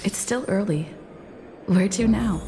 It's still early. Where to now?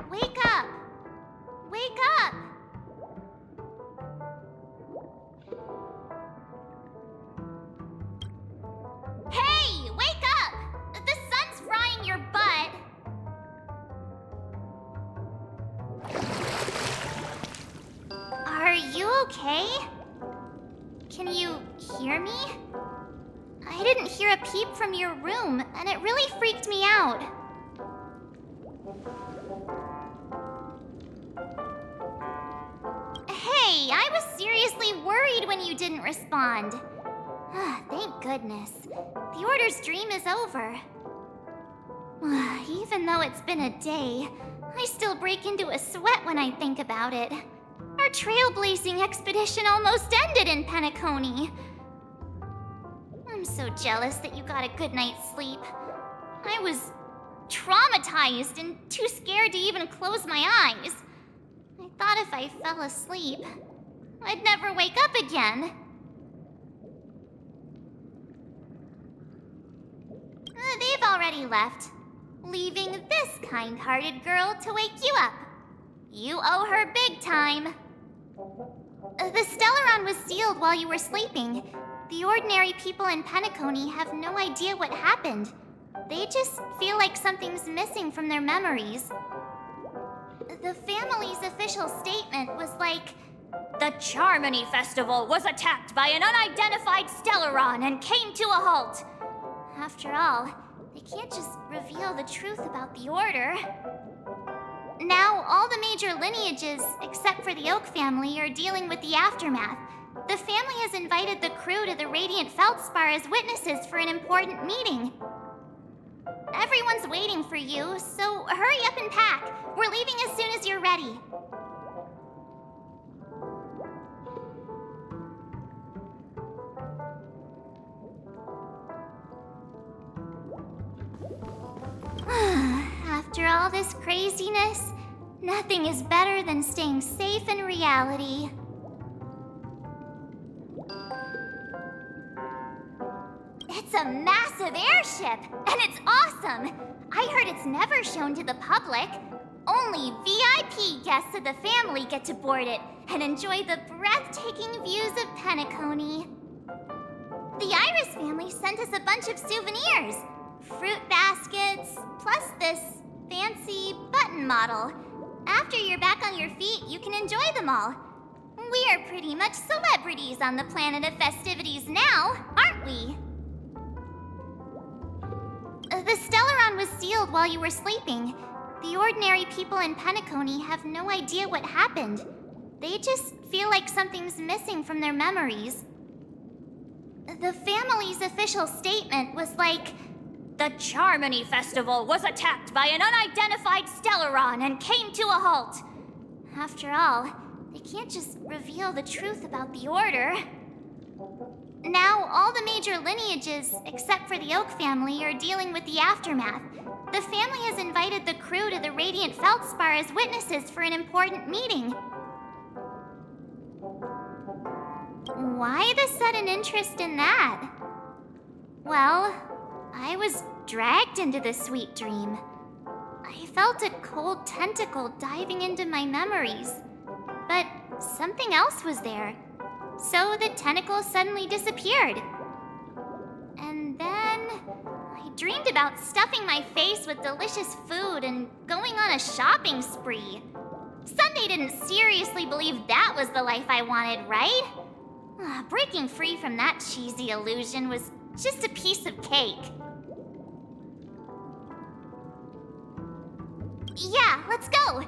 Wake up! Wake up! Hey! Wake up! The sun's frying your butt! Are you okay? Can you hear me? I didn't hear a peep from your room, and it really freaked me out. Hey, I was seriously worried when you didn't respond. Thank goodness. The Order's dream is over. Even though it's been a day, I still break into a sweat when I think about it. Our trailblazing expedition almost ended in Penacony. I'm so jealous that you got a good night's sleep. I was traumatized and too scared to even close my eyes. I thought if I fell asleep, I'd never wake up again. They've already left, leaving this kind-hearted girl to wake you up. You owe her big time. The Stellaron was sealed while you were sleeping. The ordinary people in Penacony have no idea what happened. They just feel like something's missing from their memories. The family's official statement was like, "The Charmony Festival was attacked by an unidentified Stellaron and came to a halt." After all, they can't just reveal the truth about the Order. Now, all the major lineages, except for the Oak family, are dealing with the aftermath. The family has invited the crew to the Radiant Feldspar as witnesses for an important meeting. Everyone's waiting for you, so hurry up and pack. We're leaving as soon as you're ready. After all this craziness, nothing is better than staying safe in reality. It's a massive airship, and it's awesome! I heard it's never shown to the public. Only VIP guests of the family get to board it and enjoy the breathtaking views of Penacony. The Iris family sent us a bunch of souvenirs. Fruit baskets, plus this fancy button model. After you're back on your feet, you can enjoy them all. We are pretty much celebrities on the planet of festivities now, aren't we? The Stellaron was sealed while you were sleeping. The ordinary people in Penacony have no idea what happened. They just feel like something's missing from their memories. The family's official statement was like, "The Charmony Festival was attacked by an unidentified Stellaron and came to a halt." After all, they can't just reveal the truth about the Order. Now, all the major lineages, except for the Oak family, are dealing with the aftermath. The family has invited the crew to the Radiant Feldspar as witnesses for an important meeting. Why the sudden interest in that? Well, I was dragged into this sweet dream. I felt a cold tentacle diving into my memories. But something else was there. So the tentacle suddenly disappeared. And then I dreamed about stuffing my face with delicious food and going on a shopping spree. Sunday didn't seriously believe that was the life I wanted, right? Breaking free from that cheesy illusion was just a piece of cake. Yeah, let's go.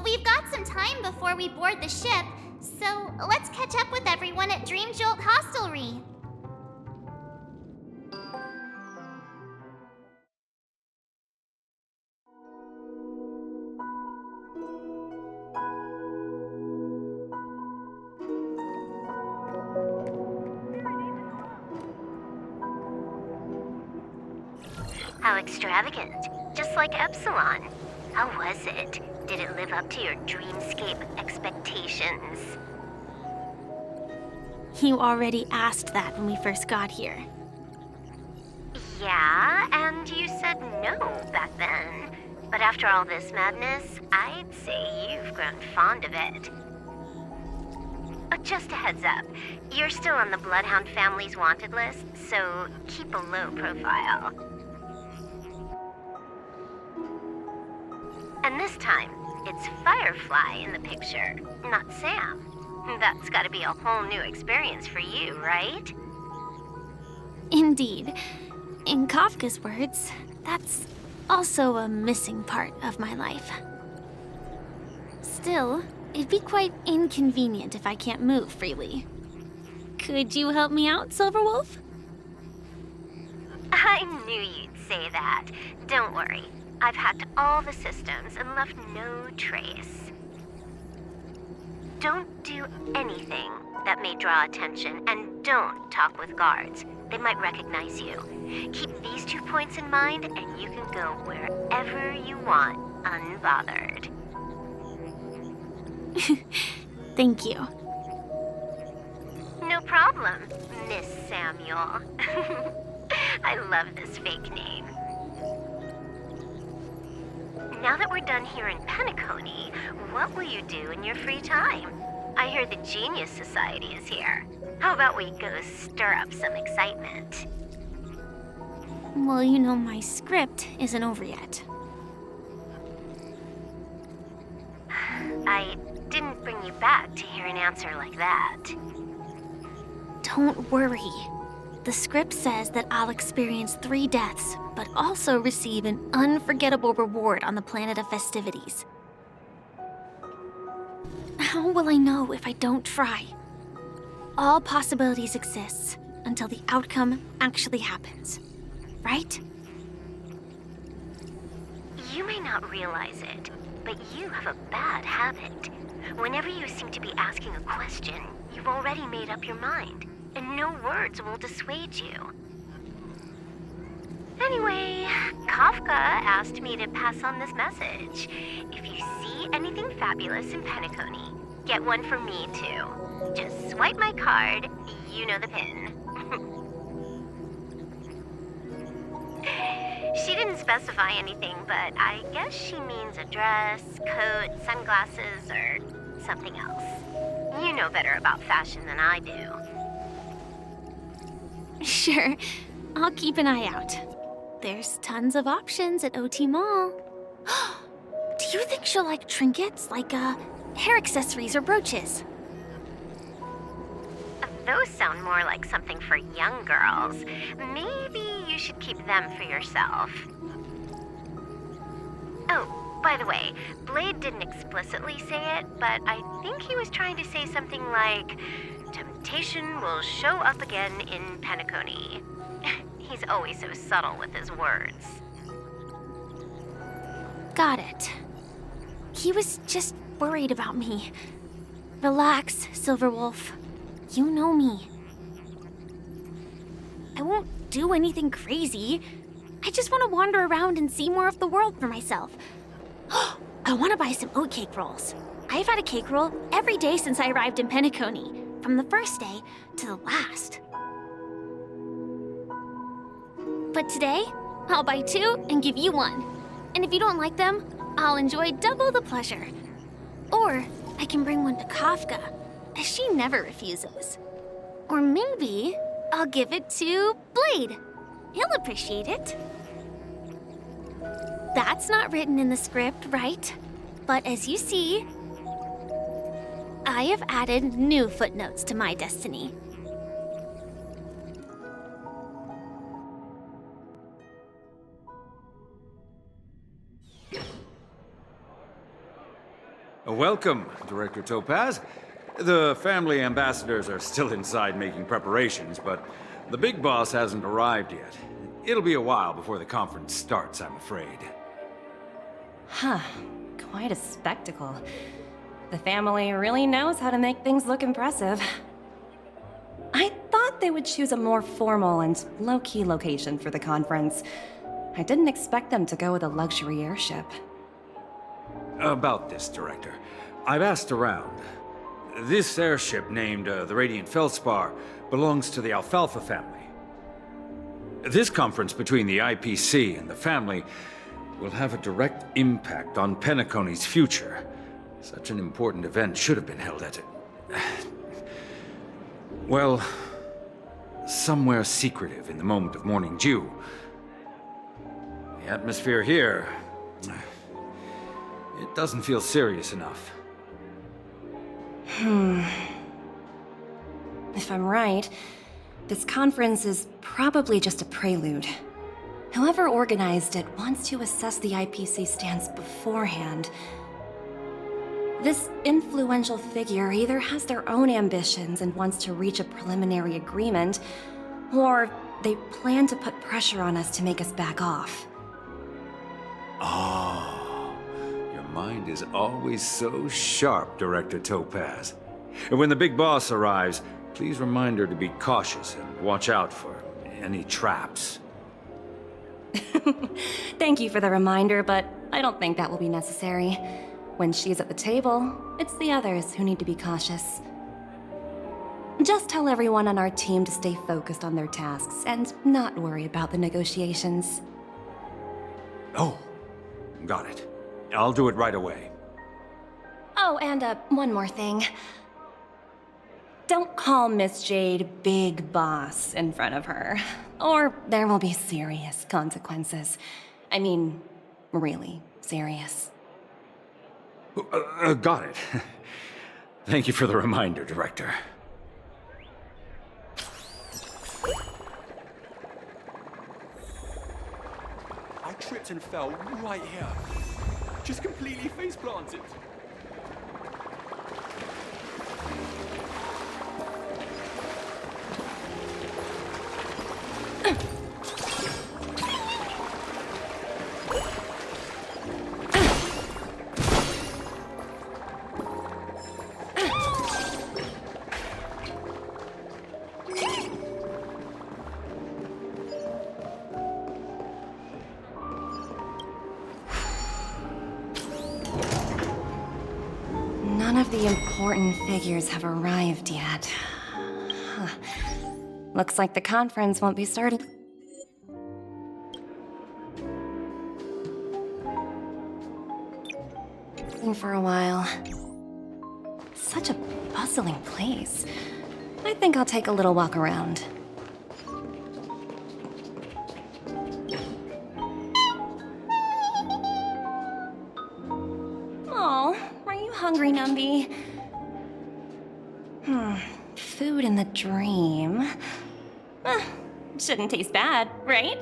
We've got some time before we board the ship, so let's catch up with everyone at Dream Jolt Hostelry. How extravagant. Just like Epsilon. How was it? Did it live up to your dreamscape expectations? You already asked that when we first got here. Yeah, and you said no back then. But after all this madness, I'd say you've grown fond of it. Just a heads up, you're still on the Bloodhound family's wanted list, so keep a low profile. And this time, it's Firefly in the picture, not Sam. That's gotta be a whole new experience for you, right? Indeed. In Kafka's words, that's also a missing part of my life. Still, it'd be quite inconvenient if I can't move freely. Could you help me out, Silverwolf? I knew you'd say that. Don't worry. I've hacked all the systems and left no trace. Don't do anything that may draw attention, and don't talk with guards. They might recognize you. Keep these 2 points in mind, and you can go wherever you want, unbothered. Thank you. No problem, Miss Samuel. I love this fake name. Now that we're done here in Penacony, what will you do in your free time? I hear the Genius Society is here. How about we go stir up some excitement? Well, you know my script isn't over yet. I didn't bring you back to hear an answer like that. Don't worry. The script says that I'll experience 3 deaths, but also receive an unforgettable reward on the planet of festivities. How will I know if I don't try? All possibilities exist until the outcome actually happens, right? You may not realize it, but you have a bad habit. Whenever you seem to be asking a question, you've already made up your mind, and no words will dissuade you. Anyway, Kafka asked me to pass on this message. If you see anything fabulous in Penacony, get one for me too. Just swipe my card, you know the pin. She didn't specify anything, but I guess she means a dress, coat, sunglasses, or something else. You know better about fashion than I do. Sure, I'll keep an eye out. There's tons of options at OT Mall. Do you think she'll like trinkets, like hair accessories or brooches? Those sound more like something for young girls. Maybe you should keep them for yourself. Oh, by the way, Blade didn't explicitly say it, but I think he was trying to say something like, temptation will show up again in Penacony. He's always so subtle with his words. Got it. He was just worried about me. Relax, Silverwolf. You know me. I won't do anything crazy. I just want to wander around and see more of the world for myself. I want to buy some oatcake rolls. I've had a cake roll every day since I arrived in Penacony, from the first day to the last. But today, I'll buy 2 and give you 1. And if you don't like them, I'll enjoy double the pleasure. Or I can bring one to Kafka, as she never refuses. Or maybe I'll give it to Blade. He'll appreciate it. That's not written in the script, right? But as you see, I have added new footnotes to my destiny. Welcome, Director Topaz. The family ambassadors are still inside making preparations, but the big boss hasn't arrived yet. It'll be a while before the conference starts, I'm afraid. Huh. Quite a spectacle. The family really knows how to make things look impressive. I thought they would choose a more formal and low-key location for the conference. I didn't expect them to go with a luxury airship. About this, Director. I've asked around. This airship, named the Radiant Feldspar, belongs to the Alfalfa family. This conference between the IPC and the family will have a direct impact on Penacony's future. Such an important event should have been held at it. Well, somewhere secretive in the moment of morning dew. The atmosphere here, it doesn't feel serious enough. If I'm right, this conference is probably just a prelude. Whoever organized it wants to assess the IPC stance beforehand. This influential figure either has their own ambitions and wants to reach a preliminary agreement, or they plan to put pressure on us to make us back off. Oh, your mind is always so sharp, Director Topaz. And when the big boss arrives, please remind her to be cautious and watch out for any traps. Thank you for the reminder, but I don't think that will be necessary. When she's at the table, it's the others who need to be cautious. Just tell everyone on our team to stay focused on their tasks and not worry about the negotiations. Oh, got it. I'll do it right away. Oh, and one more thing. Don't call Miss Jade Big Boss in front of her, or there will be serious consequences. I mean, really serious. Got it. Thank you for the reminder, Director. I tripped and fell right here. Just completely face planted. None of the important figures have arrived yet. Huh. Looks like the conference won't be starting. For a while. Such a bustling place. I think I'll take a little walk around. Oh, are you hungry, Numby? Food in the dream. Shouldn't taste bad, right?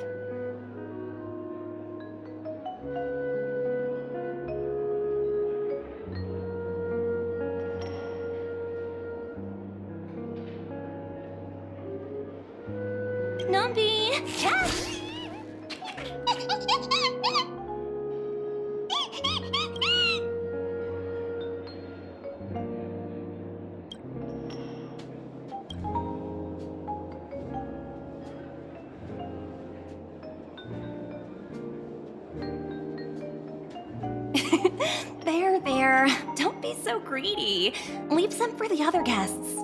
Numby! Catch! There. Don't be so greedy. Leave some for the other guests.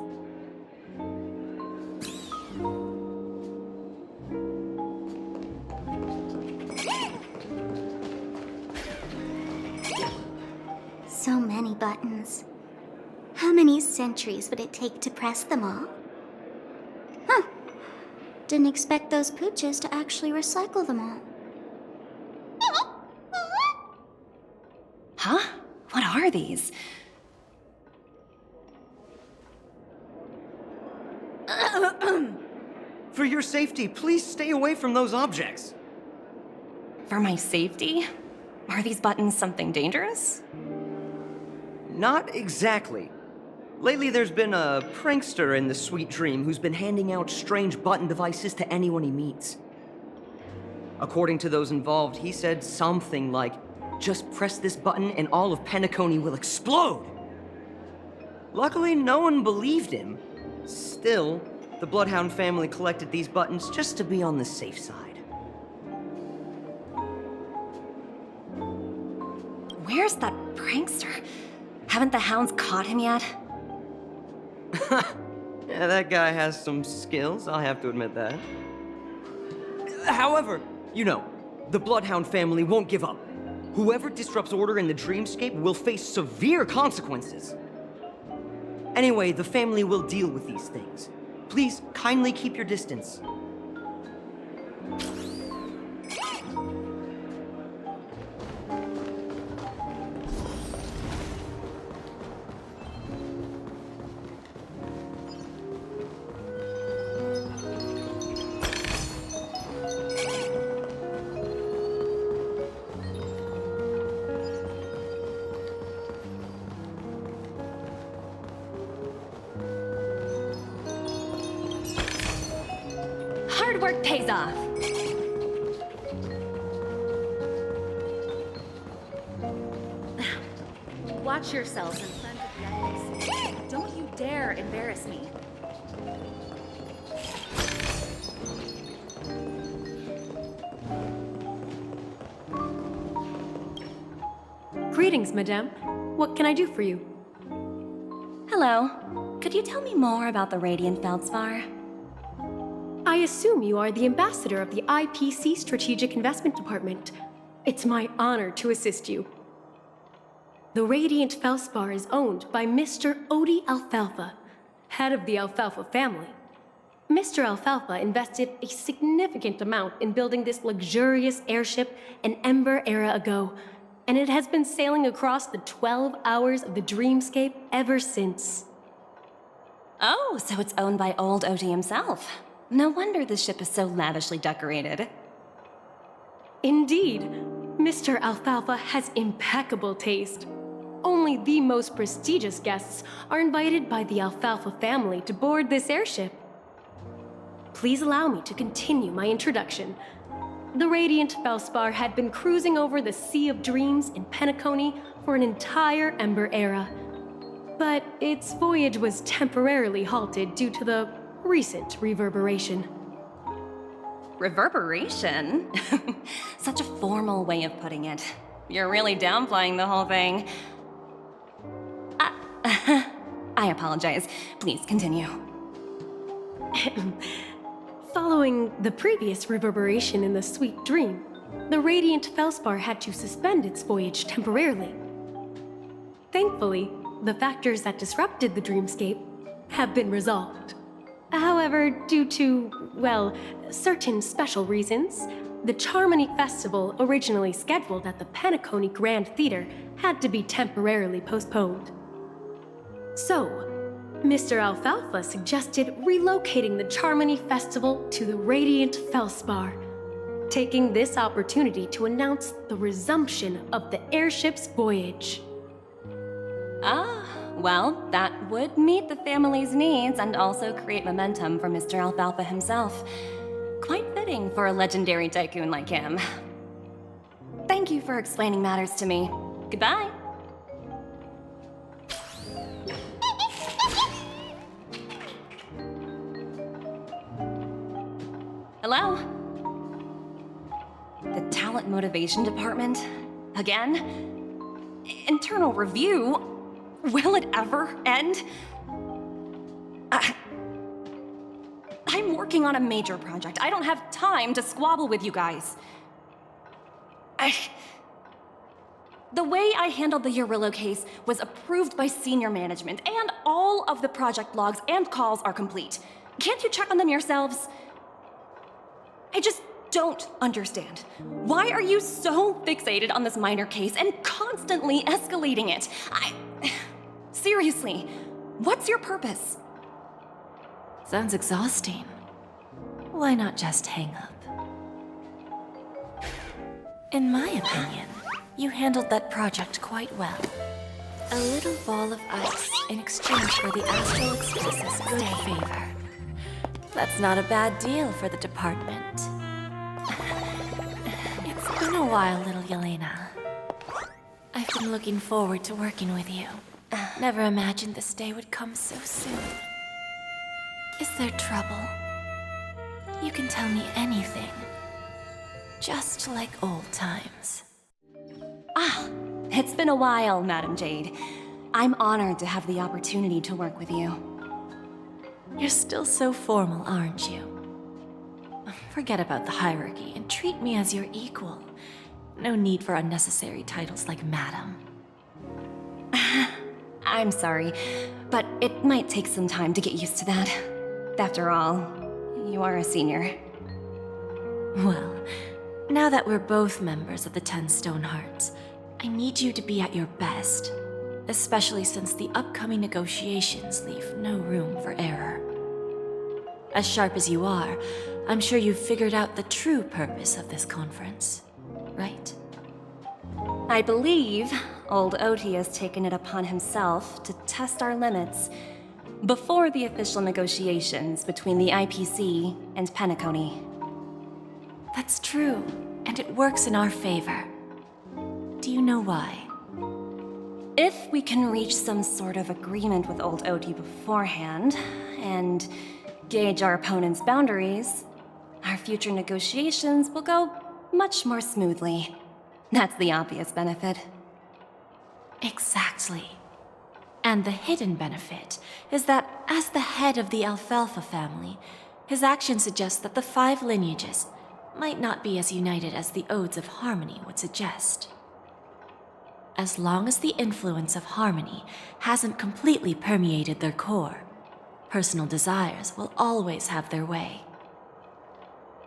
So many buttons. How many centuries would it take to press them all? Huh. Didn't expect those pooches to actually recycle them all. Huh? What are these? For your safety, please stay away from those objects. For my safety? Are these buttons something dangerous? Not exactly. Lately, there's been a prankster in the Sweet Dream who's been handing out strange button devices to anyone he meets. According to those involved, he said something like, "Just press this button and all of Penacony will explode!" Luckily, no one believed him. Still, the Bloodhound family collected these buttons just to be on the safe side. Where's that prankster? Haven't the hounds caught him yet? Yeah, that guy has some skills, I'll have to admit that. However, you know, the Bloodhound family won't give up. Whoever disrupts order in the dreamscape will face severe consequences. Anyway, the family will deal with these things. Please kindly keep your distance. Hard work pays off. Watch yourselves in front of the others. Don't you dare embarrass me. Greetings, madame. What can I do for you? Hello. Could you tell me more about the Radiant Feldspar? I assume you are the ambassador of the IPC Strategic Investment Department. It's my honor to assist you. The Radiant Feldspar is owned by Mr. Odie Alfalfa, head of the Alfalfa family. Mr. Alfalfa invested a significant amount in building this luxurious airship an Ember era ago, and it has been sailing across the 12 hours of the dreamscape ever since. Oh, so it's owned by old Odie himself. No wonder the ship is so lavishly decorated. Indeed, Mr. Alfalfa has impeccable taste. Only the most prestigious guests are invited by the Alfalfa family to board this airship. Please allow me to continue my introduction. The Radiant Feldspar had been cruising over the Sea of Dreams in Penacony for an entire Ember era. But its voyage was temporarily halted due to the recent reverberation. Reverberation? Such a formal way of putting it. You're really downplaying the whole thing. I apologize. Please continue. Following the previous reverberation in the Sweet Dream, the Radiant Feldspar had to suspend its voyage temporarily. Thankfully, the factors that disrupted the dreamscape have been resolved. However, due to, well, certain special reasons, the Charmony Festival, originally scheduled at the Penacony Grand Theater, had to be temporarily postponed. So, Mr. Alfalfa suggested relocating the Charmony Festival to the Radiant Feldspar, taking this opportunity to announce the resumption of the airship's voyage. Ah, well, that would meet the family's needs and also create momentum for Mr. Alfalfa himself. Quite fitting for a legendary tycoon like him. Thank you for explaining matters to me. Goodbye. Hello? The Talent Motivation Department? Again? Internal review? Will it ever end? I'm working on a major project. I don't have time to squabble with you guys. The way I handled the Urillo case was approved by senior management, and all of the project logs and calls are complete. Can't you check on them yourselves? I just don't understand. Why are you so fixated on this minor case and constantly escalating it? Seriously, what's your purpose? Sounds exhausting. Why not just hang up? In my opinion, you handled that project quite well. A little ball of ice in exchange for the Astral Express's good favor. That's not a bad deal for the department. It's been a while, little Yelena. I've been looking forward to working with you. Never imagined this day would come so soon. Is there trouble? You can tell me anything. Just like old times. Ah, it's been a while, Madam Jade. I'm honored to have the opportunity to work with you. You're still so formal, aren't you? Forget about the hierarchy and treat me as your equal. No need for unnecessary titles like Madam. I'm sorry, but it might take some time to get used to that. After all, you are a senior. Well, now that we're both members of the 10 Stone Hearts, I need you to be at your best, especially since the upcoming negotiations leave no room for error. As sharp as you are, I'm sure you've figured out the true purpose of this conference, right? I believe old Oti has taken it upon himself to test our limits before the official negotiations between the IPC and Penacony. That's true, and it works in our favor. Do you know why? If we can reach some sort of agreement with old Oti beforehand, and gauge our opponent's boundaries, our future negotiations will go much more smoothly. That's the obvious benefit. Exactly. And the hidden benefit is that, as the head of the Alfalfa family, his actions suggest that the 5 lineages might not be as united as the Odes of Harmony would suggest. As long as the influence of Harmony hasn't completely permeated their core, personal desires will always have their way.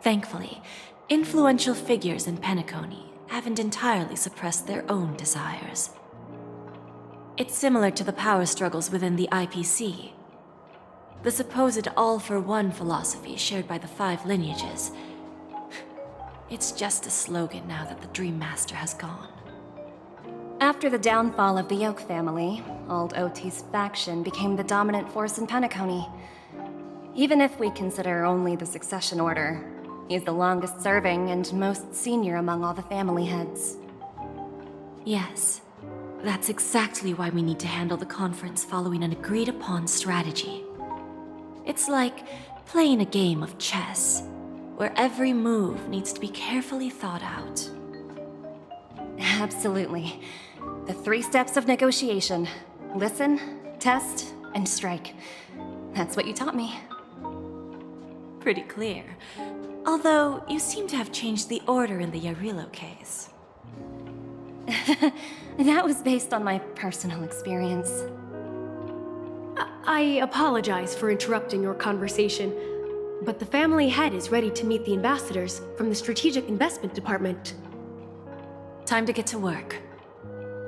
Thankfully, influential figures in Penacony haven't entirely suppressed their own desires. It's similar to the power struggles within the IPC. The supposed all-for-one philosophy shared by the 5 lineages. It's just a slogan now that the Dream Master has gone. After the downfall of the Yoke family, old Oti's faction became the dominant force in Penacony. Even if we consider only the succession order, he's the longest serving and most senior among all the family heads. Yes, that's exactly why we need to handle the conference following an agreed-upon strategy. It's like playing a game of chess, where every move needs to be carefully thought out. Absolutely. The 3 steps of negotiation. Listen, test, and strike. That's what you taught me. Pretty clear. Although, you seem to have changed the order in the Yarilo case. That was based on my personal experience. I apologize for interrupting your conversation, but the family head is ready to meet the ambassadors from the Strategic Investment Department. Time to get to work.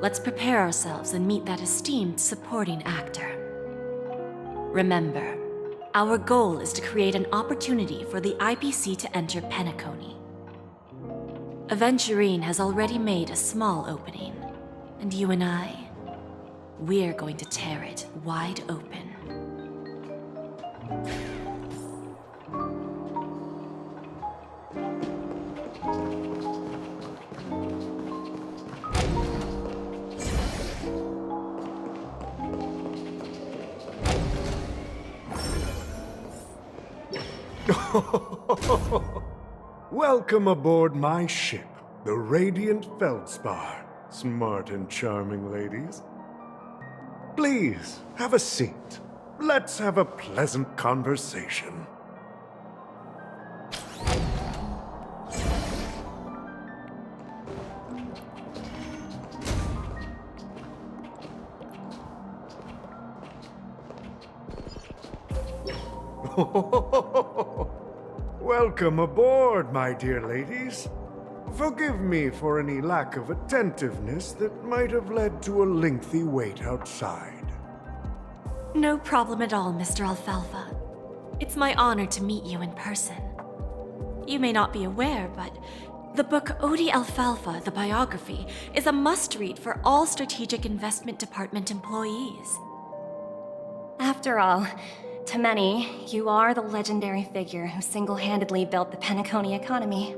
Let's prepare ourselves and meet that esteemed supporting actor. Remember, our goal is to create an opportunity for the IPC to enter Penacony. Aventurine has already made a small opening, and you and I, we're going to tear it wide open. Welcome aboard my ship, the Radiant Feldspar. Smart and charming ladies. Please, have a seat. Let's have a pleasant conversation. Welcome aboard, my dear ladies. Forgive me for any lack of attentiveness that might have led to a lengthy wait outside. No problem at all, Mr. Alfalfa. It's my honor to meet you in person. You may not be aware, but The book Odi Alfalfa, the biography, is a must-read for all Strategic Investment Department employees. After all, to many, you are the legendary figure who single-handedly built the Penacony economy.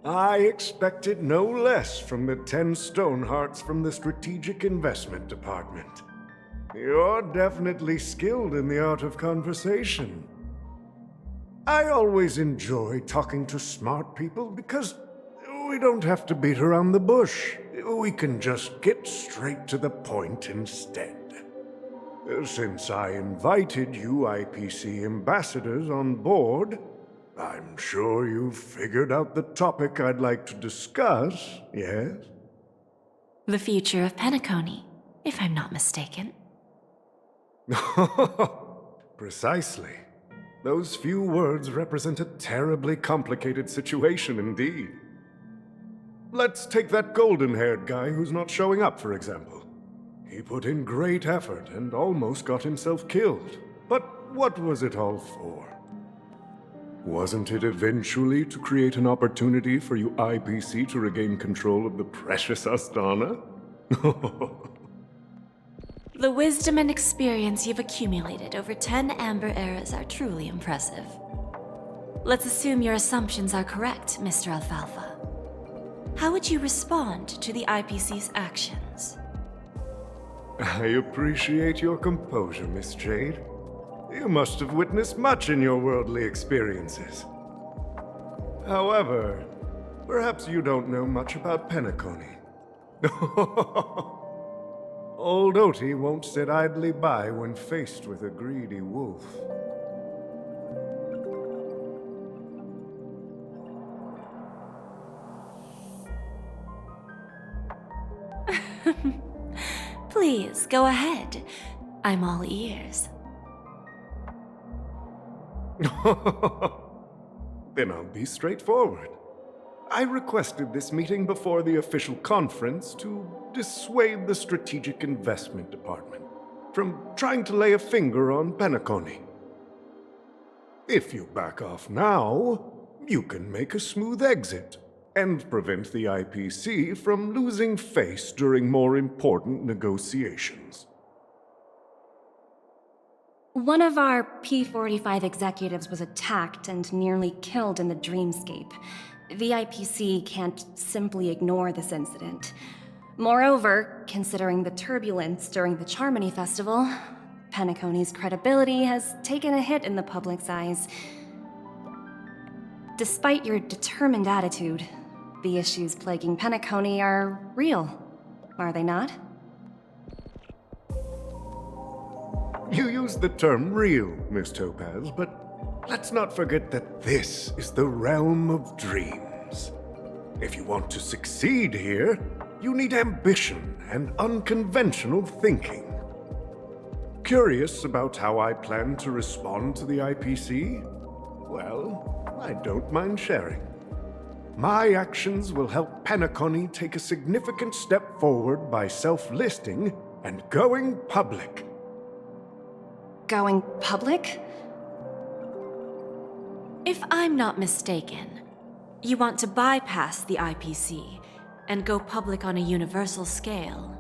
I expected no less from the 10 Stonehearts from the Strategic Investment Department. You're definitely skilled in the art of conversation. I always enjoy talking to smart people because we don't have to beat around the bush. We can just get straight to the point instead. Since I invited you IPC ambassadors on board, I'm sure you've figured out the topic I'd like to discuss, yes? The future of Penacony, if I'm not mistaken. Precisely. Those few words represent a terribly complicated situation indeed. Let's take that golden-haired guy who's not showing up, for example. He put in great effort and almost got himself killed. But what was it all for? Wasn't it eventually to create an opportunity for you IPC to regain control of the precious Astana? The wisdom and experience you've accumulated over 10 Amber Eras are truly impressive. Let's assume your assumptions are correct, Mr. Alfalfa. How would you respond to the IPC's actions? I appreciate your composure, Miss Jade. You must have witnessed much in your worldly experiences. However, perhaps you don't know much about Penacony. Old Oti won't sit idly by when faced with a greedy wolf. Please, go ahead. I'm all ears. Then I'll be straightforward. I requested this meeting before the official conference to dissuade the Strategic Investment Department from trying to lay a finger on Penacony. If you back off now, you can make a smooth exit and prevent the IPC from losing face during more important negotiations. One of our P-45 executives was attacked and nearly killed in the dreamscape. The IPC can't simply ignore this incident. Moreover, considering the turbulence during the Charmony Festival, Penacony's credibility has taken a hit in the public's eyes. Despite your determined attitude, the issues plaguing Penacony are real, are they not? You used the term real, Miss Topaz, but let's not forget that this is the realm of dreams. If you want to succeed here, you need ambition and unconventional thinking. Curious about how I plan to respond to the IPC? Well, I don't mind sharing. My actions will help Penacony take a significant step forward by self-listing and going public. Going public? If I'm not mistaken, you want to bypass the IPC and go public on a universal scale.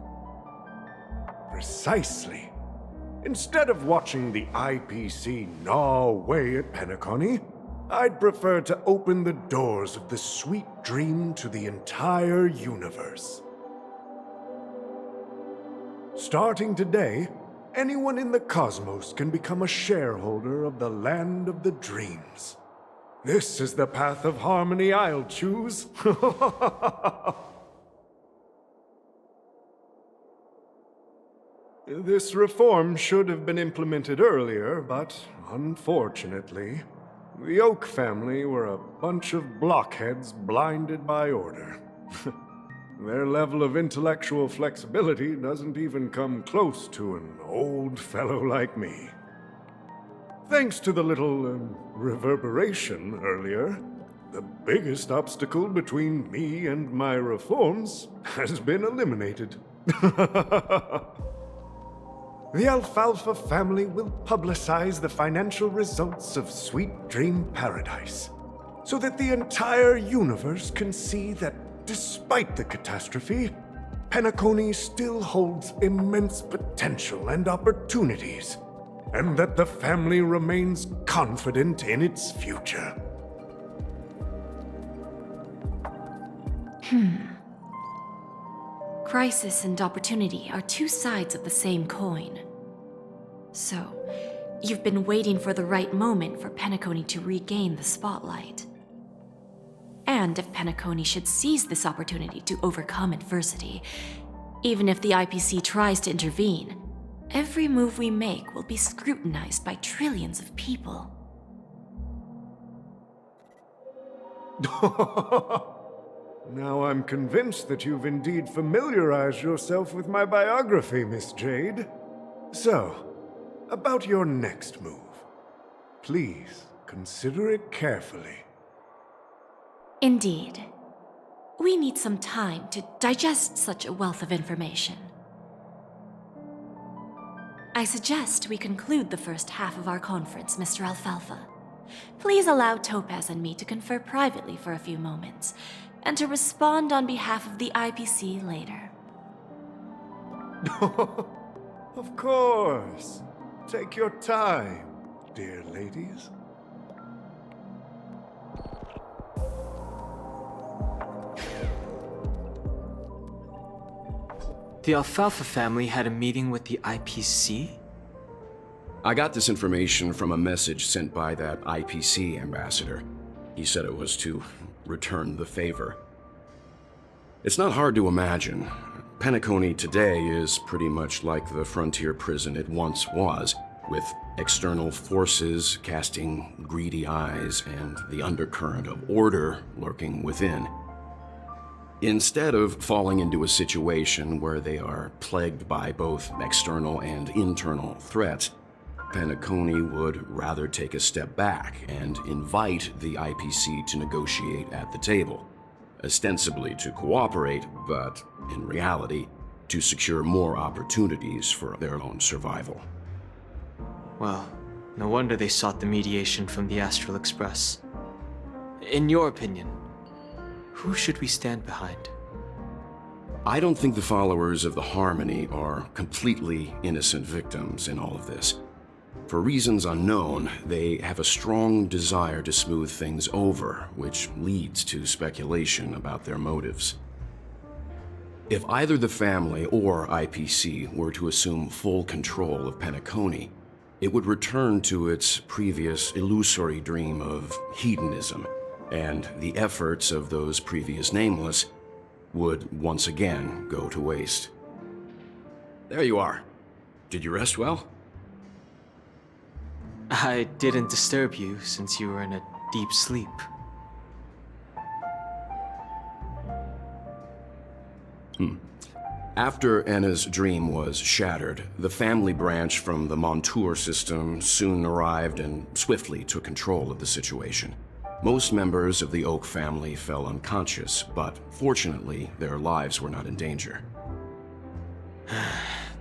Precisely. Instead of watching the IPC gnaw away at Penacony, I'd prefer to open the doors of the sweet dream to the entire universe. Starting today, anyone in the cosmos can become a shareholder of the land of the dreams. This is the path of harmony I'll choose. This reform should have been implemented earlier, but unfortunately, the Oak family were a bunch of blockheads blinded by order. Their level of intellectual flexibility doesn't even come close to an old fellow like me. Thanks to the little reverberation earlier, the biggest obstacle between me and my reforms has been eliminated. The Alfalfa family will publicize the financial results of Sweet Dream Paradise. so that the entire universe can see that despite the catastrophe, Penacony still holds immense potential and opportunities, and that the family remains confident in its future. Crisis and opportunity are two sides of the same coin. So, you've been waiting for the right moment for Penacony to regain the spotlight. And if Penacony should seize this opportunity to overcome adversity, even if the IPC tries to intervene, every move we make will be scrutinized by trillions of people. Now I'm convinced that you've indeed familiarized yourself with my biography, Miss Jade. So, about your next move. Please, consider it carefully. Indeed. We need some time to digest such a wealth of information. I suggest we conclude the first half of our conference, Mr. Alfalfa. Please allow Topaz and me to confer privately for a few moments, and to respond on behalf of the IPC later. Of course. Take your time, dear ladies. The Alfalfa family had a meeting with the IPC? I got this information from a message sent by that IPC ambassador. He said it was to return the favor. It's not hard to imagine. Penacony today is pretty much like the frontier prison it once was, with external forces casting greedy eyes and the undercurrent of order lurking within. Instead of falling into a situation where they are plagued by both external and internal threats, Penacony would rather take a step back and invite the IPC to negotiate at the table, ostensibly to cooperate, but in reality, to secure more opportunities for their own survival. Well, no wonder they sought the mediation from the Astral Express. In your opinion, who should we stand behind? I don't think the followers of the Harmony are completely innocent victims in all of this. For reasons unknown, they have a strong desire to smooth things over, which leads to speculation about their motives. If either the family or IPC were to assume full control of Penacony, it would return to its previous illusory dream of hedonism, and the efforts of those previous nameless would once again go to waste. There you are. Did you rest well? I didn't disturb you since you were in a deep sleep. After Anna's dream was shattered, the family branch from the Montour system soon arrived and swiftly took control of the situation. Most members of the Oak family fell unconscious, but fortunately, their lives were not in danger.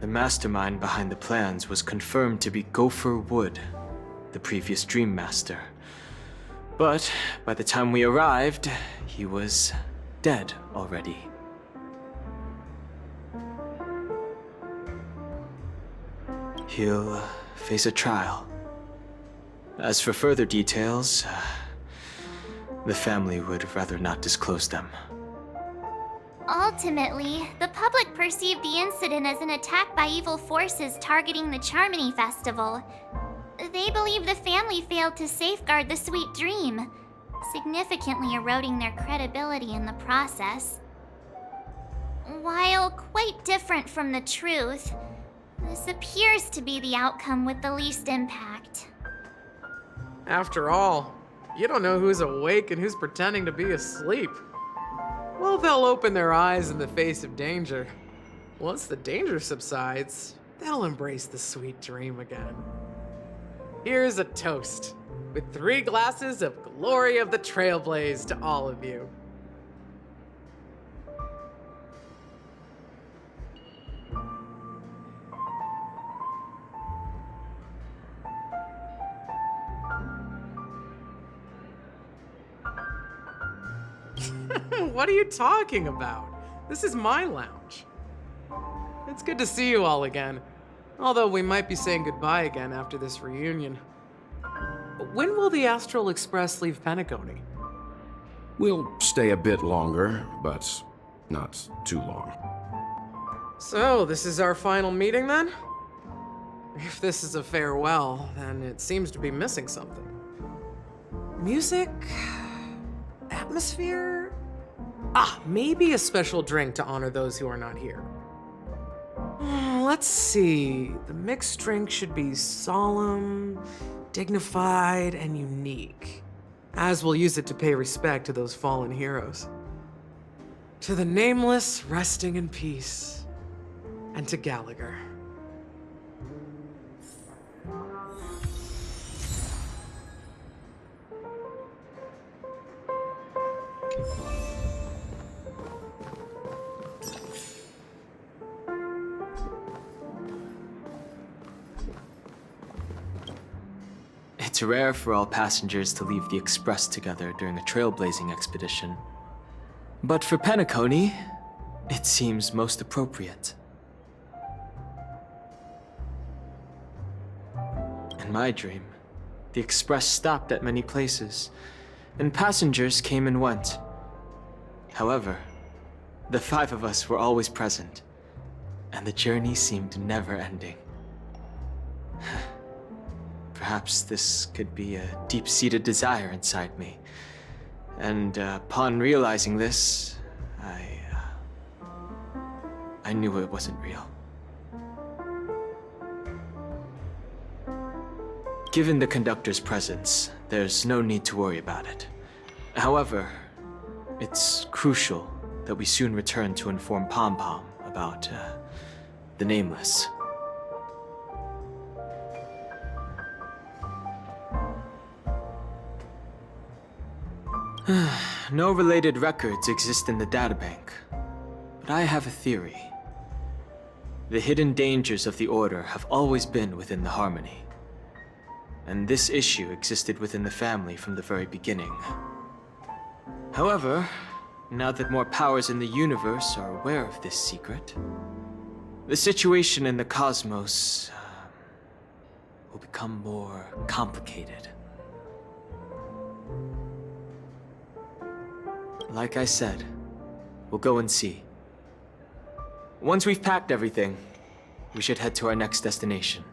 The mastermind behind the plans was confirmed to be Gopher Wood, the previous Dream Master. But by the time we arrived, he was dead already. He'll face a trial. As for further details, the family would rather not disclose them. Ultimately, the public perceived the incident as an attack by evil forces targeting the Charmony Festival. They believe the family failed to safeguard the sweet dream, significantly eroding their credibility in the process. While quite different from the truth, this appears to be the outcome with the least impact. After all, you don't know who's awake and who's pretending to be asleep. Well, they'll open their eyes in the face of danger. Once the danger subsides, they'll embrace the sweet dream again. Here's a toast, with 3 glasses of Glory of the Trailblaze to all of you. What are you talking about? This is my lounge. It's good to see you all again. Although we might be saying goodbye again after this reunion. When will the Astral Express leave Penacony? We'll stay a bit longer, but not too long. So, this is our final meeting then? If this is a farewell, then it seems to be missing something. Music? Atmosphere? Maybe a special drink to honor those who are not here. Let's see. The mixed drink should be solemn, dignified, and unique, as we'll use it to pay respect to those fallen heroes. To the nameless, resting in peace, and to Gallagher. It's rare for all passengers to leave the Express together during a trailblazing expedition. But for Penacony, it seems most appropriate. In my dream, the Express stopped at many places, and passengers came and went. However, the 5 of us were always present, and the journey seemed never ending. Perhaps this could be a deep-seated desire inside me. And upon realizing this, I knew it wasn't real. Given the conductor's presence, there's no need to worry about it. However, it's crucial that we soon return to inform Pom Pom about the Nameless. No related records exist in the databank, but I have a theory. The hidden dangers of the Order have always been within the Harmony, and this issue existed within the family from the very beginning. However, now that more powers in the universe are aware of this secret, the situation in the cosmos will become more complicated. Like I said, we'll go and see. Once we've packed everything, we should head to our next destination.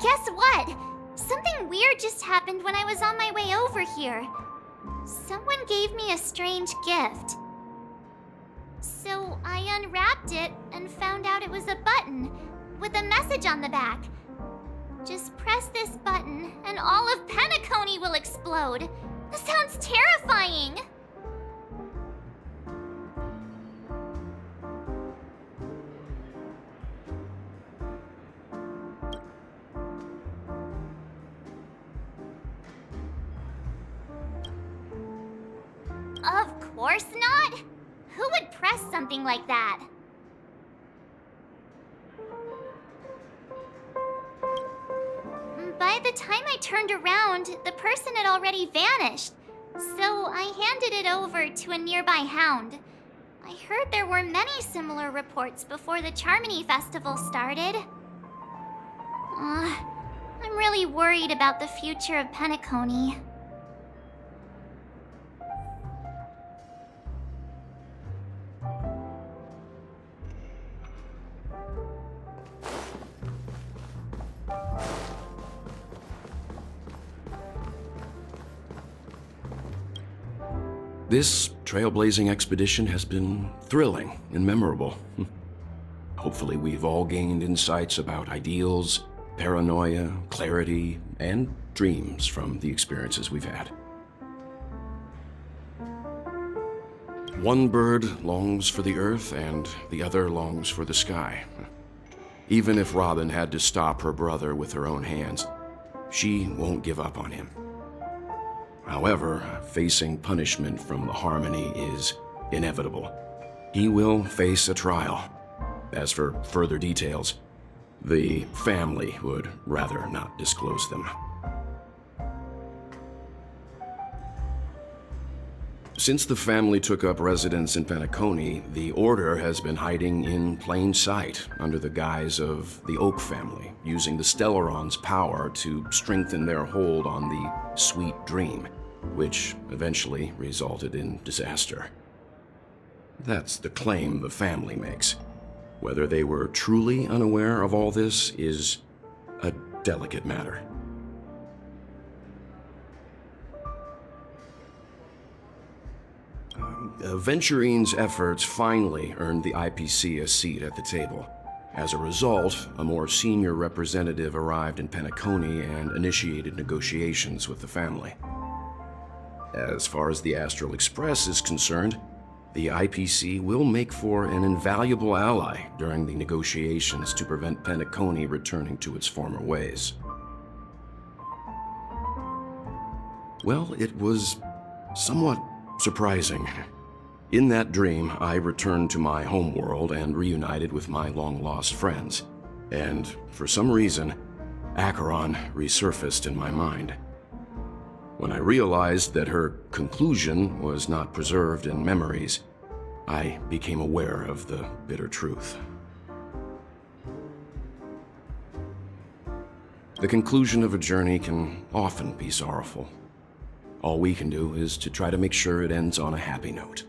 Guess what? Something weird just happened when I was on my way over here. Someone gave me a strange gift. So I unwrapped it and found out it was a button with a message on the back. Just press this button and all of Penacony will explode. This sounds terrifying! Of course not! Who would press something like that? By the time I turned around, the person had already vanished, so I handed it over to a nearby hound. I heard there were many similar reports before the Charmony Festival started. I'm really worried about the future of Penacony. This trailblazing expedition has been thrilling and memorable. Hopefully we've all gained insights about ideals, paranoia, clarity, and dreams from the experiences we've had. One bird longs for the earth and the other longs for the sky. Even if Robin had to stop her brother with her own hands, she won't give up on him. However, facing punishment from the Harmony is inevitable. He will face a trial. As for further details, the family would rather not disclose them. Since the family took up residence in Penacony, the Order has been hiding in plain sight under the guise of the Oak family, using the Stellaron's power to strengthen their hold on the Sweet Dream, which eventually resulted in disaster. That's the claim the family makes. Whether they were truly unaware of all this is a delicate matter. Venturine's efforts finally earned the IPC a seat at the table. As a result, a more senior representative arrived in Penacony and initiated negotiations with the family. As far as the Astral Express is concerned, the IPC will make for an invaluable ally during the negotiations to prevent Penacony returning to its former ways. Well, it was somewhat surprising. In that dream, I returned to my homeworld and reunited with my long-lost friends. And for some reason, Acheron resurfaced in my mind. When I realized that her conclusion was not preserved in memories, I became aware of the bitter truth. The conclusion of a journey can often be sorrowful. All we can do is to try to make sure it ends on a happy note.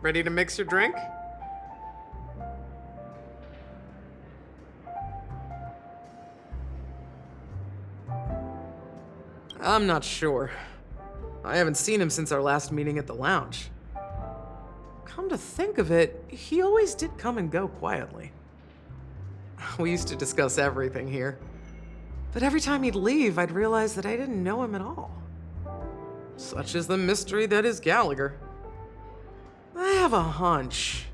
Ready to mix your drink? I'm not sure. I haven't seen him since our last meeting at the lounge. Come to think of it, he always did come and go quietly. We used to discuss everything here. But every time he'd leave, I'd realize that I didn't know him at all. Such is the mystery that is Gallagher. I have a hunch.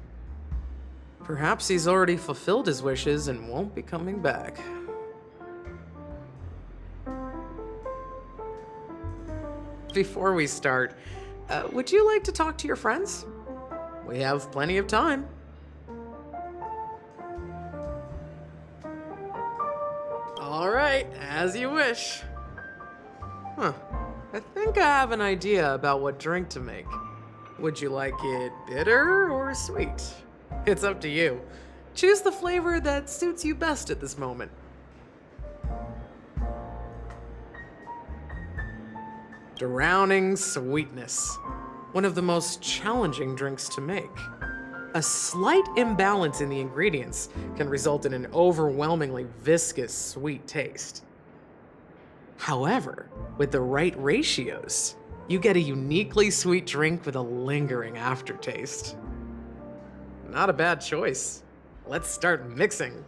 Perhaps he's already fulfilled his wishes and won't be coming back. Before we start, would you like to talk to your friends? We have plenty of time. All right, as you wish. Huh. I think I have an idea about what drink to make. Would you like it bitter or sweet? It's up to you. Choose the flavor that suits you best at this moment. Drowning sweetness. One of the most challenging drinks to make. A slight imbalance in the ingredients can result in an overwhelmingly viscous sweet taste. However, with the right ratios, you get a uniquely sweet drink with a lingering aftertaste. Not a bad choice. Let's start mixing.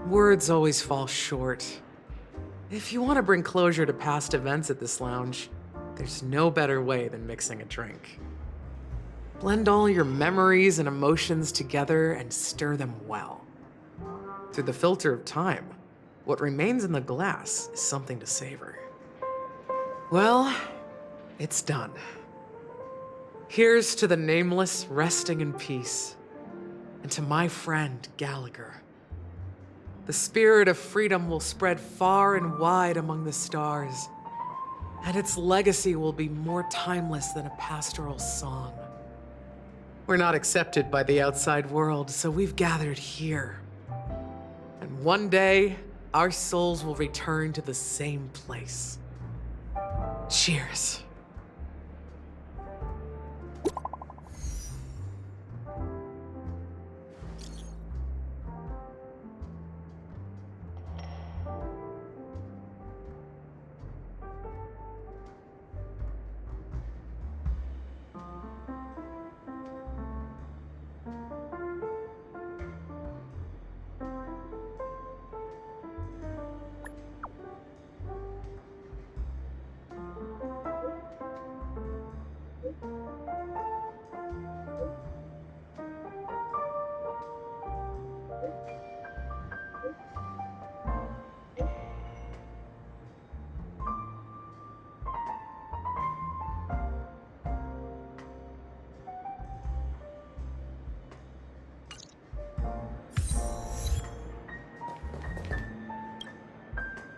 Words always fall short. If you want to bring closure to past events at this lounge, there's no better way than mixing a drink. Blend all your memories and emotions together and stir them well. Through the filter of time, what remains in the glass is something to savor. Well, it's done. Here's to the nameless resting in peace, and to my friend Gallagher. The spirit of freedom will spread far and wide among the stars, and its legacy will be more timeless than a pastoral song. We're not accepted by the outside world, so we've gathered here. And one day, our souls will return to the same place. Cheers.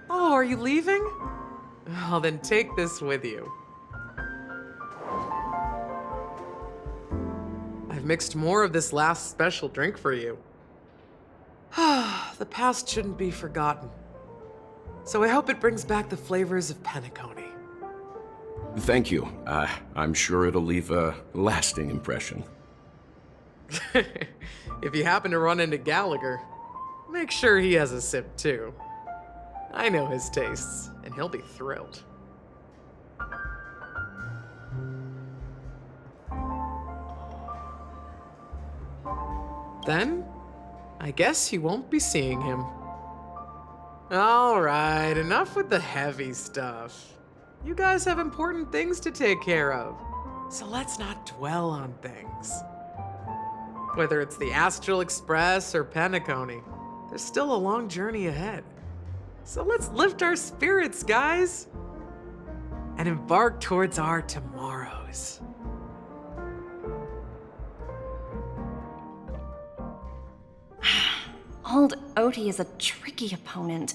Oh, are you leaving? Well, then take this with you. I've mixed more of this last special drink for you. The past shouldn't be forgotten. So I hope it brings back the flavors of Penacony. Thank you. I'm sure it'll leave a lasting impression. If you happen to run into Gallagher, make sure he has a sip too. I know his tastes, and he'll be thrilled. Then, I guess you won't be seeing him. All right, enough with the heavy stuff. You guys have important things to take care of, so let's not dwell on things. Whether it's the Astral Express or Penacony, there's still a long journey ahead. So let's lift our spirits, guys, and embark towards our tomorrows. Old Odie is a tricky opponent.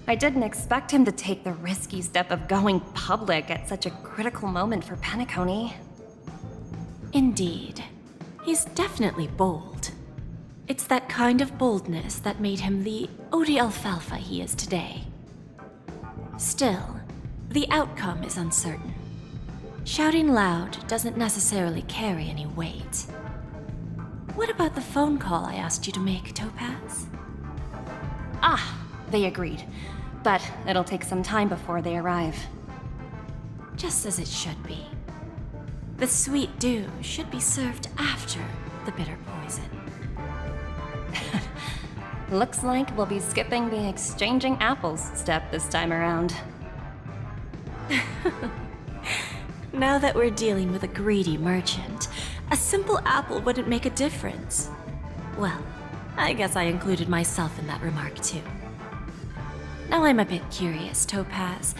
I didn't expect him to take the risky step of going public at such a critical moment for Penacony. Indeed. He's definitely bold. It's that kind of boldness that made him the Odie Alfalfa he is today. Still, the outcome is uncertain. Shouting loud doesn't necessarily carry any weight. What about the phone call I asked you to make, Topaz? Ah, they agreed. But it'll take some time before they arrive. Just as it should be. The sweet dew should be served after the bitter poison. Looks like we'll be skipping the exchanging apples step this time around. Now that we're dealing with a greedy merchant, a simple apple wouldn't make a difference. Well, I guess I included myself in that remark too. Now I'm a bit curious, Topaz.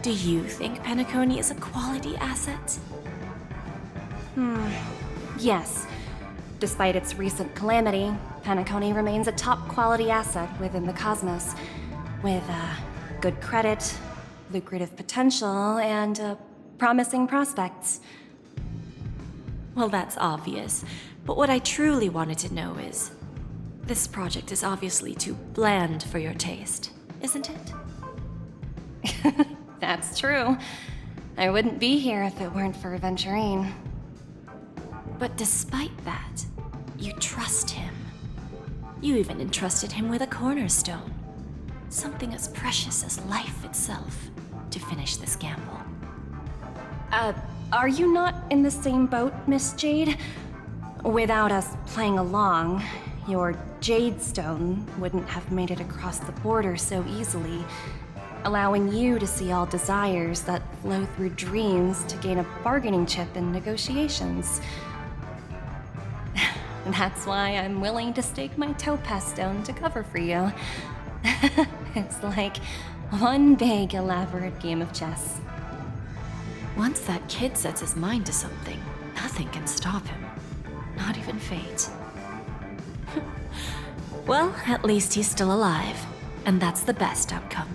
Do you think Penacony is a quality asset? Yes. Despite its recent calamity, Penacony remains a top-quality asset within the cosmos, with good credit, lucrative potential, and promising prospects. Well, that's obvious, but what I truly wanted to know is, this project is obviously too bland for your taste, isn't it? That's true. I wouldn't be here if it weren't for Venturine. But despite that, you trust him. You even entrusted him with a cornerstone. Something as precious as life itself, to finish this gamble. Are you not in the same boat, Miss Jade? Without us playing along, your Jade Stone wouldn't have made it across the border so easily, allowing you to see all desires that flow through dreams to gain a bargaining chip in negotiations. That's why I'm willing to stake my topaz stone to cover for you. It's like one big, elaborate game of chess. Once that kid sets his mind to something, nothing can stop him. Not even fate. Well, at least he's still alive, and that's the best outcome.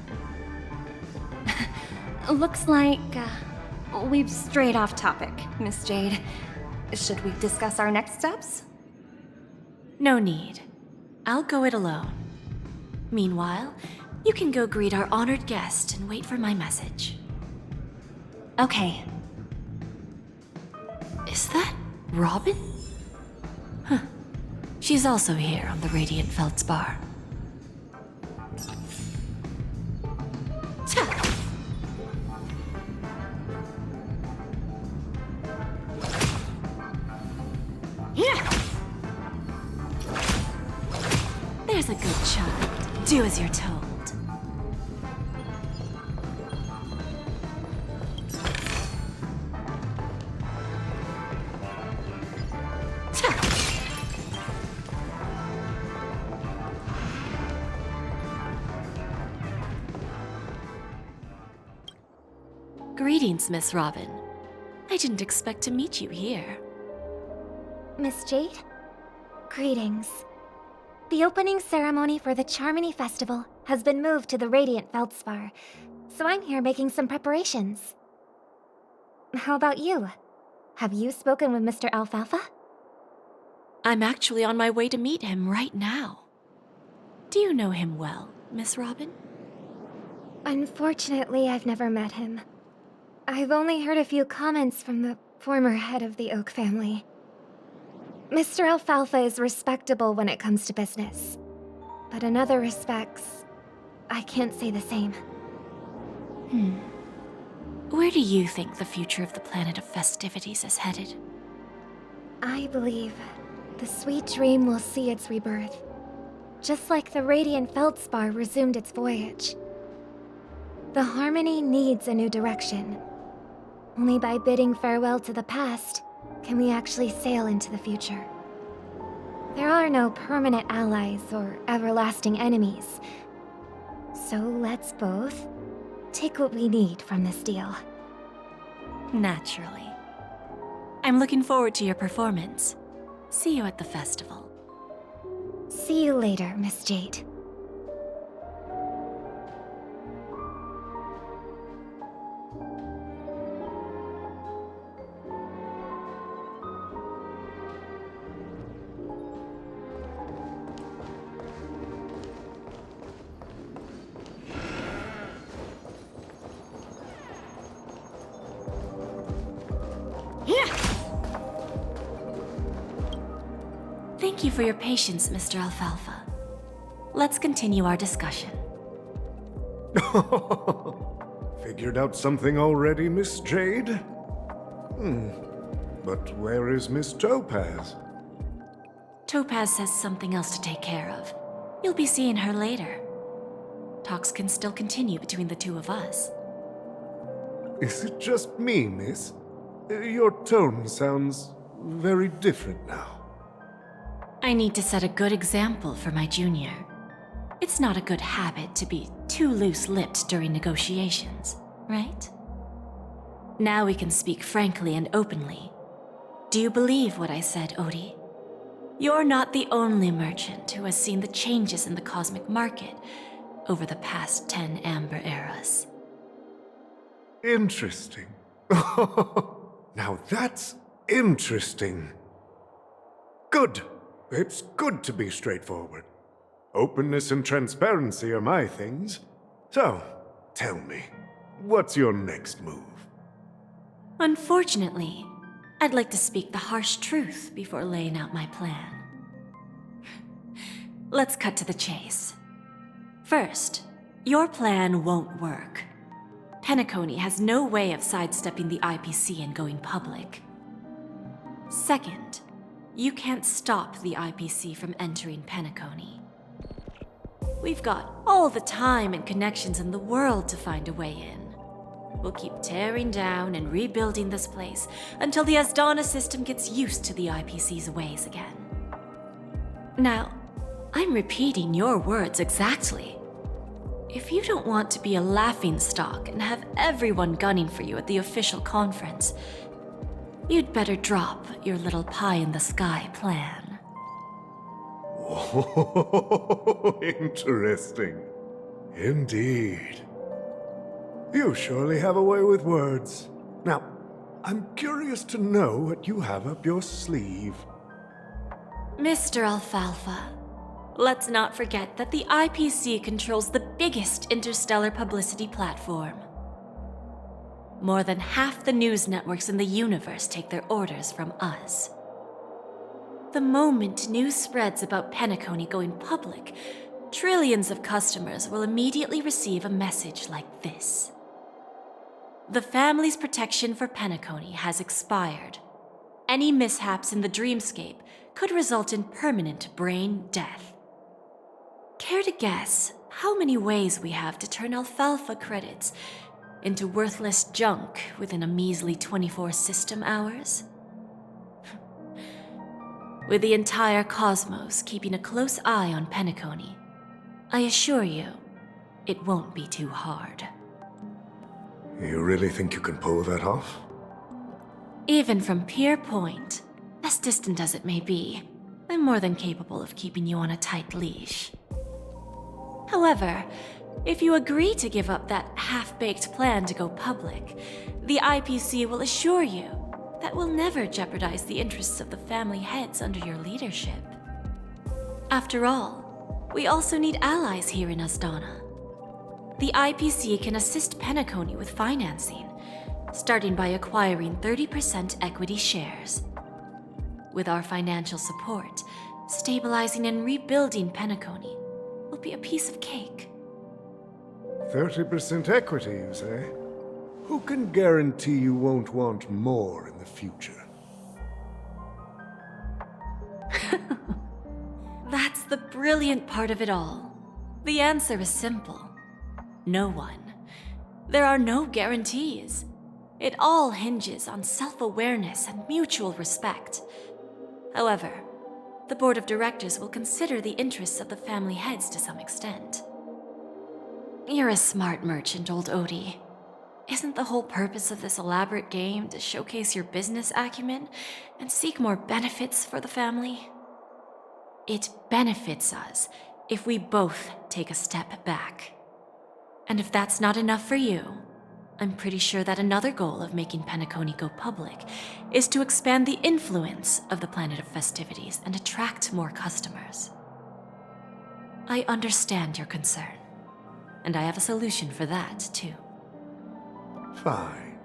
Looks like we've strayed off topic, Miss Jade. Should we discuss our next steps? No need. I'll go it alone. Meanwhile, you can go greet our honored guest and wait for my message. Okay. Is that Robin? Huh. She's also here on the Radiant Feldspar. There's a good child. Do as you're told. Greetings, Miss Robin. I didn't expect to meet you here. Miss Jade? Greetings. The opening ceremony for the Charmony Festival has been moved to the Radiant Feldspar, so I'm here making some preparations. How about you? Have you spoken with Mr. Alfalfa? I'm actually on my way to meet him right now. Do you know him well, Miss Robin? Unfortunately, I've never met him. I've only heard a few comments from the former head of the Oak family. Mr. Alfalfa is respectable when it comes to business, but in other respects, I can't say the same. Where do you think the future of the planet of festivities is headed? I believe the sweet dream will see its rebirth, just like the Radiant Feldspar resumed its voyage. The Harmony needs a new direction. Only by bidding farewell to the past can we actually sail into the future. There are no permanent allies or everlasting enemies, so let's both take what we need from this deal. Naturally. I'm looking forward to your performance. See you at the festival. See you later, Miss Jade. Thank you for your patience, Mr. Alfalfa. Let's continue our discussion. Figured out something already, Miss Jade? But where is Miss Topaz? Topaz has something else to take care of. You'll be seeing her later. Talks can still continue between the two of us. Is it just me, miss? Your tone sounds very different now. I need to set a good example for my junior. It's not a good habit to be too loose-lipped during negotiations, right? Now we can speak frankly and openly. Do you believe what I said, Odie? You're not the only merchant who has seen the changes in the cosmic market over the past 10 Amber Eras. Interesting. Now that's interesting. Good. It's good to be straightforward. Openness and transparency are my things. So, tell me, what's your next move? Unfortunately, I'd like to speak the harsh truth before laying out my plan. Let's cut to the chase. First, your plan won't work. Penacony has no way of sidestepping the IPC and going public. Second, you can't stop the IPC from entering Penacony. We've got all the time and connections in the world to find a way in. We'll keep tearing down and rebuilding this place until the Asdana system gets used to the IPC's ways again. Now, I'm repeating your words exactly. If you don't want to be a laughingstock and have everyone gunning for you at the official conference, you'd better drop your little pie-in-the-sky plan. Oh, interesting. Indeed. You surely have a way with words. Now, I'm curious to know what you have up your sleeve. Mr. Alfalfa, let's not forget that the IPC controls the biggest interstellar publicity platform. More than half the news networks in the universe take their orders from us. The moment news spreads about Penacony going public, trillions of customers will immediately receive a message like this. The family's protection for Penacony has expired. Any mishaps in the dreamscape could result in permanent brain death. Care to guess how many ways we have to turn alfalfa credits into worthless junk within a measly 24 system hours? With the entire cosmos keeping a close eye on Penacony, I assure you, it won't be too hard. You really think you can pull that off? Even from Pier Point, as distant as it may be, I'm more than capable of keeping you on a tight leash. However, if you agree to give up that half-baked plan to go public, the IPC will assure you that we'll never jeopardize the interests of the family heads under your leadership. After all, we also need allies here in Asdana. The IPC can assist Penacony with financing, starting by acquiring 30% equity shares. With our financial support, stabilizing and rebuilding Penacony will be a piece of cake. 30% equity, you say? Who can guarantee you won't want more in the future? That's the brilliant part of it all. The answer is simple. No one. There are no guarantees. It all hinges on self-awareness and mutual respect. However, the board of directors will consider the interests of the family heads to some extent. You're a smart merchant, old Odie. Isn't the whole purpose of this elaborate game to showcase your business acumen and seek more benefits for the family? It benefits us if we both take a step back. And if that's not enough for you, I'm pretty sure that another goal of making Penacony go public is to expand the influence of the Planet of Festivities and attract more customers. I understand your concern, and I have a solution for that, too. Fine.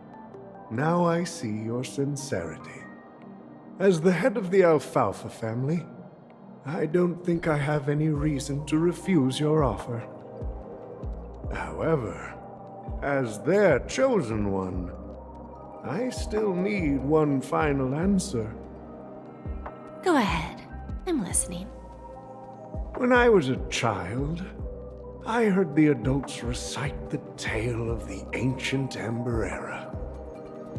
Now I see your sincerity. As the head of the Alfalfa family, I don't think I have any reason to refuse your offer. However, as their chosen one, I still need one final answer. Go ahead. I'm listening. When I was a child, I heard the adults recite the tale of the ancient Ember Era,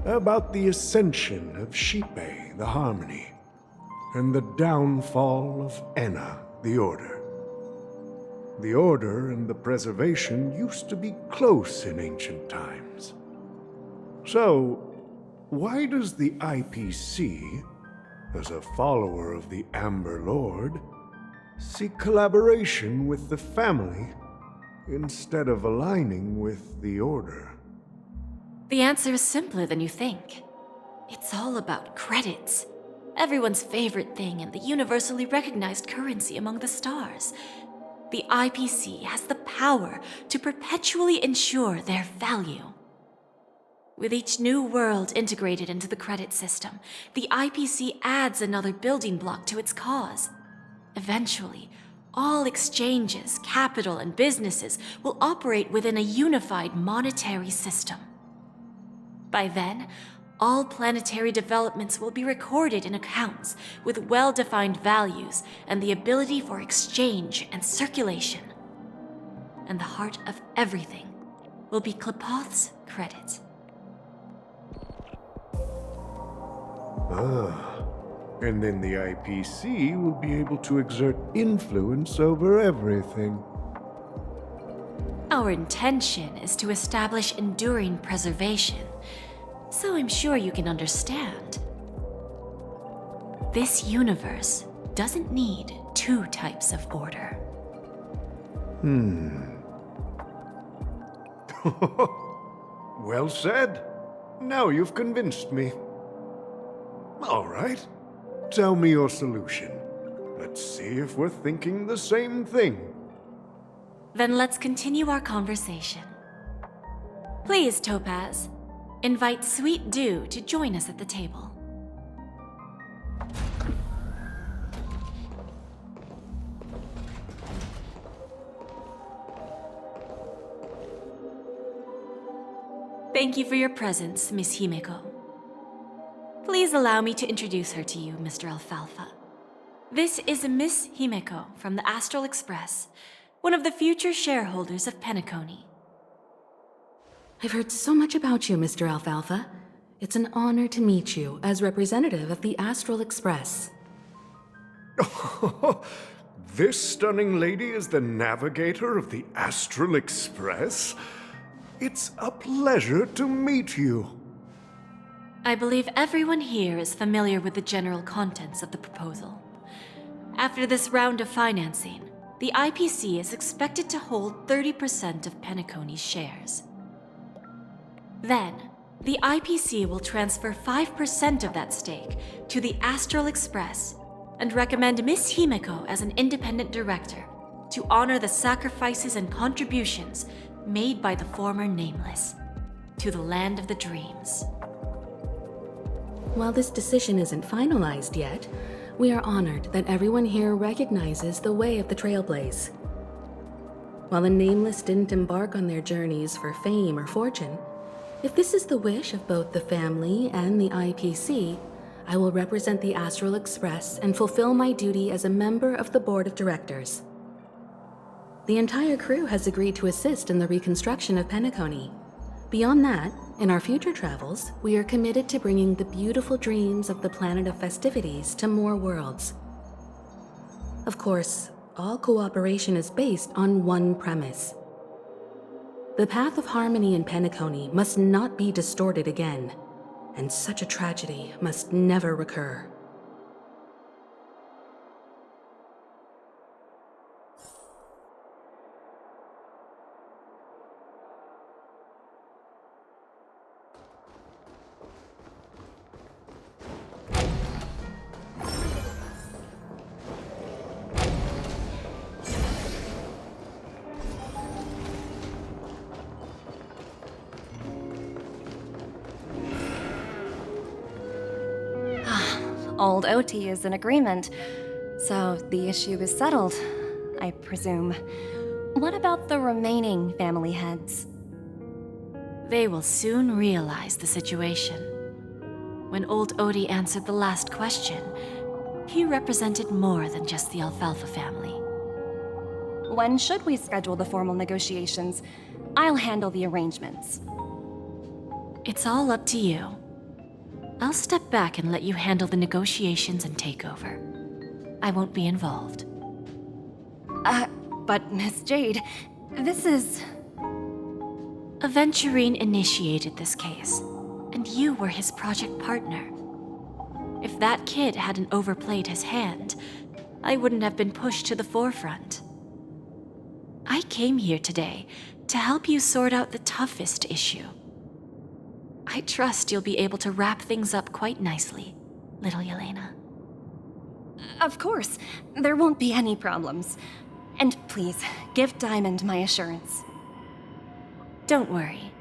about the ascension of Shipe, the Harmony, and the downfall of Enna, the Order. The Order and the Preservation used to be close in ancient times. So, why does the IPC, as a follower of the Amber Lord, seek collaboration with the family instead of aligning with the Order? The answer is simpler than you think. It's all about credits. Everyone's favorite thing and the universally recognized currency among the stars. The IPC has the power to perpetually ensure their value. With each new world integrated into the credit system, the IPC adds another building block to its cause. Eventually, all exchanges, capital, and businesses will operate within a unified monetary system. By then, all planetary developments will be recorded in accounts with well-defined values and the ability for exchange and circulation. And the heart of everything will be Klepoth's credit. Ah, And then the IPC will be able to exert influence over everything. Our intention is to establish enduring preservation, so I'm sure you can understand. This universe doesn't need two types of order. Well said. Now you've convinced me. All right. Tell me your solution. Let's see if we're thinking the same thing. Then let's continue our conversation. Please, Topaz, invite Sweet Dew to join us at the table. Thank you for your presence, Miss Himeko. Please allow me to introduce her to you, Mr. Alfalfa. This is Miss Himeko from the Astral Express, one of the future shareholders of Penacony. I've heard so much about you, Mr. Alfalfa. It's an honor to meet you as representative of the Astral Express. This stunning lady is the navigator of the Astral Express? It's a pleasure to meet you. I believe everyone here is familiar with the general contents of the proposal. After this round of financing, the IPC is expected to hold 30% of Penacony's shares. Then, the IPC will transfer 5% of that stake to the Astral Express and recommend Miss Himeko as an independent director to honor the sacrifices and contributions made by the former Nameless to the land of the dreams. While this decision isn't finalized yet, we are honored that everyone here recognizes the way of the Trailblaze. While the Nameless didn't embark on their journeys for fame or fortune, if this is the wish of both the family and the IPC, I will represent the Astral Express and fulfill my duty as a member of the board of directors. The entire crew has agreed to assist in the reconstruction of Penacony. Beyond that, in our future travels, we are committed to bringing the beautiful dreams of the planet of festivities to more worlds. Of course, all cooperation is based on one premise. The path of harmony in Penacony must not be distorted again, and such a tragedy must never recur. Old OT is in agreement, so the issue is settled, I presume. What about the remaining family heads? They will soon realize the situation. When old Odie answered the last question, he represented more than just the Alfalfa family. When should we schedule the formal negotiations? I'll handle the arrangements. It's all up to you. I'll step back and let you handle the negotiations and takeover. I won't be involved. But Miss Jade, this is... Aventurine initiated this case, and you were his project partner. If that kid hadn't overplayed his hand, I wouldn't have been pushed to the forefront. I came here today to help you sort out the toughest issue. I trust you'll be able to wrap things up quite nicely, little Yelena. Of course, there won't be any problems. And please, give Diamond my assurance. Don't worry.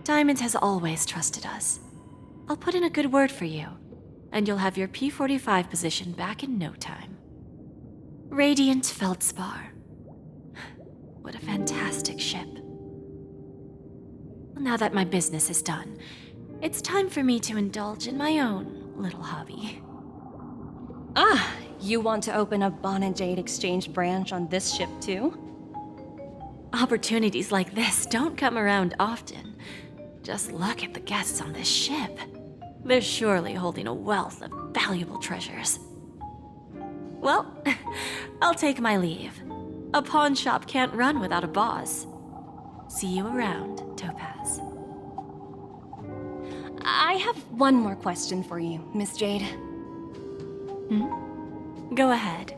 Diamond has always trusted us. I'll put in a good word for you, and you'll have your P-45 position back in no time. Radiant Feldspar. What a fantastic ship. Now that my business is done, it's time for me to indulge in my own little hobby. You want to open a Bon and Jade exchange branch on this ship too? Opportunities like this don't come around often. Just look at the guests on this ship. They're surely holding a wealth of valuable treasures. Well, I'll take my leave. A pawn shop can't run without a boss. See you around, Topaz. I have one more question for you, Miss Jade. Go ahead.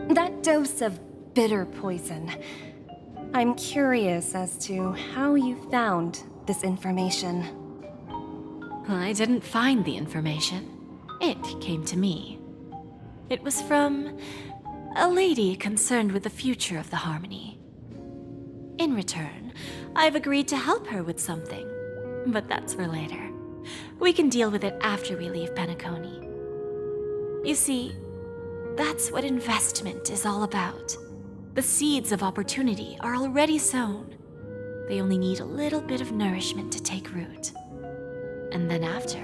That dose of bitter poison. I'm curious as to how you found this information. I didn't find the information. It came to me. It was from a lady concerned with the future of the Harmony. In return, I've agreed to help her with something, but that's for later. We can deal with it after we leave Penacony. You see, that's what investment is all about. The seeds of opportunity are already sown. They only need a little bit of nourishment to take root. And then after,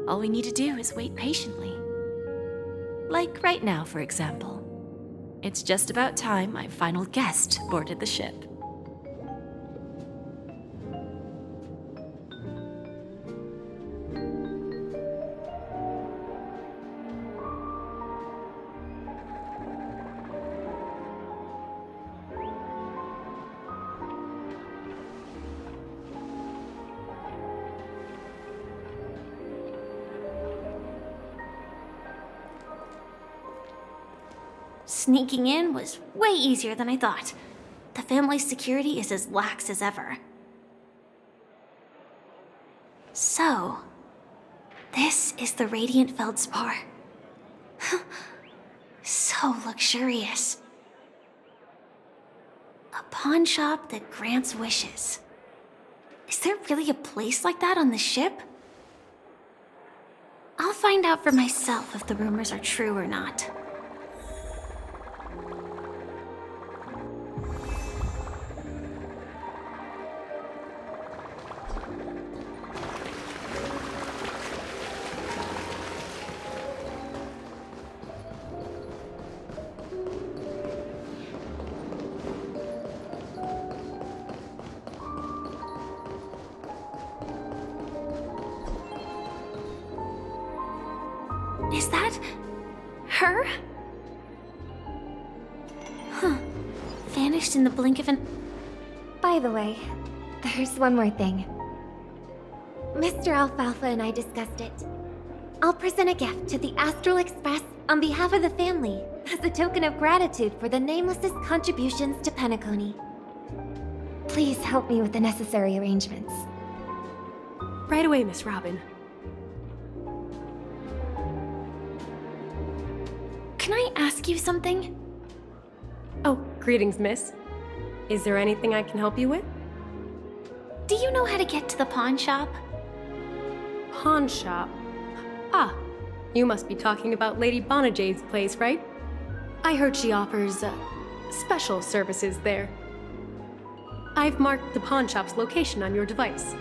all we need to do is wait patiently. Like right now, for example. It's just about time my final guest boarded the ship. Sneaking in was way easier than I thought. The family's security is as lax as ever. So, this is the Radiant Feldspar. So luxurious. A pawn shop that grants wishes. Is there really a place like that on the ship? I'll find out for myself if the rumors are true or not. Is that her? Huh. Vanished in the blink of an... By the way, there's one more thing. Mr. Alfalfa and I discussed it. I'll present a gift to the Astral Express on behalf of the family as a token of gratitude for the Nameless's contributions to Penacony. Please help me with the necessary arrangements. Right away, Miss Robin. Can I ask you something? Oh, greetings, miss. Is there anything I can help you with? Do you know how to get to the pawn shop? Pawn shop? Ah, you must be talking about Lady Bonajade's place, right? I heard she offers, special services there. I've marked the pawn shop's location on your device.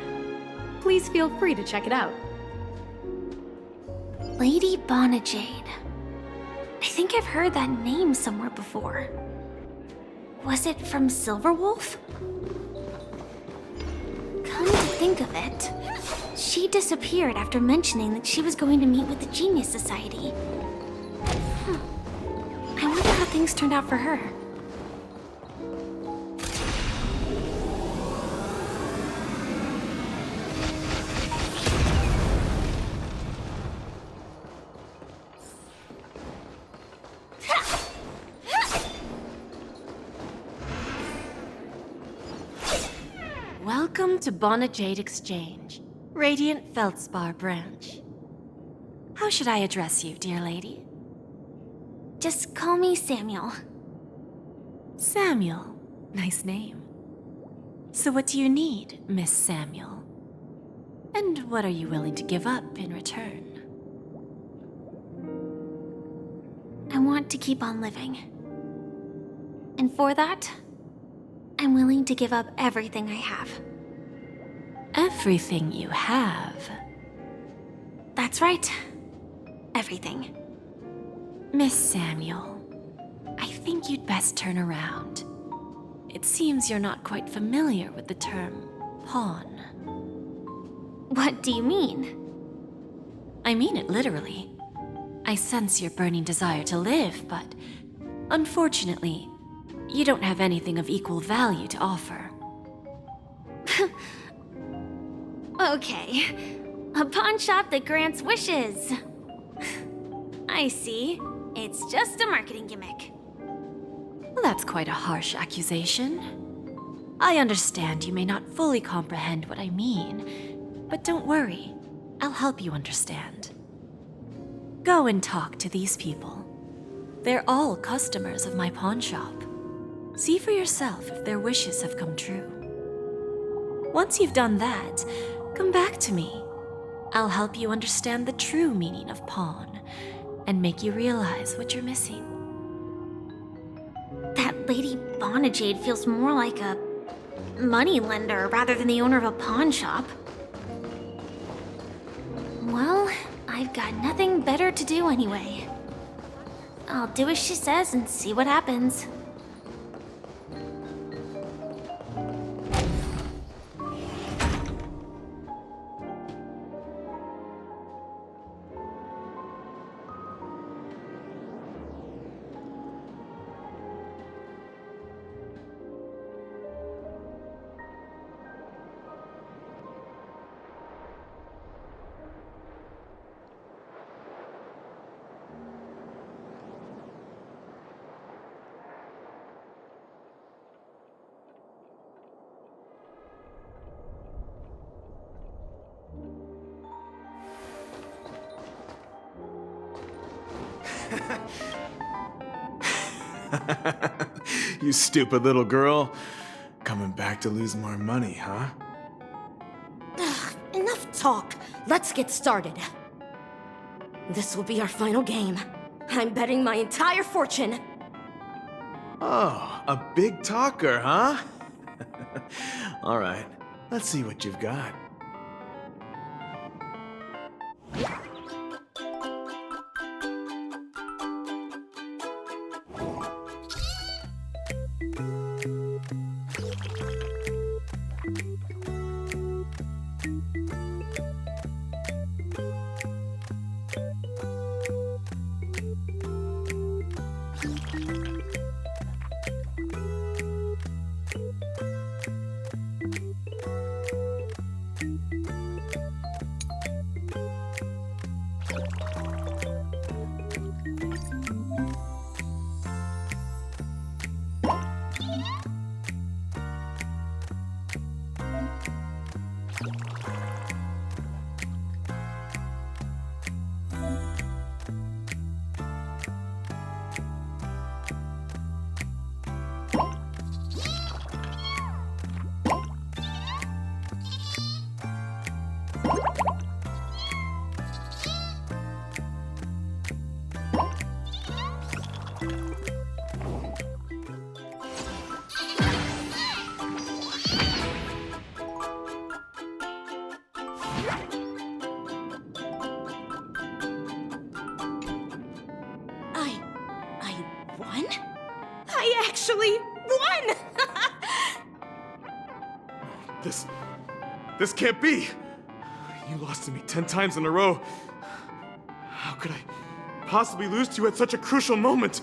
Please feel free to check it out. Lady Bonajade. I think I've heard that name somewhere before. Was it from Silverwolf? Come to think of it, she disappeared after mentioning that she was going to meet with the Genius Society. I wonder how things turned out for her. Welcome to Bonajade Exchange, Radiant Feldspar branch. How should I address you, dear lady? Just call me Samuel. Samuel. Nice name. So what do you need, Miss Samuel? And what are you willing to give up in return? I want to keep on living. And for that, I'm willing to give up everything I have. Everything you have? That's right. Everything. Miss Samuel, I think you'd best turn around. It seems you're not quite familiar with the term pawn. What do you mean? I mean it literally. I sense your burning desire to live, but unfortunately, you don't have anything of equal value to offer. Okay. A pawn shop that grants wishes. I see. It's just a marketing gimmick. Well, that's quite a harsh accusation. I understand you may not fully comprehend what I mean, but don't worry. I'll help you understand. Go and talk to these people. They're all customers of my pawn shop. See for yourself if their wishes have come true. Once you've done that, come back to me. I'll help you understand the true meaning of pawn and make you realize what you're missing. That Lady Bonajade feels more like a moneylender rather than the owner of a pawn shop. Well, I've got nothing better to do anyway. I'll do as she says and see what happens. You stupid little girl. Coming back to lose more money, huh? Enough talk. Let's get started. This will be our final game. I'm betting my entire fortune. Oh, a big talker, huh? All right, let's see what you've got. I actually won! This can't be! You lost to me 10 times in a row. How could I possibly lose to you at such a crucial moment?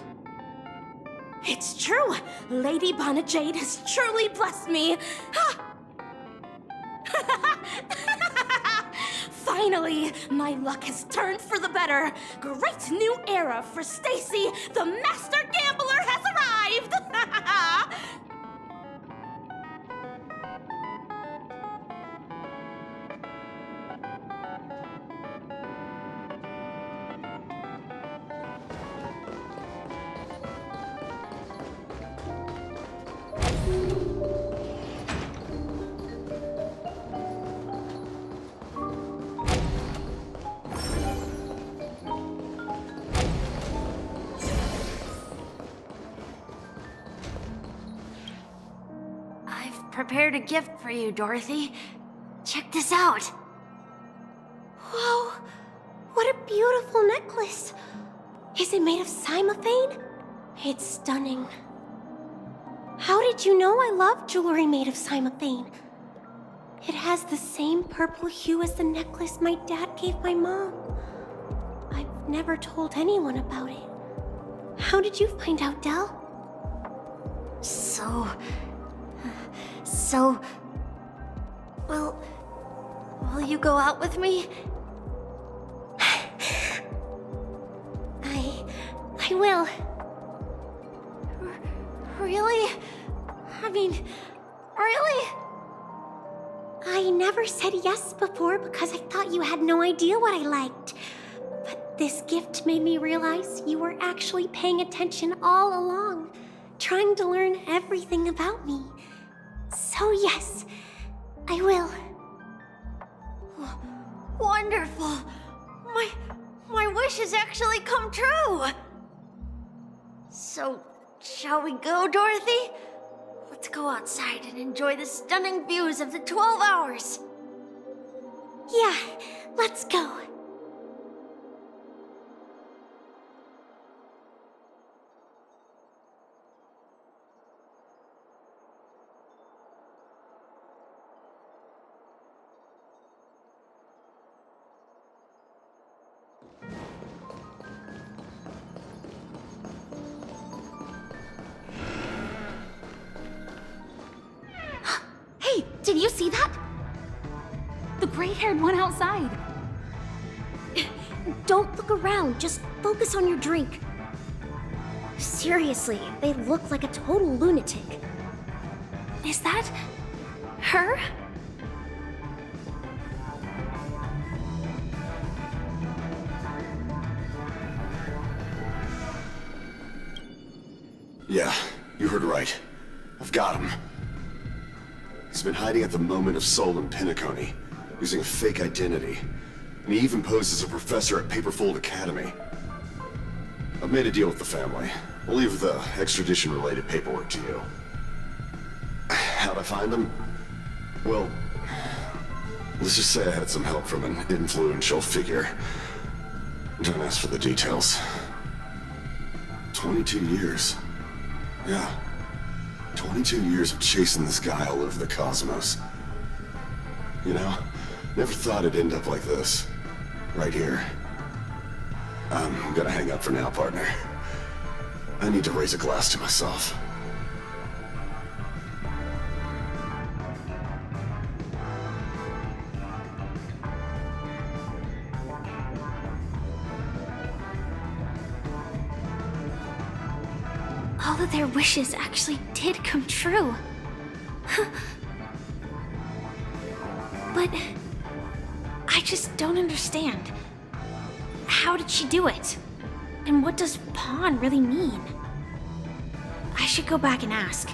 It's true! Lady Bonajade has truly blessed me! Finally, my luck has turned for the better. Great new era for Stacy. The master gambler has arrived. Prepared a gift for you, Dorothy. Check this out. Whoa, what a beautiful necklace. Is it made of cymophane? It's stunning. How did you know I love jewelry made of cymophane? It has the same purple hue as the necklace my dad gave my mom. I've never told anyone about it. How did you find out, Del? Well, will you go out with me? I will. Really? I mean, really? I never said yes before because I thought you had no idea what I liked. But this gift made me realize you were actually paying attention all along, trying to learn everything about me. So yes, I will. Wonderful. My wish has actually come true. So, shall we go, Dorothy? Let's go outside and enjoy the stunning views of the 12 hours. Yeah, let's go. Hey, did you see that? The gray-haired one outside. Don't look around, just focus on your drink. Seriously, they look like a total lunatic. Is that her? Yeah, you heard right. I've got him. He's been hiding at the Moment of Soul in Penacony, using a fake identity. And he even posed as a professor at Paperfold Academy. I've made a deal with the family. We'll leave the extradition-related paperwork to you. How'd I find him? Well, let's just say I had some help from an influential figure. Don't ask for the details. 22 years. Yeah. 22 years of chasing this guy all over the cosmos. You know, never thought it'd end up like this. Right here. I'm gonna hang up for now, partner. I need to raise a glass to myself. All of their wishes actually did come true. But I just don't understand. How did she do it? And what does pawn really mean? I should go back and ask.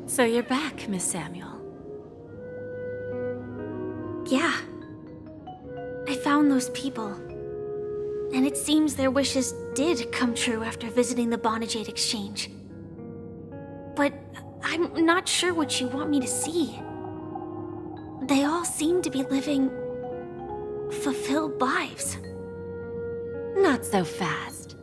So you're back, Miss Samuel. Yeah. I found those people. And it seems their wishes did come true after visiting the Bonajade Exchange. But I'm not sure what you want me to see. They all seem to be living fulfilled lives. Not so fast.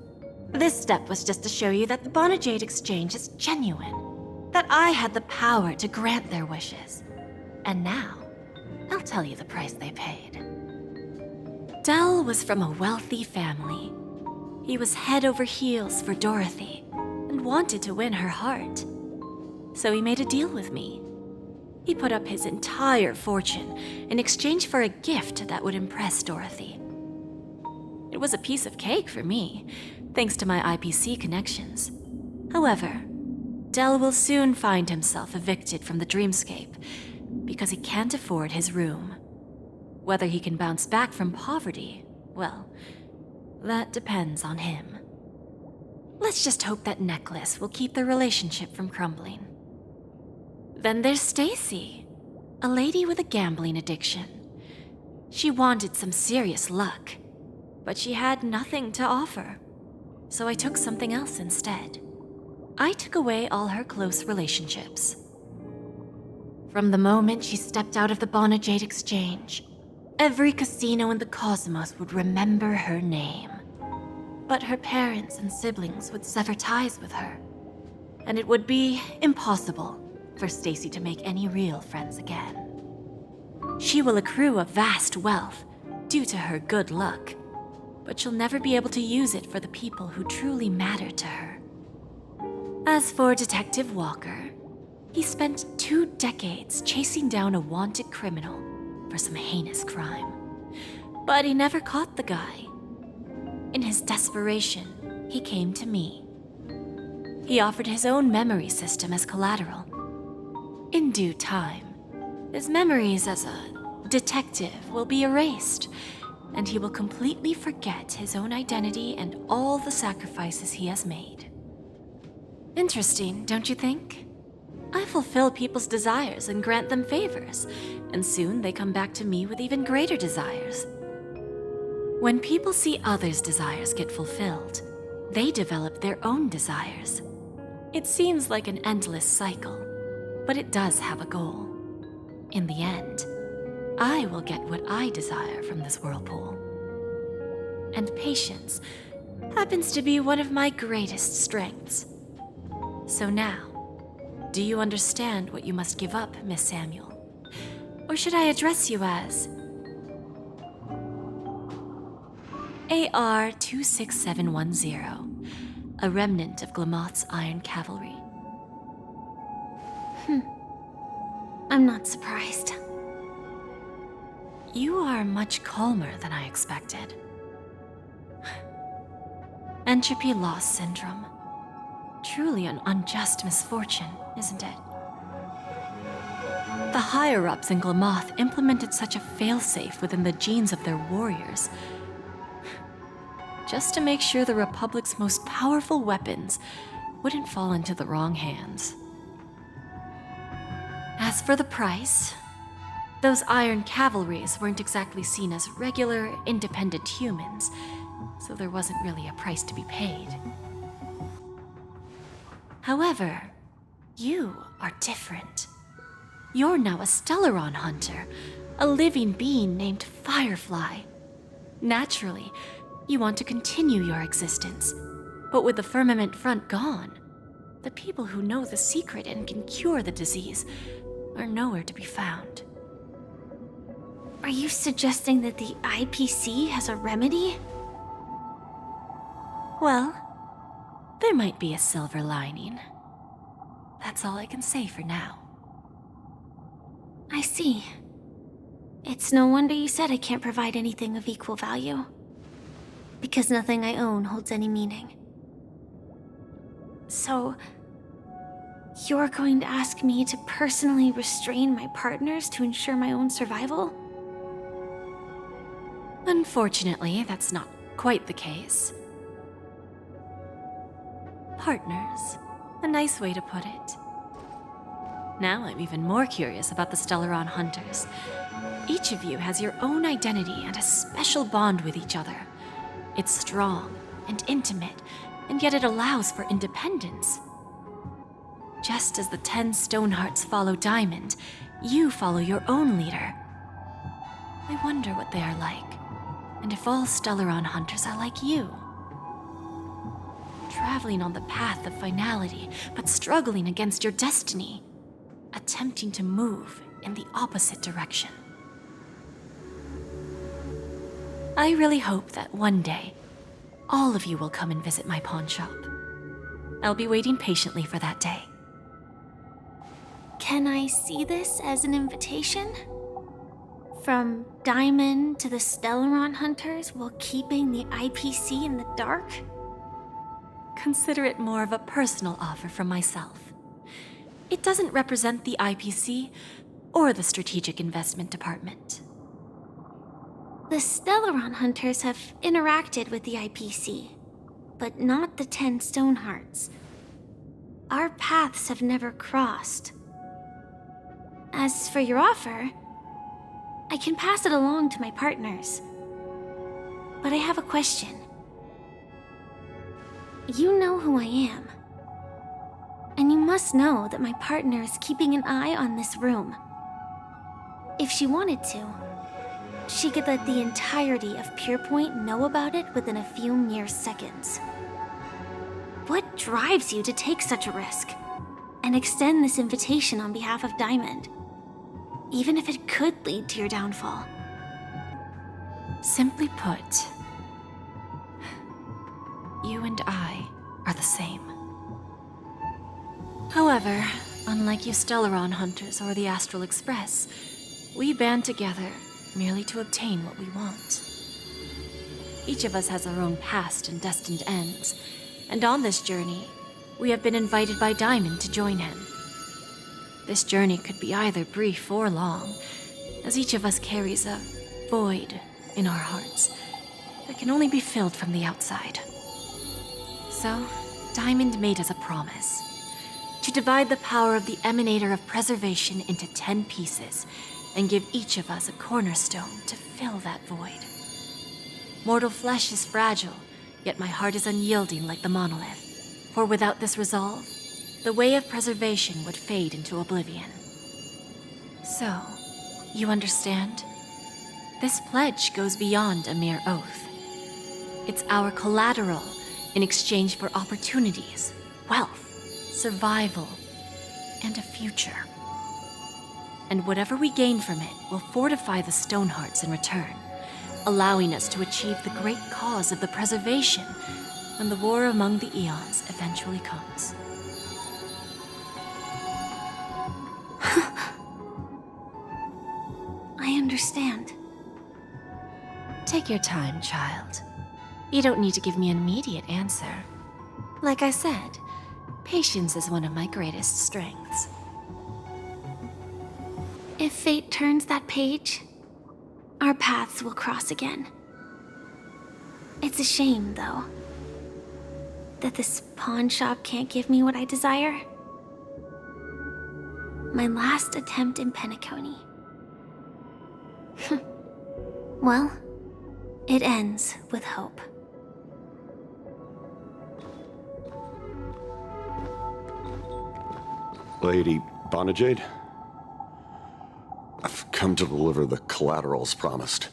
This step was just to show you that the Bonajade Exchange is genuine. That I had the power to grant their wishes. And now, I'll tell you the price they paid. Del was from a wealthy family. He was head over heels for Dorothy and wanted to win her heart. So he made a deal with me. He put up his entire fortune in exchange for a gift that would impress Dorothy. It was a piece of cake for me, thanks to my IPC connections. However, Del will soon find himself evicted from the dreamscape because he can't afford his room. Whether he can bounce back from poverty, well, that depends on him. Let's just hope that necklace will keep the relationship from crumbling. Then there's Stacy, a lady with a gambling addiction. She wanted some serious luck, but she had nothing to offer. So I took something else instead. I took away all her close relationships. From the moment she stepped out of the Bonajade Exchange, every casino in the cosmos would remember her name. But her parents and siblings would sever ties with her, and it would be impossible for Stacy to make any real friends again. She will accrue a vast wealth due to her good luck, but she'll never be able to use it for the people who truly matter to her. As for Detective Walker, he spent 2 decades chasing down a wanted criminal for some heinous crime. But he never caught the guy. In his desperation, he came to me. He offered his own memory system as collateral. In due time, his memories as a detective will be erased, and he will completely forget his own identity and all the sacrifices he has made. Interesting, don't you think? I fulfill people's desires and grant them favors, and soon they come back to me with even greater desires. When people see others' desires get fulfilled, they develop their own desires. It seems like an endless cycle, but it does have a goal. In the end, I will get what I desire from this whirlpool. And patience happens to be one of my greatest strengths. So now, do you understand what you must give up, Miss Samuel? Or should I address you as AR-26710, a remnant of Glamoth's Iron Cavalry? I'm not surprised. You are much calmer than I expected. Entropy loss syndrome. Truly an unjust misfortune, isn't it? The higher-ups in Glamoth implemented such a failsafe within the genes of their warriors, just to make sure the Republic's most powerful weapons wouldn't fall into the wrong hands. As for the price, those Iron Cavalries weren't exactly seen as regular, independent humans, so there wasn't really a price to be paid. However, you are different. You're now a Stellaron hunter, a living being named Firefly. Naturally, you want to continue your existence, but with the firmament front gone, the people who know the secret and can cure the disease are nowhere to be found. Are you suggesting that the IPC has a remedy? Well, there might be a silver lining. That's all I can say for now. I see. It's no wonder you said I can't provide anything of equal value. Because nothing I own holds any meaning. So, you're going to ask me to personally restrain my partners to ensure my own survival? Unfortunately, that's not quite the case. Partners. A nice way to put it. Now I'm even more curious about the Stellaron Hunters. Each of you has your own identity and a special bond with each other. It's strong and intimate, and yet it allows for independence. Just as the 10 Stonehearts follow Diamond, you follow your own leader. I wonder what they are like, and if all Stellaron Hunters are like you. Traveling on the path of finality, but struggling against your destiny. Attempting to move in the opposite direction. I really hope that one day, all of you will come and visit my pawn shop. I'll be waiting patiently for that day. Can I see this as an invitation? From Diamond to the Stellaron Hunters while keeping the IPC in the dark? Consider it more of a personal offer from myself. It doesn't represent the IPC or the Strategic Investment Department. The Stellaron Hunters have interacted with the IPC, but not the 10 Stonehearts. Our paths have never crossed. As for your offer, I can pass it along to my partners. But I have a question. You know who I am. And you must know that my partner is keeping an eye on this room. If she wanted to, she could let the entirety of Pierpoint know about it within a few mere seconds. What drives you to take such a risk and extend this invitation on behalf of Diamond, even if it could lead to your downfall? Simply put, you and I are the same. However, unlike you Stellaron hunters or the Astral Express, we band together merely to obtain what we want. Each of us has our own past and destined ends, and on this journey, we have been invited by Diamond to join him. This journey could be either brief or long, as each of us carries a void in our hearts that can only be filled from the outside. So, Diamond made us a promise to divide the power of the Emanator of Preservation into 10 pieces and give each of us a cornerstone to fill that void. Mortal flesh is fragile, yet my heart is unyielding like the monolith. For without this resolve, the way of preservation would fade into oblivion. So, you understand? This pledge goes beyond a mere oath. It's our collateral in exchange for opportunities, wealth, survival, and a future. And whatever we gain from it will fortify the Stonehearts in return, allowing us to achieve the great cause of the preservation when the war among the eons eventually comes. I understand. Take your time, child. You don't need to give me an immediate answer. Like I said, patience is one of my greatest strengths. If fate turns that page, our paths will cross again. It's a shame, though, that this pawn shop can't give me what I desire. My last attempt in Penacony. Well, it ends with hope. Lady Bonajade? I've come to deliver the collaterals promised.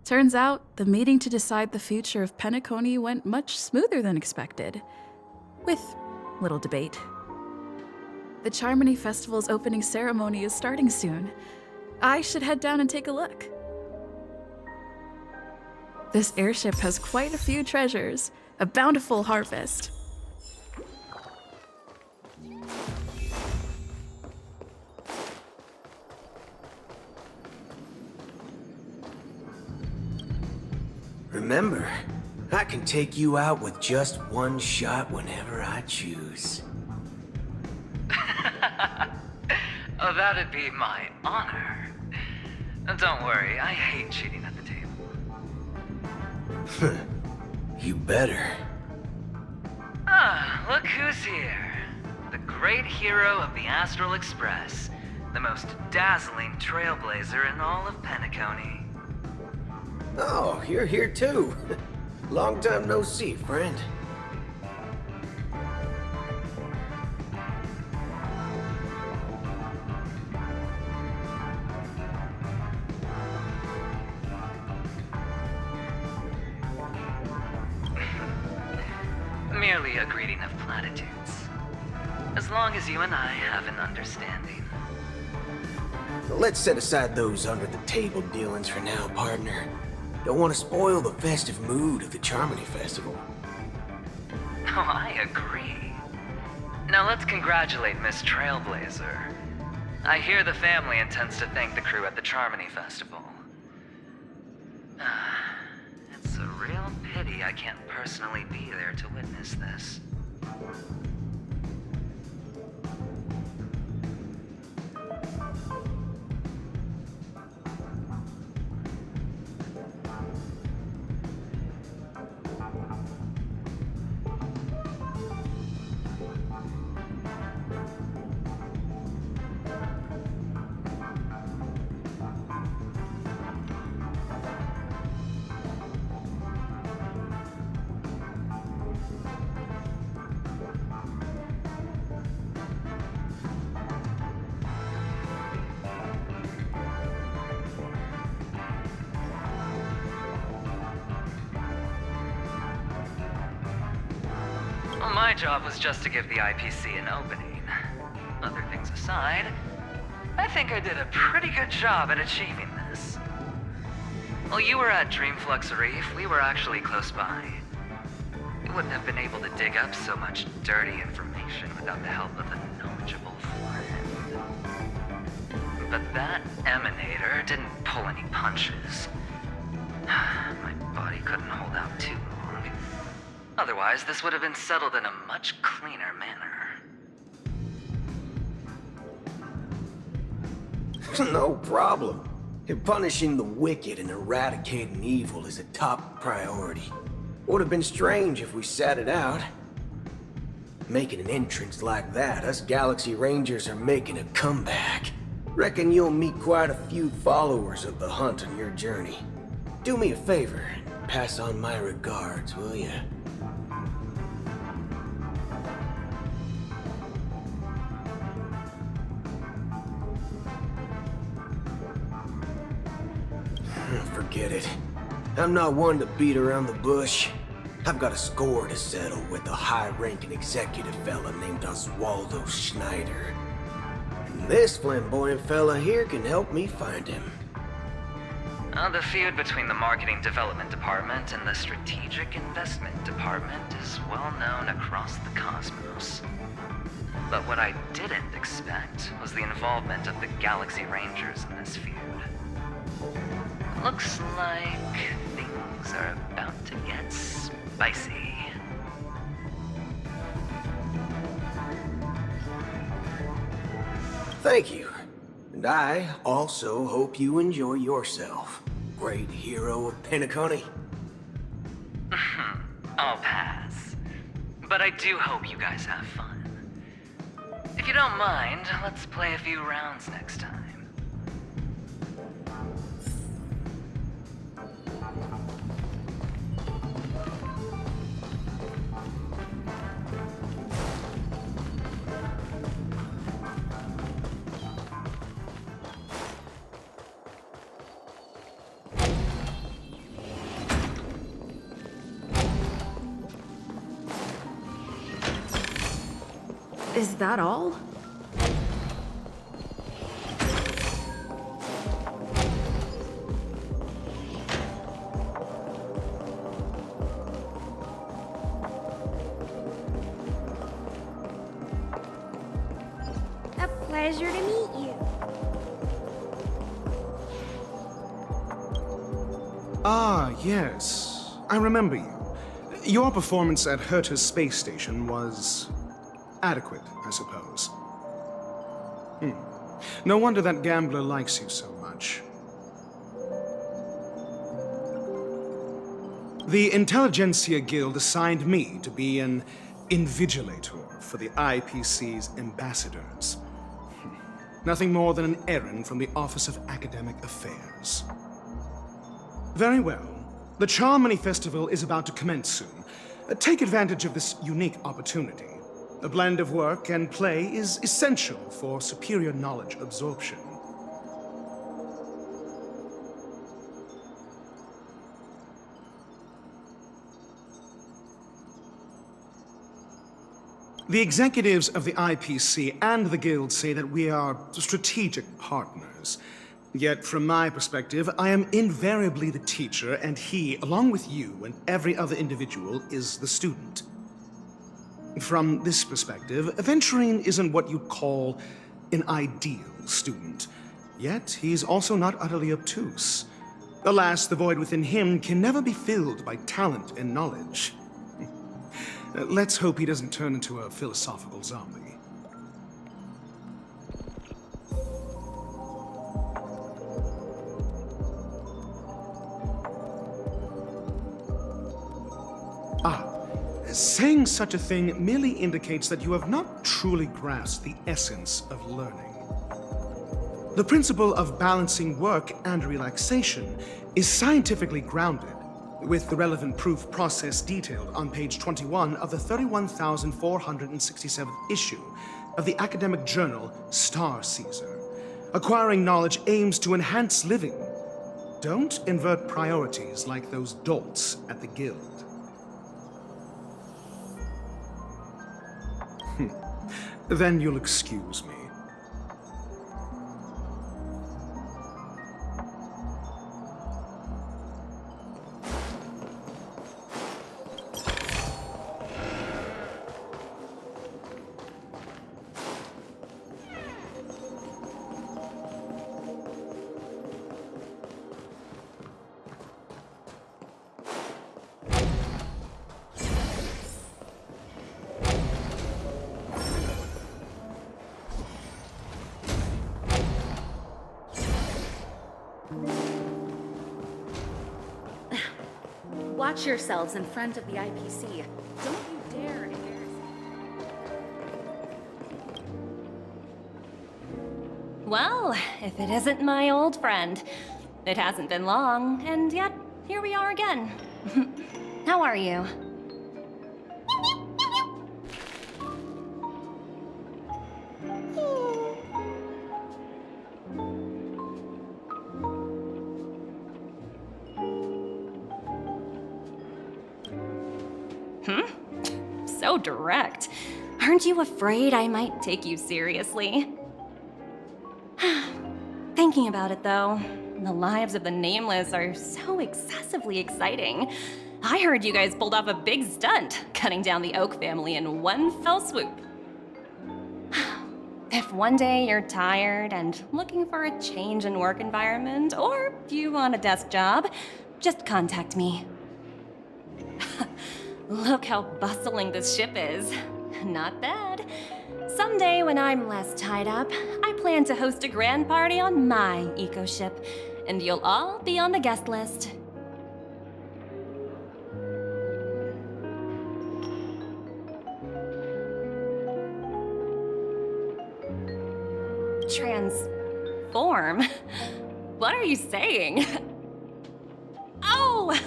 Turns out, the meeting to decide the future of Penacony went much smoother than expected. With little debate. The Charmony Festival's opening ceremony is starting soon. I should head down and take a look. This airship has quite a few treasures, a bountiful harvest. Remember, I can take you out with just one shot whenever I choose. Oh, that'd be my honor. Don't worry, I hate cheating at the table. You better. Ah, look who's here. The great hero of the Astral Express. The most dazzling trailblazer in all of Penacony. Oh, you're here too. Long time no see, friend. Merely a greeting of platitudes. As long as you and I have an understanding. Let's set aside those under-the-table dealings for now, partner. Don't want to spoil the festive mood of the Charmony Festival. Oh, I agree. Now let's congratulate Miss Trailblazer. I hear the family intends to thank the crew at the Charmony Festival. It's a real pity I can't personally be there to witness this. My job was just to give the IPC an opening. Other things aside, I think I did a pretty good job at achieving this. While you were at Dreamflux Reef, we were actually close by. You wouldn't have been able to dig up so much dirty information without the help of a knowledgeable friend. But that emanator didn't pull any punches. My body couldn't hold out too long. Otherwise, this would have been settled in a much cleaner manner. No problem. Punishing the wicked and eradicating evil is a top priority. Would have been strange if we sat it out. Making an entrance like that, us Galaxy Rangers are making a comeback. Reckon you'll meet quite a few followers of the hunt on your journey. Do me a favor, pass on my regards, will ya? Forget it. I'm not one to beat around the bush. I've got a score to settle with a high-ranking executive fella named Oswaldo Schneider. And this flamboyant fella here can help me find him. The feud between the Marketing Development Department and the Strategic Investment Department is well known across the cosmos. But what I didn't expect was the involvement of the Galaxy Rangers in this feud. Looks like things are about to get spicy. Thank you. And I also hope you enjoy yourself, great hero of Penacony. I'll pass. But I do hope you guys have fun. If you don't mind, let's play a few rounds next time. Is that all? A pleasure to meet you. Ah, yes. I remember you. Your performance at Herta's space station was adequate, I suppose. No wonder that gambler likes you so much. The Intelligentsia Guild assigned me to be an invigilator for the IPC's ambassadors. Nothing more than an errand from the Office of Academic Affairs. Very well. The Charmony Festival is about to commence soon. Take advantage of this unique opportunity. A blend of work and play is essential for superior knowledge absorption. The executives of the IPC and the Guild say that we are strategic partners. Yet, from my perspective, I am invariably the teacher, and he, along with you and every other individual, is the student. From this perspective, Aventurine isn't what you'd call an ideal student. Yet, he's also not utterly obtuse. Alas, the void within him can never be filled by talent and knowledge. Let's hope he doesn't turn into a philosophical zombie. Saying such a thing merely indicates that you have not truly grasped the essence of learning. The principle of balancing work and relaxation is scientifically grounded, with the relevant proof process detailed on page 21 of the 31,467th issue of the academic journal Star Caesar. Acquiring knowledge aims to enhance living. Don't invert priorities like those dolts at the Guild. Then you'll excuse me. Watch yourselves in front of the IPC. Don't you dare embarrass Well, if it isn't my old friend. It hasn't been long, and yet here we are again. How are you? So direct. Aren't you afraid I might take you seriously? Thinking about it, though, the lives of the Nameless are so excessively exciting. I heard you guys pulled off a big stunt, cutting down the Oak family in one fell swoop. If one day you're tired and looking for a change in work environment, or you want a desk job, just contact me. Look how bustling this ship is. Not bad. Someday when I'm less tied up, I plan to host a grand party on my eco-ship, and you'll all be on the guest list. Transform? What are you saying? Oh,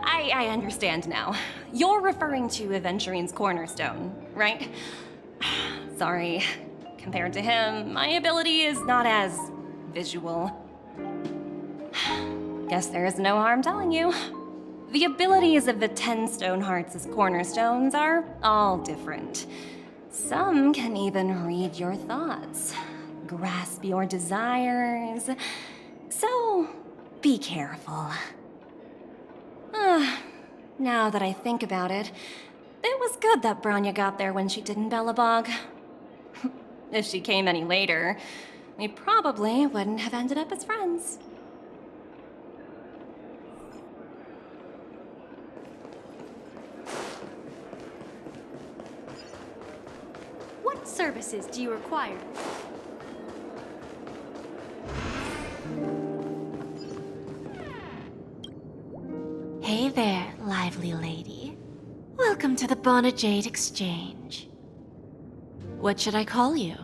I understand now. You're referring to Aventurine's cornerstone, right? Sorry. Compared to him, my ability is not as visual. Guess there is no harm telling you. The abilities of the 10 Stonehearts' cornerstones are all different. Some can even read your thoughts, grasp your desires. So, be careful. Now that I think about it, it was good that Branya got there when she did in Bellabog. If she came any later, we probably wouldn't have ended up as friends. What services do you require? Hey there, lively lady. Welcome to the Bonajade Exchange. What should I call you?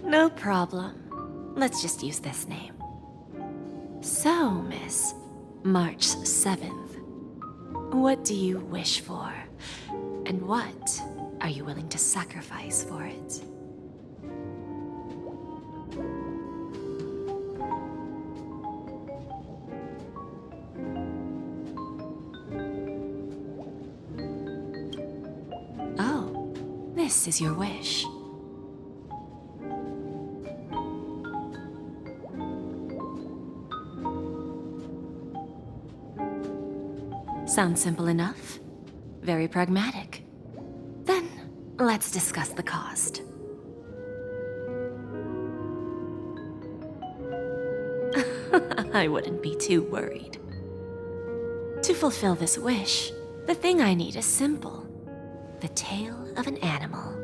No problem. Let's just use this name. So, Miss, March 7th. What do you wish for? And what are you willing to sacrifice for it? Oh, this is your wish. Sounds simple enough. Very pragmatic. Then, let's discuss the cost. I wouldn't be too worried. To fulfill this wish, the thing I need is simple. The tail of an animal.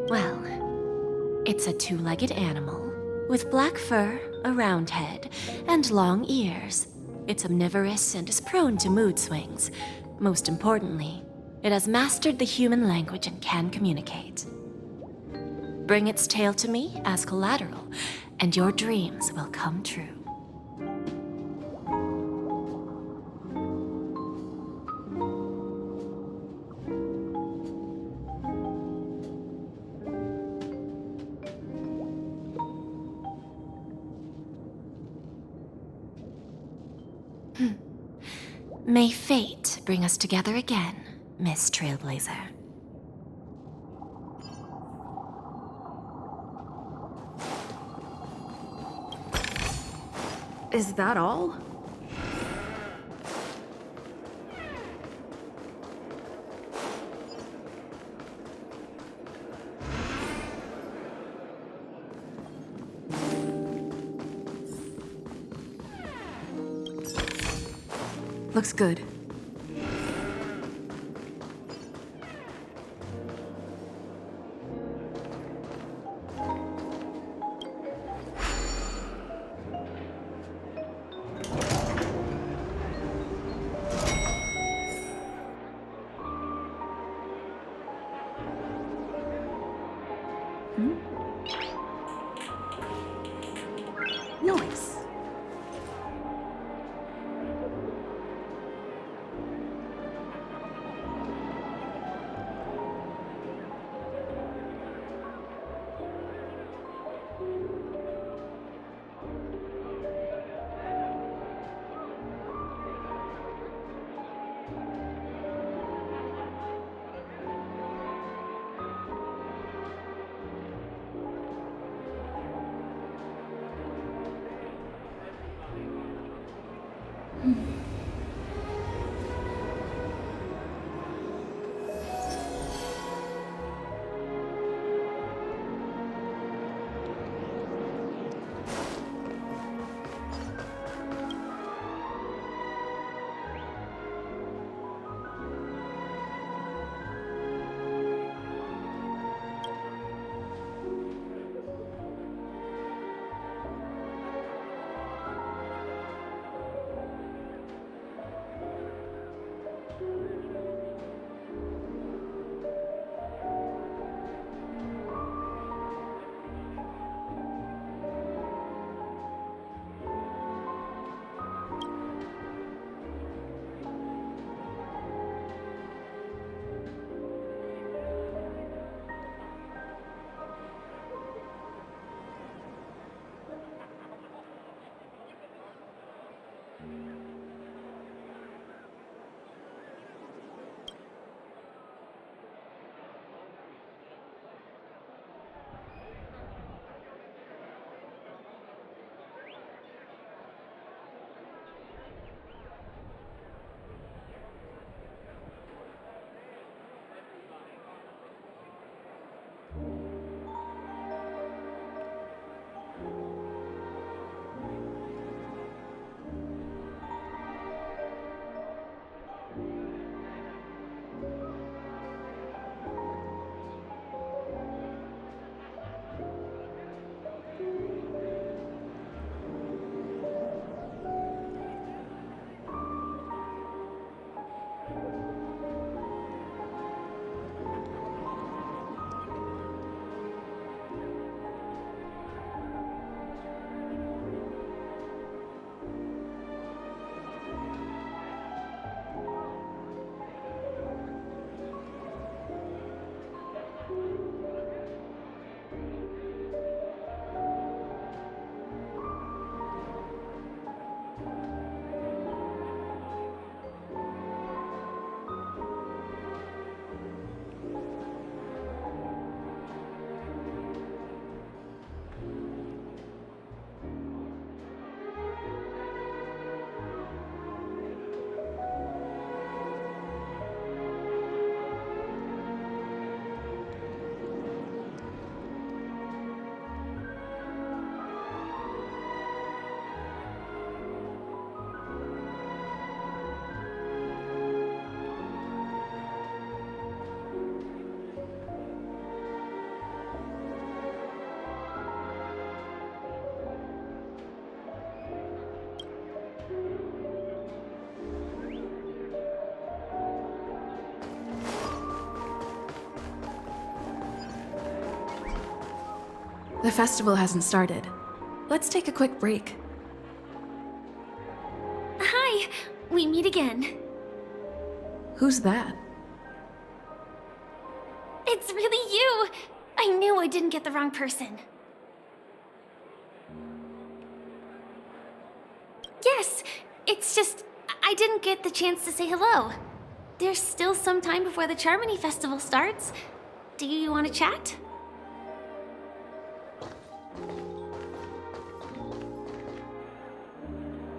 Well, it's a two-legged animal with black fur, a round head, and long ears. It's omnivorous and is prone to mood swings. Most importantly, it has mastered the human language and can communicate. Bring its tail to me as collateral, and your dreams will come true. May fate bring us together again, Miss Trailblazer. Is that all? Looks good. Nice. The festival hasn't started. Let's take a quick break. Hi, we meet again. Who's that? It's really you! I knew I didn't get the wrong person. Yes, It's just, I didn't get the chance to say hello. There's still some time before the Charmony Festival starts. Do you want to chat?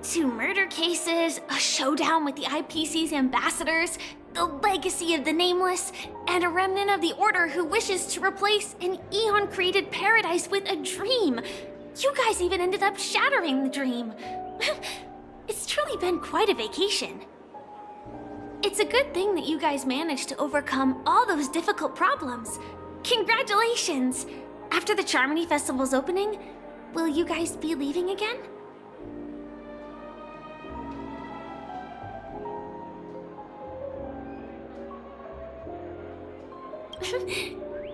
Two murder cases, a showdown with the IPC's ambassadors, the legacy of the Nameless, and a remnant of the Order who wishes to replace an eon-created paradise with a dream. You guys even ended up shattering the dream. It's truly been quite a vacation. It's a good thing that you guys managed to overcome all those difficult problems. Congratulations! After the Charmony Festival's opening, will you guys be leaving again?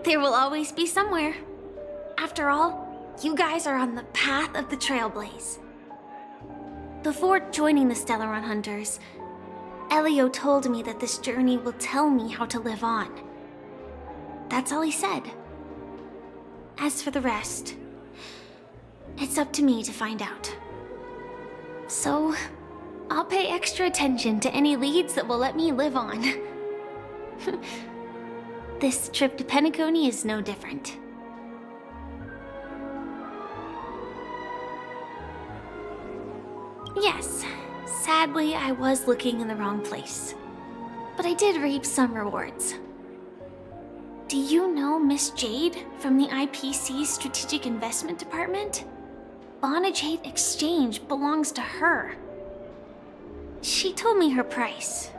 There will always be somewhere. After all, you guys are on the path of the Trailblaze. Before joining the Stellaron Hunters, Elio told me that this journey will tell me how to live on. That's all he said. As for the rest, it's up to me to find out. So, I'll pay extra attention to any leads that will let me live on. This trip to Penacony is no different. Yes, sadly I was looking in the wrong place. But I did reap some rewards. Do you know Miss Jade from the IPC's Strategic Investment Department? Bonajade Exchange belongs to her. She told me her price,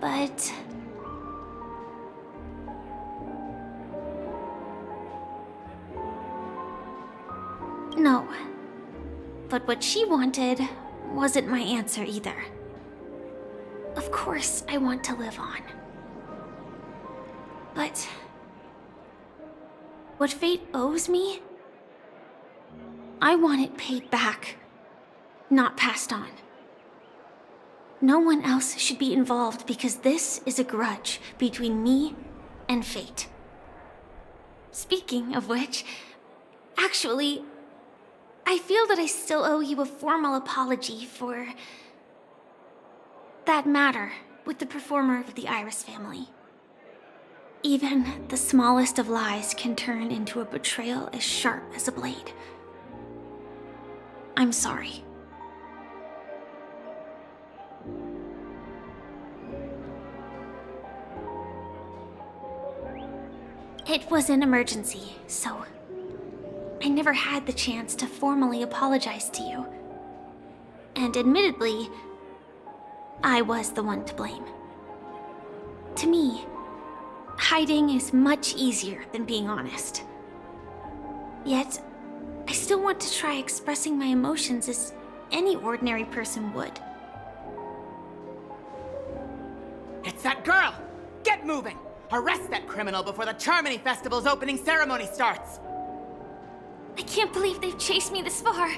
but... No. But what she wanted wasn't my answer either. Of course, I want to live on. But... what fate owes me? I want it paid back, not passed on. No one else should be involved because this is a grudge between me and fate. Speaking of which, actually, I feel that I still owe you a formal apology for that matter with the performer of the Iris family. Even the smallest of lies can turn into a betrayal as sharp as a blade. I'm sorry. It was an emergency, so I never had the chance to formally apologize to you. And admittedly, I was the one to blame. To me, hiding is much easier than being honest. Yet, I still want to try expressing my emotions as any ordinary person would. It's that girl! Get moving! Arrest that criminal before the Charmony Festival's opening ceremony starts! I can't believe they've chased me this far.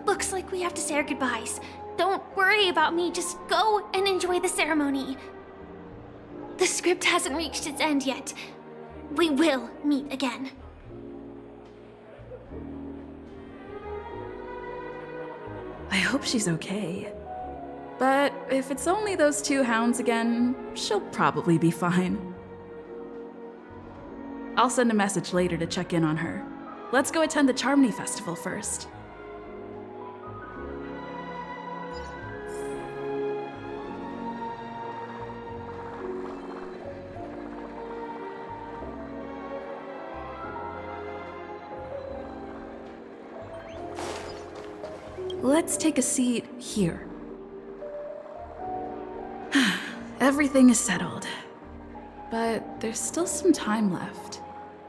Looks like we have to say our goodbyes. Don't worry about me, just go and enjoy the ceremony. The script hasn't reached its end yet. We will meet again. I hope she's okay. But if it's only those two hounds again, she'll probably be fine. I'll send a message later to check in on her. Let's go attend the Charmony Festival first. Let's take a seat here. Everything is settled. But there's still some time left.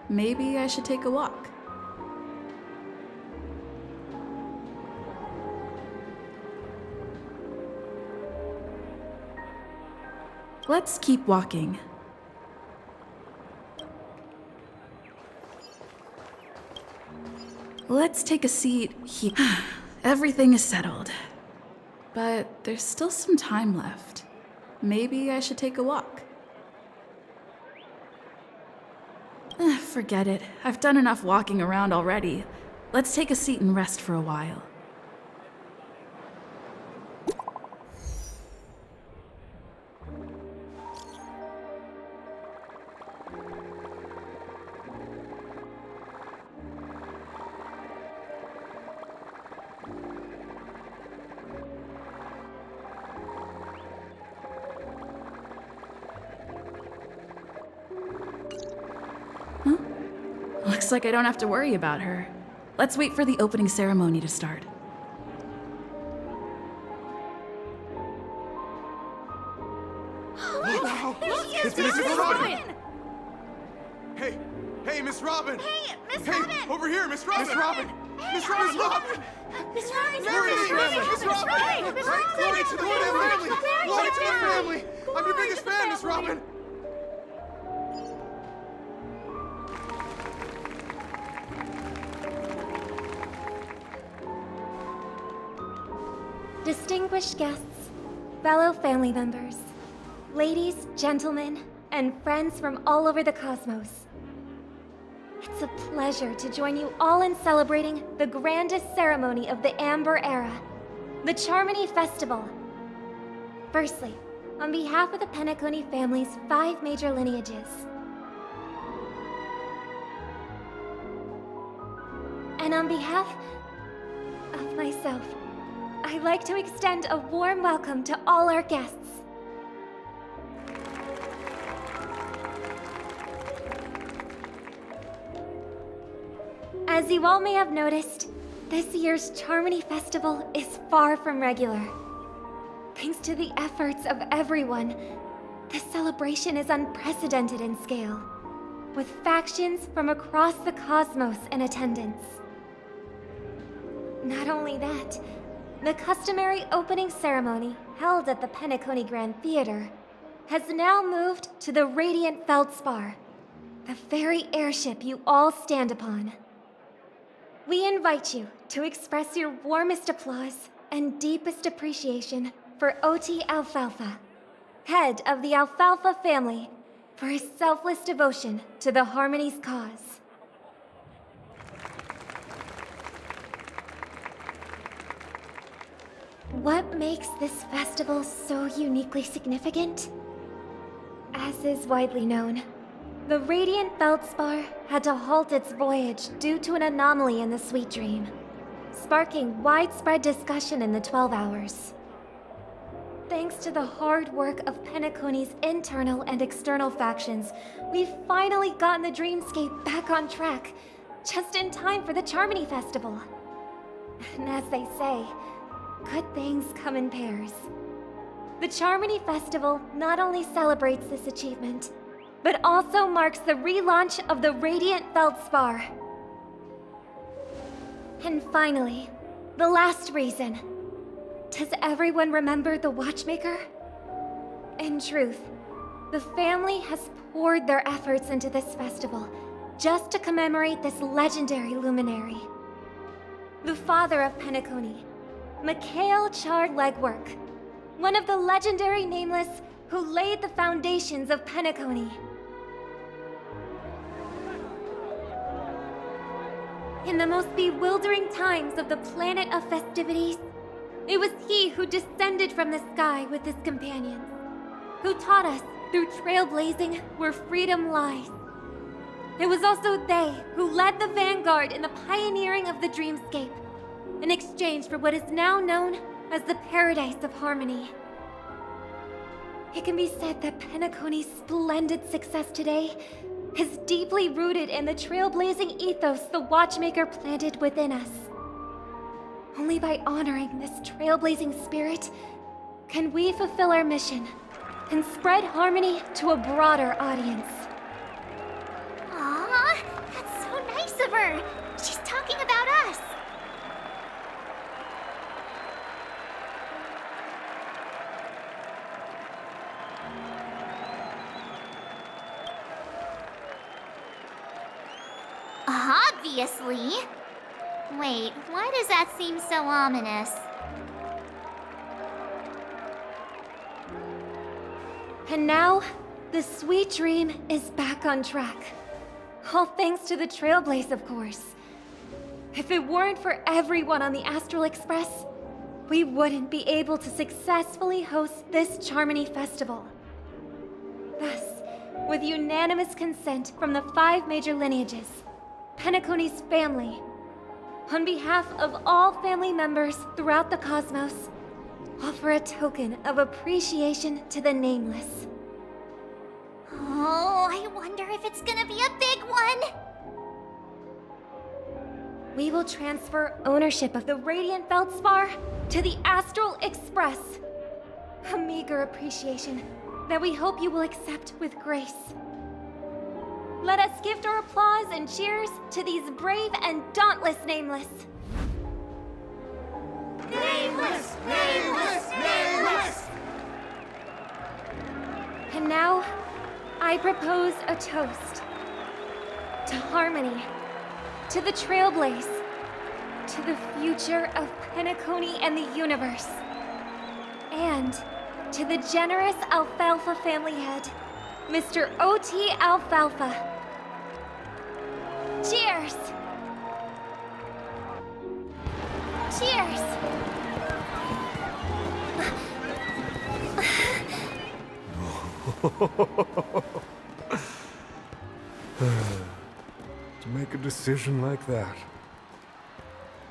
Maybe I should take a walk. Let's keep walking. Let's take a seat here. Everything is settled. But there's still some time left. Maybe I should take a walk. Forget it. I've done enough walking around already. Let's take a seat and rest for a while. Looks like I don't have to worry about her. Let's wait for the opening ceremony to start. Wow! It's Miss Robin! Hey, Miss Robin! Hey, Miss Hey, Robin! over here, Miss Robin! Miss Robin! Miss Robin! Miss Robin! Miss Robin! There it is, Miss Robin! Miss Right, Robin! glory to the Wood family! Glory to the family! I'm your biggest fan, Miss Robin! Distinguished guests, fellow family members, ladies, gentlemen, and friends from all over the cosmos. It's a pleasure to join you all in celebrating the grandest ceremony of the Amber Era, the Charmony Festival. Firstly, on behalf of the Penacony family's 5 major lineages, and on behalf of myself, I'd like to extend a warm welcome to all our guests. As you all may have noticed, this year's Charmony Festival is far from regular. Thanks to the efforts of everyone, this celebration is unprecedented in scale, with factions from across the cosmos in attendance. Not only that, the customary opening ceremony held at the Penacony Grand Theater has now moved to the Radiant Feldspar, the very airship you all stand upon. We invite you to express your warmest applause and deepest appreciation for OT Alfalfa, head of the Alfalfa family, for his selfless devotion to the Harmony's cause. What makes this festival so uniquely significant? As is widely known, the Radiant Feldspar had to halt its voyage due to an anomaly in the Sweet Dream, sparking widespread discussion in the 12 Hours. Thanks to the hard work of Penacony's internal and external factions, we've finally gotten the Dreamscape back on track, just in time for the Charmony Festival. And as they say, good things come in pairs. The Charmony Festival not only celebrates this achievement, but also marks the relaunch of the Radiant Feldspar. And finally, the last reason. Does everyone remember the Watchmaker? In truth, the family has poured their efforts into this festival just to commemorate this legendary luminary. The father of Penacony, Mikhail Chard Legwork, one of the legendary Nameless who laid the foundations of Penacony. In the most bewildering times of the planet of festivities, it was he who descended from the sky with his companions, who taught us through trailblazing where freedom lies. It was also they who led the vanguard in the pioneering of the Dreamscape, in exchange for what is now known as the Paradise of Harmony. It can be said that Penacony's splendid success today is deeply rooted in the trailblazing ethos the Watchmaker planted within us. Only by honoring this trailblazing spirit can we fulfill our mission and spread harmony to a broader audience. Aw, that's so nice of her. She's talking about us. Obviously. Wait, why does that seem so ominous? And now, the Sweet Dream is back on track. All thanks to the Trailblaze, of course. If it weren't for everyone on the Astral Express, we wouldn't be able to successfully host this Charmony Festival. Thus, with unanimous consent from the 5 major lineages, Penacony's family, on behalf of all family members throughout the cosmos, offer a token of appreciation to the Nameless. Oh, I wonder if it's gonna be a big one. we will transfer ownership of the Radiant Feldspar to the Astral Express. A meager appreciation that we hope you will accept with grace. Let us gift our applause and cheers to these brave and dauntless Nameless. Nameless! Nameless! Nameless! And now, I propose a toast. To harmony, to the Trailblaze, to the future of Penacony and the universe, and to the generous Alfalfa family head, Mr. O.T. Alfalfa. Cheers! Cheers! To make a decision like that.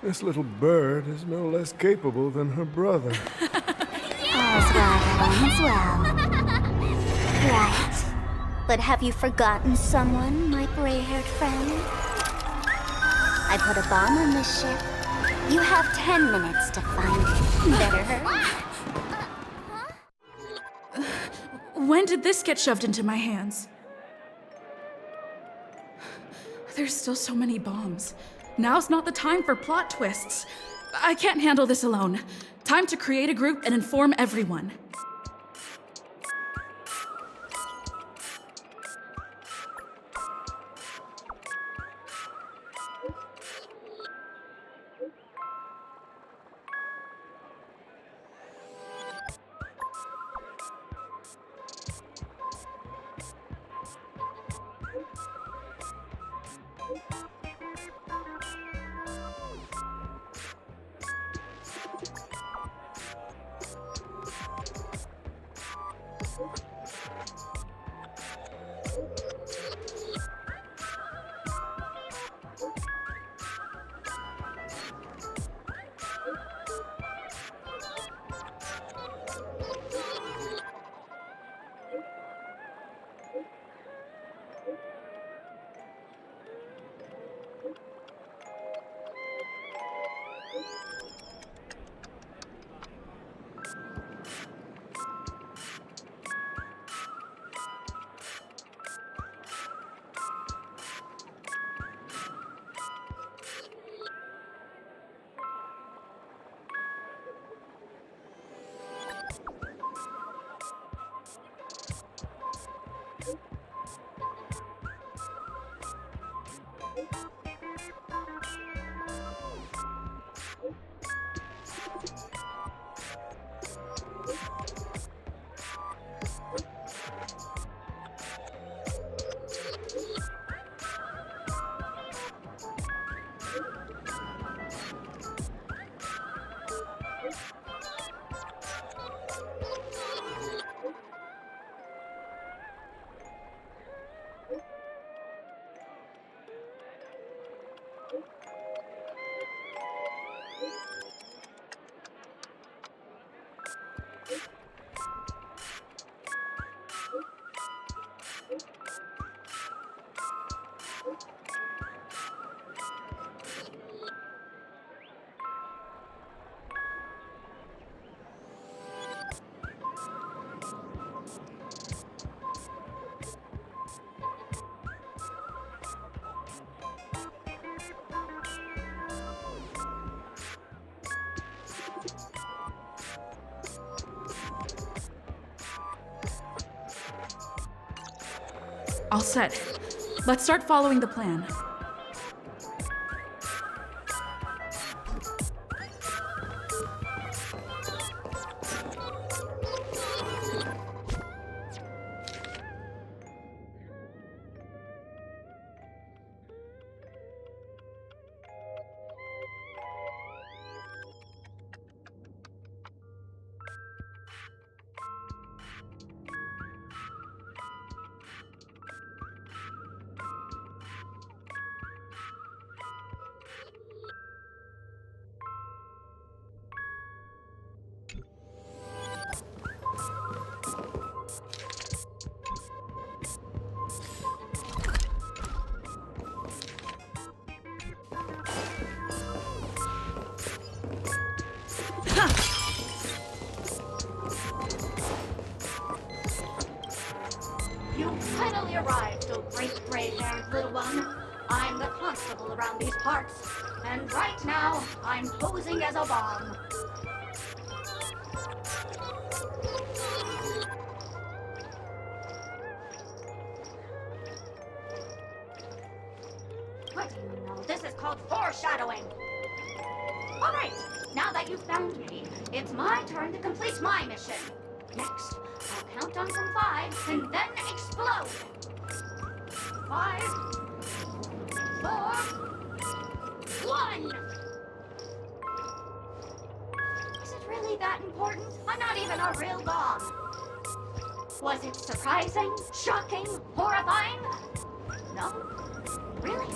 This little bird is no less capable than her brother. All's well that ends well. Right. But have you forgotten someone, my gray-haired friend? I put a bomb on this ship. You have 10 minutes to find it. Better hurry. When did this get shoved into my hands? There's still so many bombs. Now's not the time for plot twists. I can't handle this alone. Time to create a group and inform everyone. All set. Let's start following the plan. You finally arrived, oh great gray-haired little one. I'm the constable around these parts, and right now, I'm posing as a bomb. What do you know? This is called foreshadowing. All right, now that you've found me, it's my turn to complete my mission. Next, I'll count down from 5 and then explode. 5, 4, 1. Is it really that important? I'm not even a real bomb. Was it surprising, shocking, horrifying? No? Really?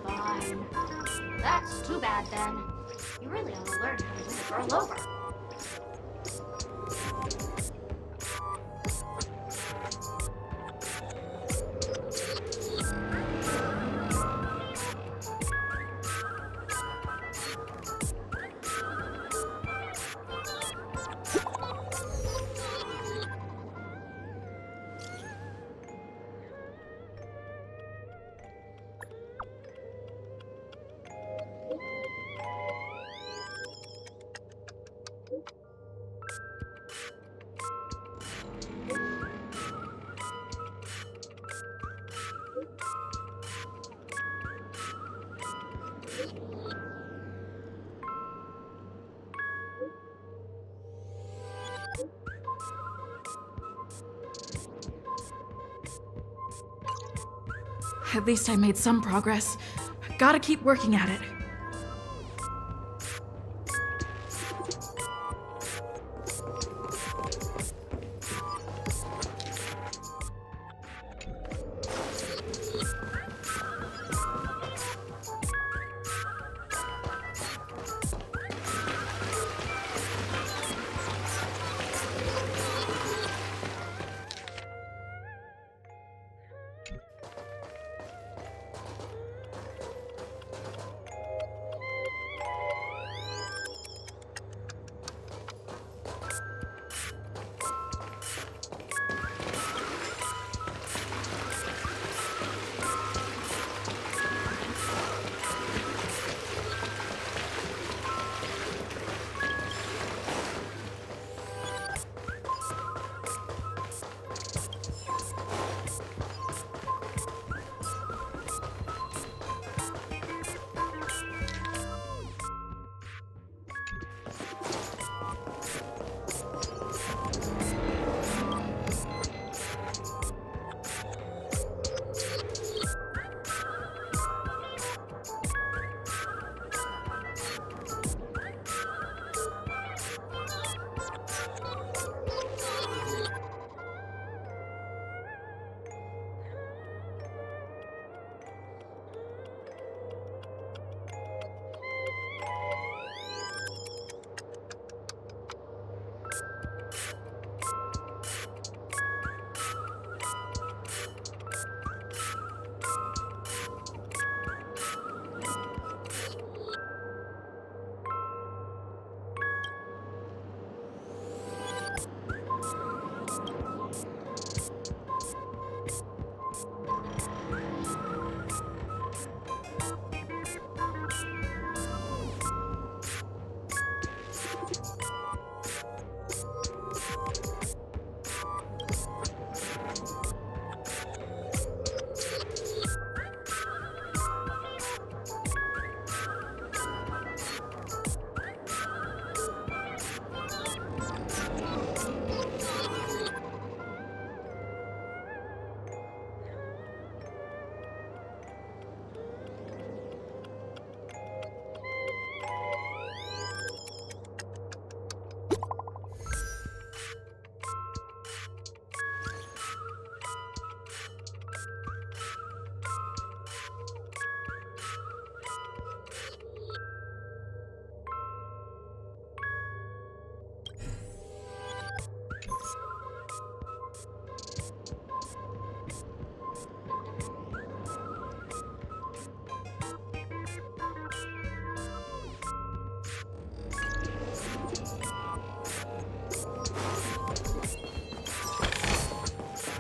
Fine. That's too bad then. You really ought to learn how to win a girl over. At least I made some progress. Gotta keep working at it.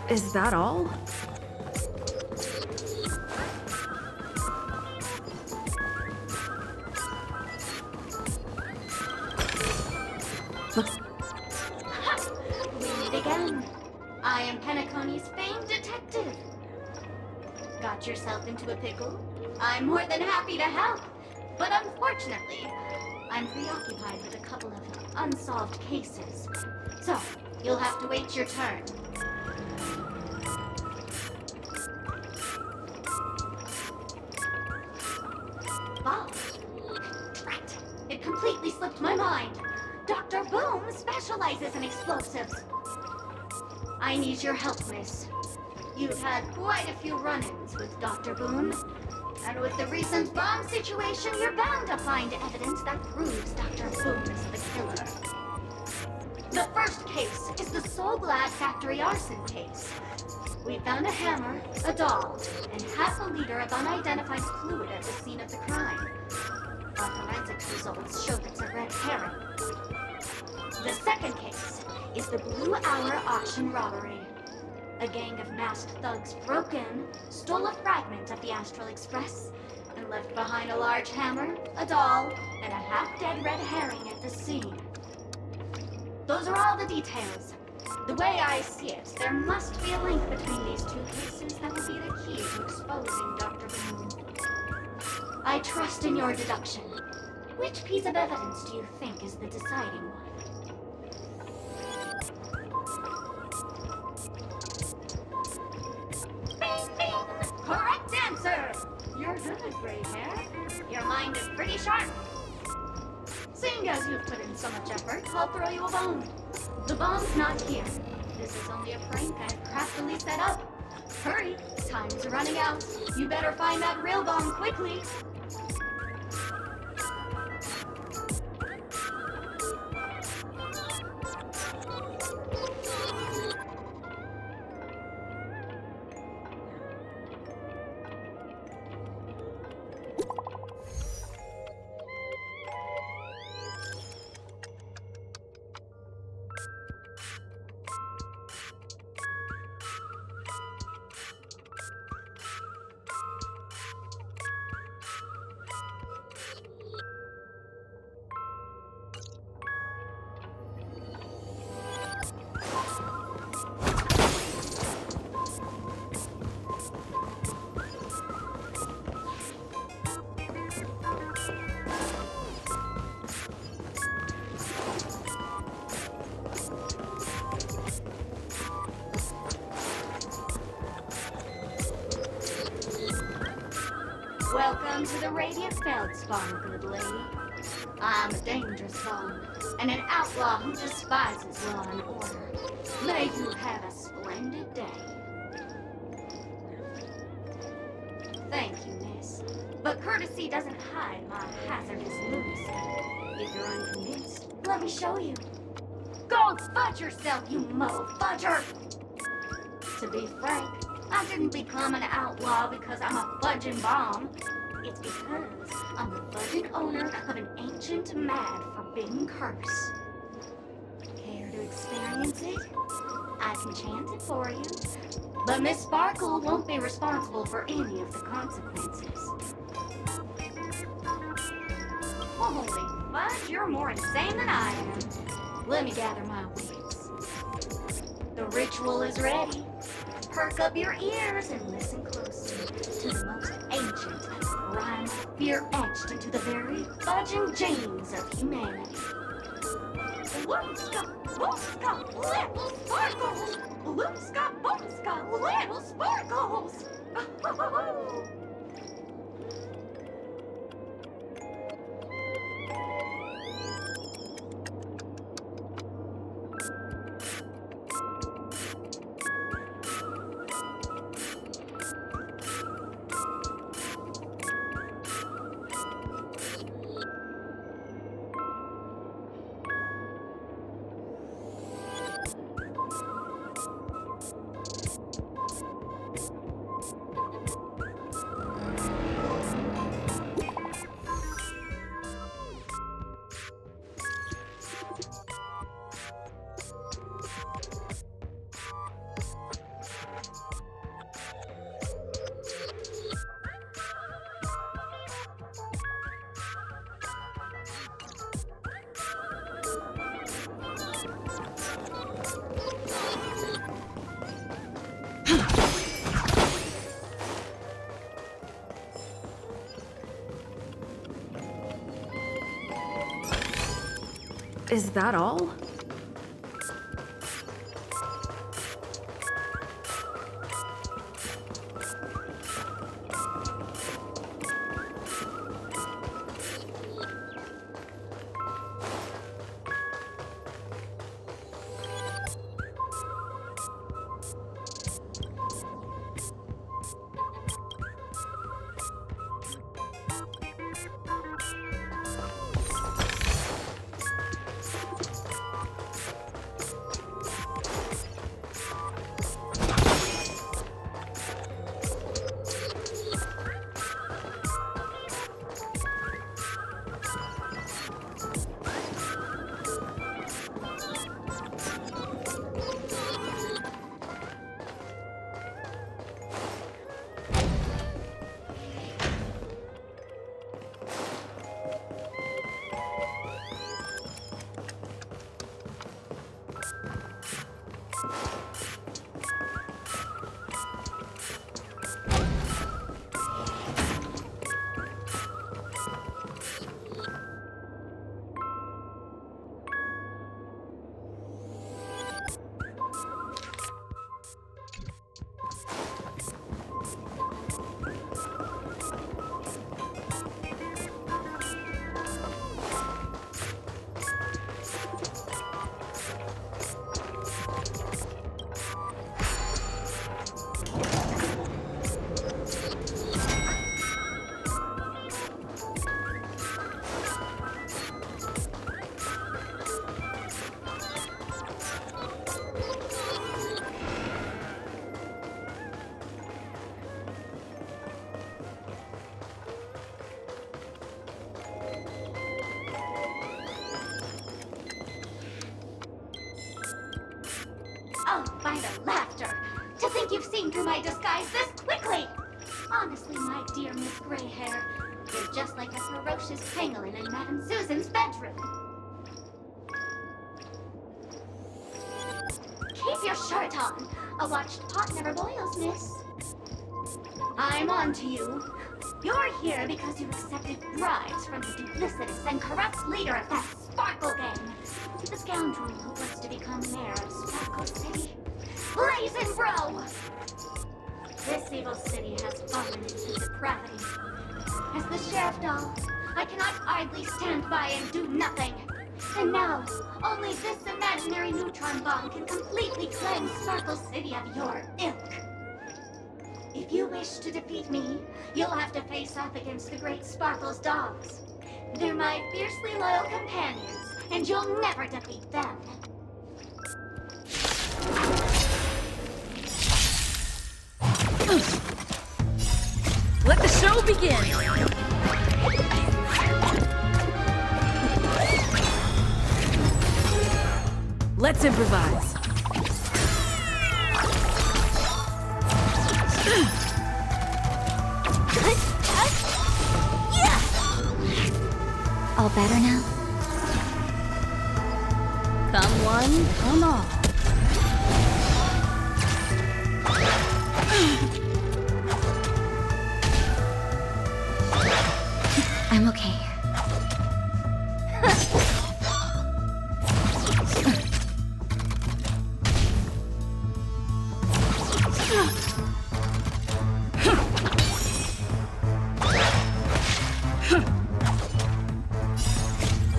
Is that all? We meet again. I am Penacony's famed detective. Got yourself into a pickle? I'm more than happy to help. But unfortunately, I'm preoccupied with a couple of unsolved cases. So, you'll have to wait your turn. Bob. Right. It completely slipped my mind. Dr. Boom specializes in explosives. I need your help, miss. You've had quite a few run-ins with Dr. Boom. And with the recent bomb situation, you're bound to find evidence that proves Dr. Boom is the killer. The first case is the Soul Glad Factory arson case. We found a hammer, a doll, and half a liter of unidentified fluid at the scene of the crime. Our forensics results show it's a red herring. The second case is the Blue Hour auction robbery. A gang of masked thugs broke in, stole a fragment of the Astral Express, and left behind a large hammer, a doll, and a half-dead red herring at the scene. Those are all the details. The way I see it, there must be a link between these two cases that will be the key to exposing Dr. Boom. I trust in your deduction. Which piece of evidence do you think is the deciding one? Bing, bing! Correct answer! You're good, gray hair. Your mind is pretty sharp. Seeing as you've put in so much effort, I'll throw you a bone. The bomb's not here. This is only a prank I've craftily set up. Hurry, time's running out. You better find that real bomb quickly. Welcome to the Radiant Feldspar, good lady. I'm a dangerous one, and an outlaw who despises law and order. May you have a splendid day. Thank you, miss. But courtesy doesn't hide my hazardous lunacy. If you're unconvinced, let me show you. Go fudge yourself, you mo-fudger! To be frank, I didn't become an outlaw because I'm a fudging bomb. It's because I'm the fudging owner of an ancient, mad, forbidden curse. Care to experience it? I can chant it for you. But Miss Sparkle won't be responsible for any of the consequences. Holy fudge, you're more insane than I am. Let me gather my wits. The ritual is ready. Perk up your ears and listen closely to the most ancient rhyme fear etched into the very fudging genes of humanity. Loomska, boomska, little sparkles! Loomska, boomska, little sparkles! Is that all? Oh, by the laughter! To think you've seen through my disguise this quickly! Honestly, my dear Miss Greyhair, you're just like a ferocious pangolin in Madame Susan's bedroom. Keep your shirt on. A watched pot never boils, miss. I'm on to you. You're here because you accepted bribes from the duplicitous and corrupt leader of that Sparkle Gang. The scoundrel who was to become mayor of Sparkle City. Blazing Bro! This evil city has fallen into depravity. As the sheriff doll, I cannot idly stand by and do nothing. And now, only this imaginary neutron bomb can completely cleanse Sparkle City of your ilk. If you wish to defeat me, you'll have to face off against the Great Sparkle's dogs. They're my fiercely loyal companions, and you'll never defeat them. Let the show begin! Let's improvise. All better now? Come one, come all. I'm okay.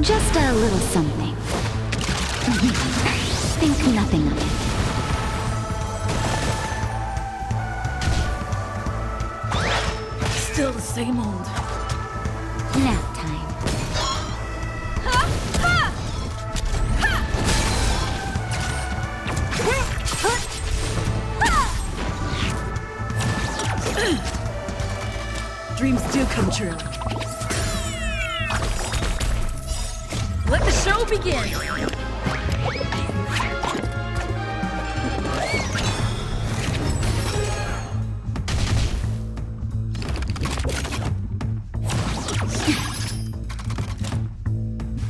Just a little something. Think nothing of it. Still the same old. Nap time. Dreams do come true. Let the show begin!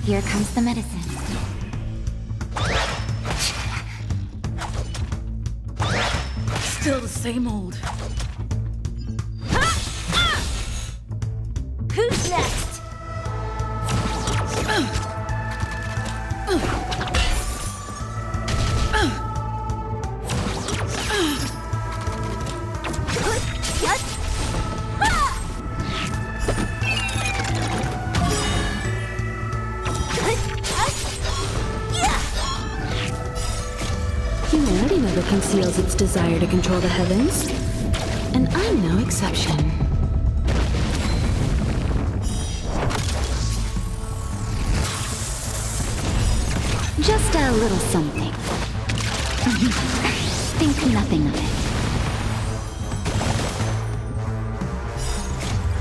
Here comes the medicine. Still the same old. Who's next? never conceals its desire to control the heavens, and I'm no exception. Just a little something. Think nothing of it.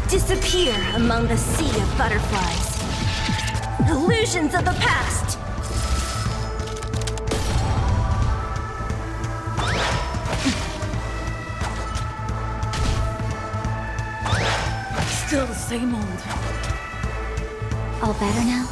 Disappear among the sea of butterflies. Illusions of the past! Still the same old. All better now?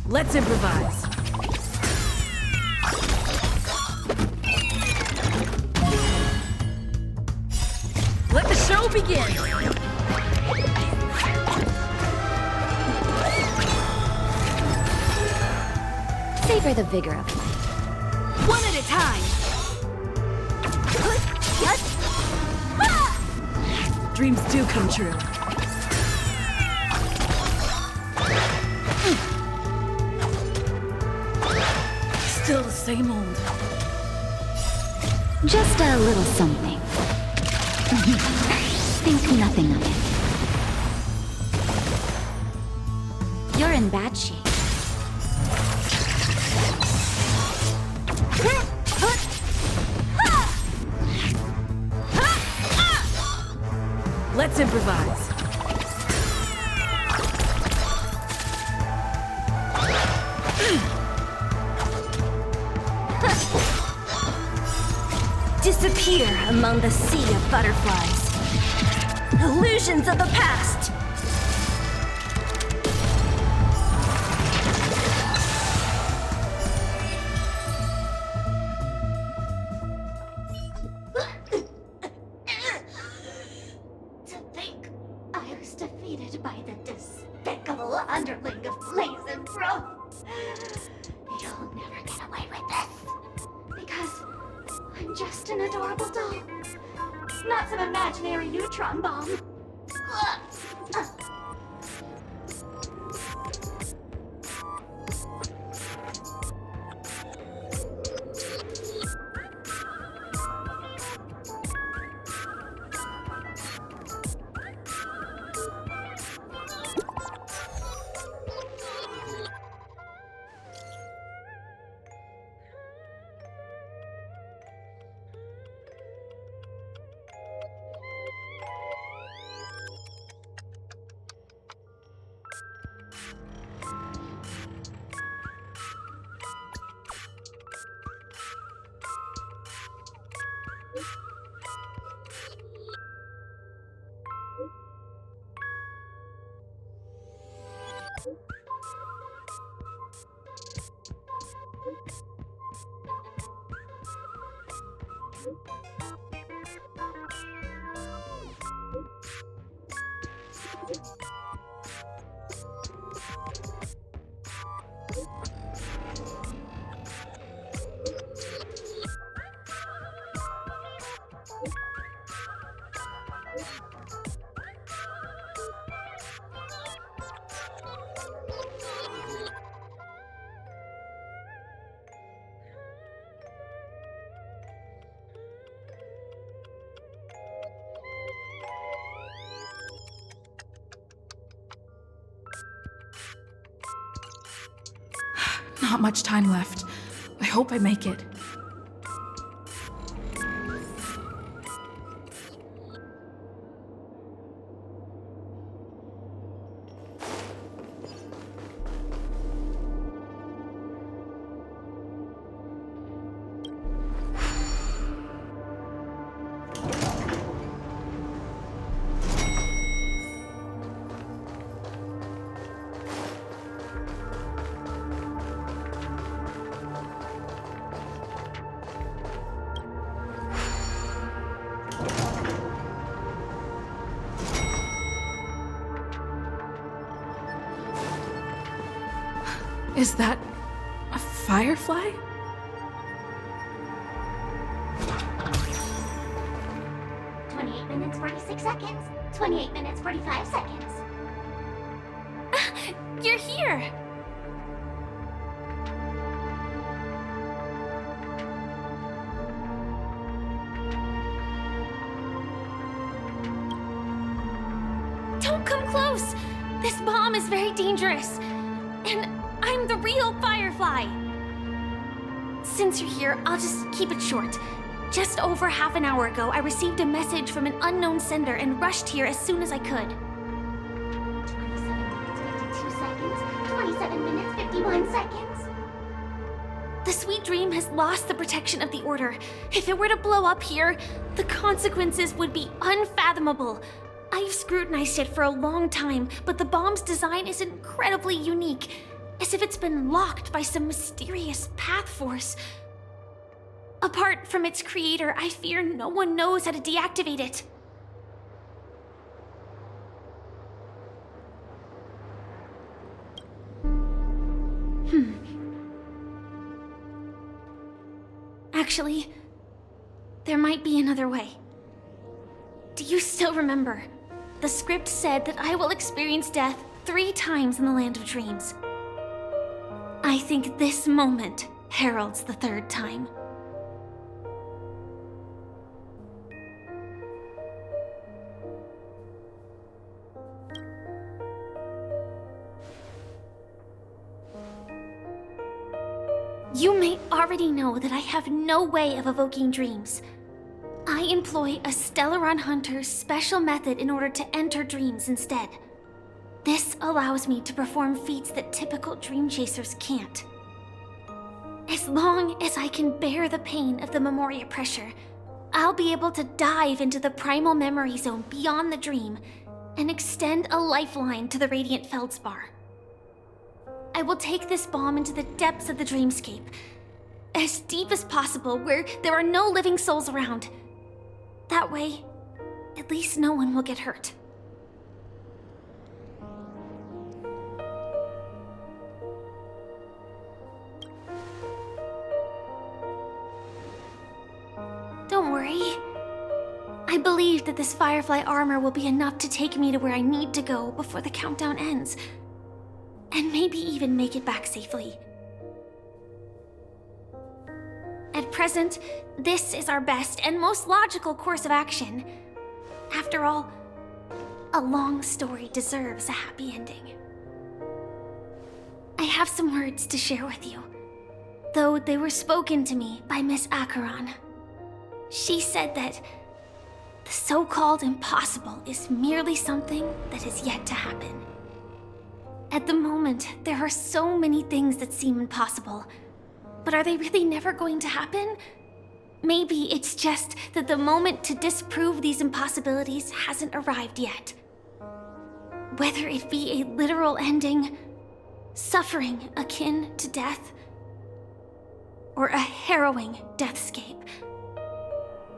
Let's improvise. Let the show begin! Savor the vigor of life. One at a time! Dreams do come true. Still the same old. Just a little something. Think nothing of it. You're in bad shape. Let's improvise. Disappear among the sea of butterflies. Illusions of the past! To think I was defeated by the despicable underling of Blaze and Bro. You'll never get away with this. Because I'm just an adorable doll. Not some imaginary neutron bomb. Not much time left. I hope I make it. Is that a firefly? Minutes, 46 seconds. 28 minutes, 45 seconds. You're here! Don't come close! This bomb is very dangerous. And I'm the real Firefly. Since you're here, I'll just keep it short. Just over half an hour ago, I received a message from an unknown sender and rushed here as soon as I could. 27 minutes, 51 seconds. The Sweet Dream has lost the protection of the Order. If it were to blow up here, the consequences would be unfathomable. I've scrutinized it for a long time, but the bomb's design is incredibly unique, as if it's been locked by some mysterious path force. Apart from its creator, I fear no one knows how to deactivate it. Actually, there might be another way. Do you still remember? The script said that I will experience death 3 times in the Land of Dreams. I think this moment heralds the 3rd time. You may already know that I have no way of evoking dreams. I employ a Stellaron Hunter's special method in order to enter dreams instead. This allows me to perform feats that typical dream chasers can't. As long as I can bear the pain of the Memoria pressure, I'll be able to dive into the primal memory zone beyond the dream and extend a lifeline to the Radiant Feldspar. I will take this bomb into the depths of the dreamscape, as deep as possible where there are no living souls around. That way, at least no one will get hurt. Don't worry. I believe that this Firefly armor will be enough to take me to where I need to go before the countdown ends. And maybe even make it back safely. At present, this is our best and most logical course of action. After all, a long story deserves a happy ending. I have some words to share with you, though they were spoken to me by Miss Acheron. She said that the so-called impossible is merely something that is yet to happen. At the moment, there are so many things that seem impossible. But are they really never going to happen? Maybe it's just that the moment to disprove these impossibilities hasn't arrived yet. Whether it be a literal ending, suffering akin to death, or a harrowing deathscape.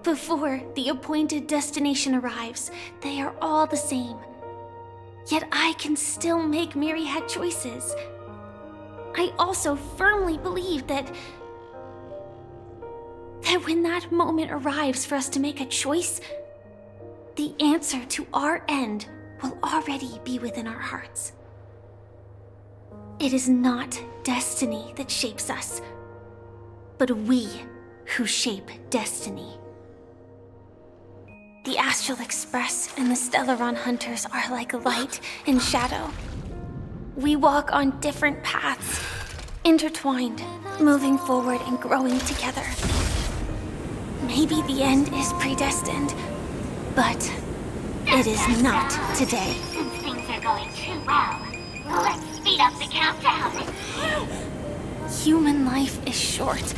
Before the appointed destination arrives, they are all the same. Yet I can still make myriad choices. I also firmly believe that when that moment arrives for us to make a choice, the answer to our end will already be within our hearts. It is not destiny that shapes us, but we who shape destiny. The Astral Express and the Stellaron Hunters are like light and shadow. We walk on different paths, intertwined, moving forward and growing together. Maybe the end is predestined, but it is not today. Since things are going too well, let's speed up the countdown. Human life is short,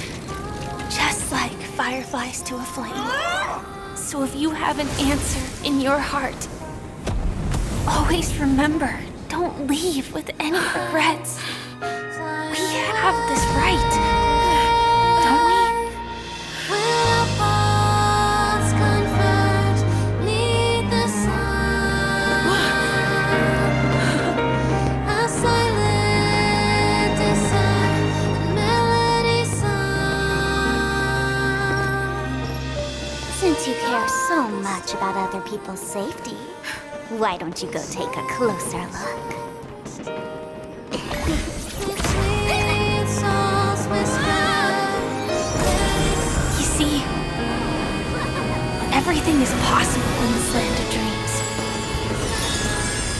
just like fireflies to a flame. So if you have an answer in your heart, always remember, don't leave with any regrets. We have this right, don't we? A silent much about other people's safety. Why don't you go take a closer look? You see, everything is possible in this land of dreams.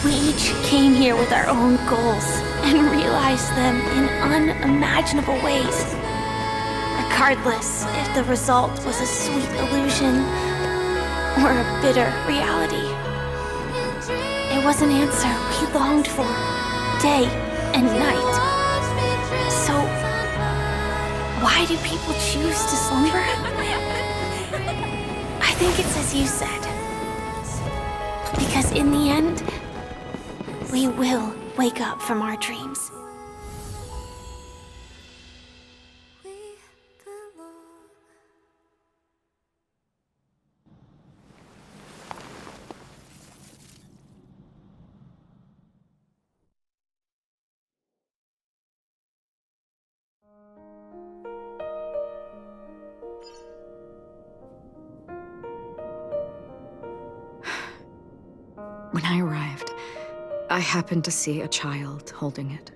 We each came here with our own goals and realized them in unimaginable ways. Regardless if the result was a sweet illusion or a bitter reality. It was an answer we longed for, day and night. So, why do people choose to slumber? I think it's as you said. Because in the end, we will wake up from our dreams. When I arrived, I happened to see a child holding it.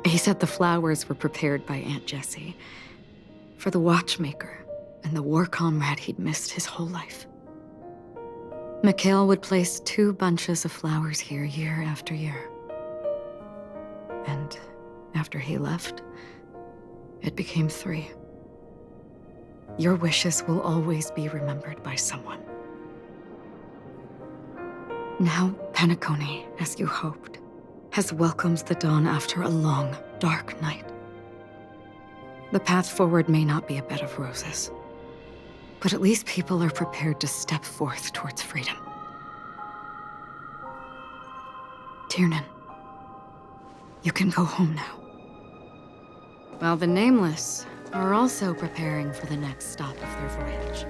He said the flowers were prepared by Aunt Jessie for the watchmaker and the war comrade he'd missed his whole life. Mikhail would place 2 bunches of flowers here year after year. And after he left, it became 3. Your wishes will always be remembered by someone. Now, Penacony, as you hoped, has welcomed the dawn after a long, dark night. The path forward may not be a bed of roses, but at least people are prepared to step forth towards freedom. Tiernan, you can go home now. While the Nameless are also preparing for the next stop of their voyage.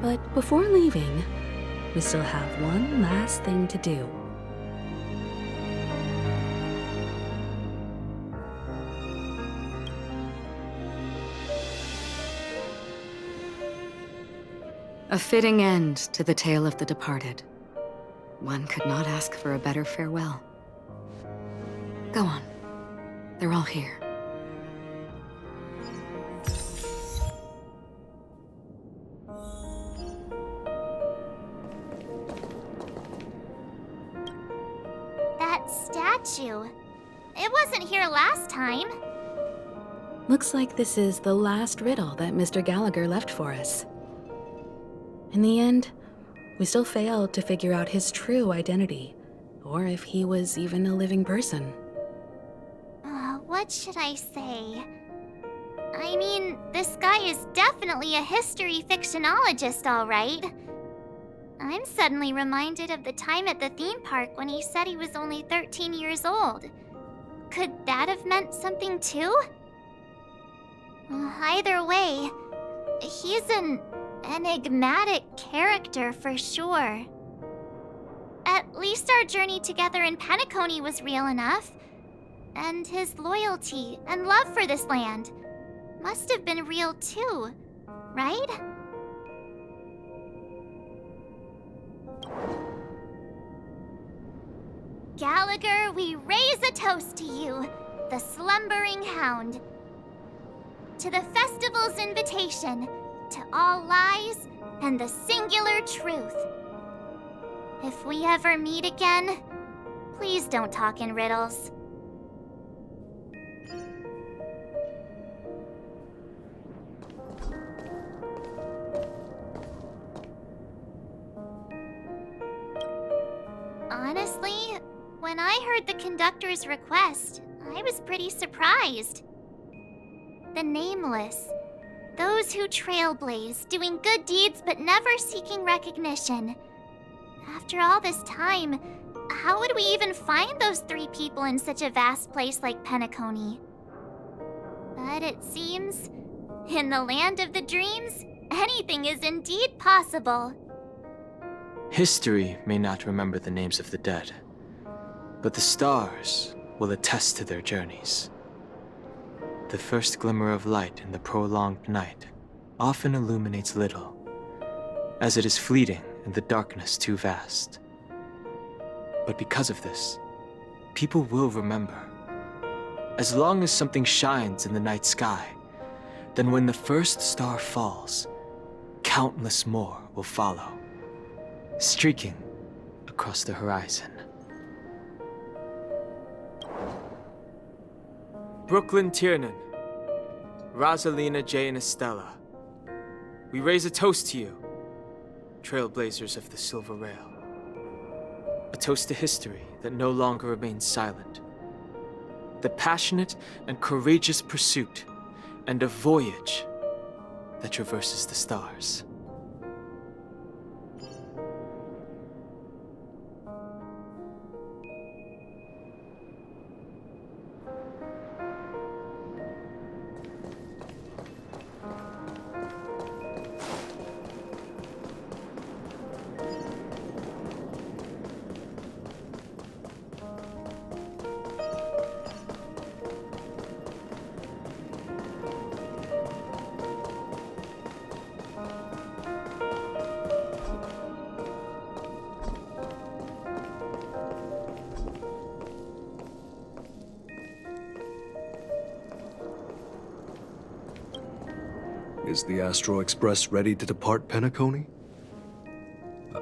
But before leaving, we still have one last thing to do. A fitting end to the tale of the departed. One could not ask for a better farewell. Go on. They're all here. That statue. It wasn't here last time. Looks like this is the last riddle that Mr. Gallagher left for us. In the end, we still failed to figure out his true identity, or if he was even a living person. What should I say? I mean, this guy is definitely a history fictionologist, all right. I'm suddenly reminded of the time at the theme park when he said he was only 13 years old. Could that have meant something too? Either way, he's an enigmatic character for sure. At least our journey together in Penacony was real enough. And his loyalty and love for this land must have been real too, right? Gallagher, we raise a toast to you, the slumbering hound. To the festival's invitation, to all lies and the singular truth. If we ever meet again, please don't talk in riddles. Honestly, when I heard the conductor's request, I was pretty surprised. The Nameless. Those who trailblaze, doing good deeds but never seeking recognition. After all this time, how would we even find those 3 people in such a vast place like Penacony? But it seems, in the land of the dreams, anything is indeed possible. History may not remember the names of the dead, but the stars will attest to their journeys. the first glimmer of light in the prolonged night often illuminates little, as it is fleeting and the darkness too vast. But because of this, people will remember. As long as something shines in the night sky, then when the first star falls, countless more will follow, streaking across the horizon. Brooklyn Tiernan, Rosalina J. and Estella, we raise a toast to you, trailblazers of the Silver Rail. A toast to history that no longer remains silent. The passionate and courageous pursuit and a voyage that traverses the stars. Is the Astro Express ready to depart Penacony?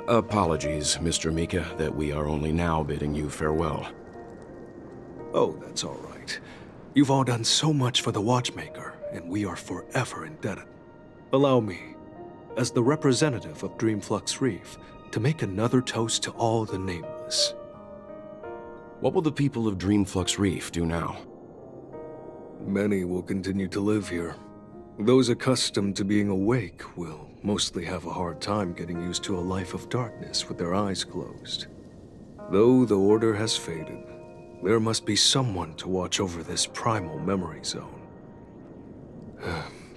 Apologies, Mr. Mika, that we are only now bidding you farewell. Oh, that's all right. You've all done so much for the Watchmaker, and we are forever indebted. Allow me, as the representative of Dreamflux Reef, to make another toast to all the nameless. What will the people of Dreamflux Reef do now? Many will continue to live here. Those accustomed to being awake will mostly have a hard time getting used to a life of darkness with their eyes closed. Though the order has faded, there must be someone to watch over this primal memory zone.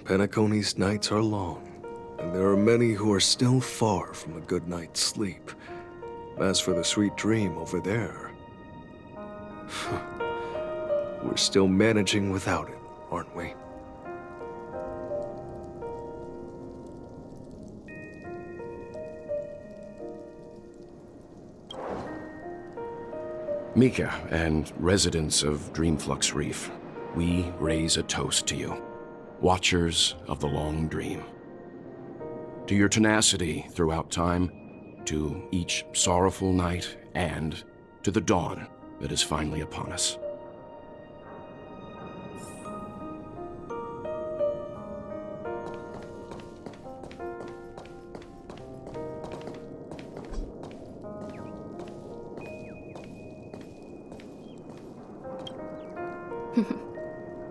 Penacony's nights are long, and there are many who are still far from a good night's sleep. As for the sweet dream over there, we're still managing without it, aren't we? Mika and residents of Dreamflux Reef, we raise a toast to you, watchers of the long dream. To your tenacity throughout time, to each sorrowful night, and to the dawn that is finally upon us.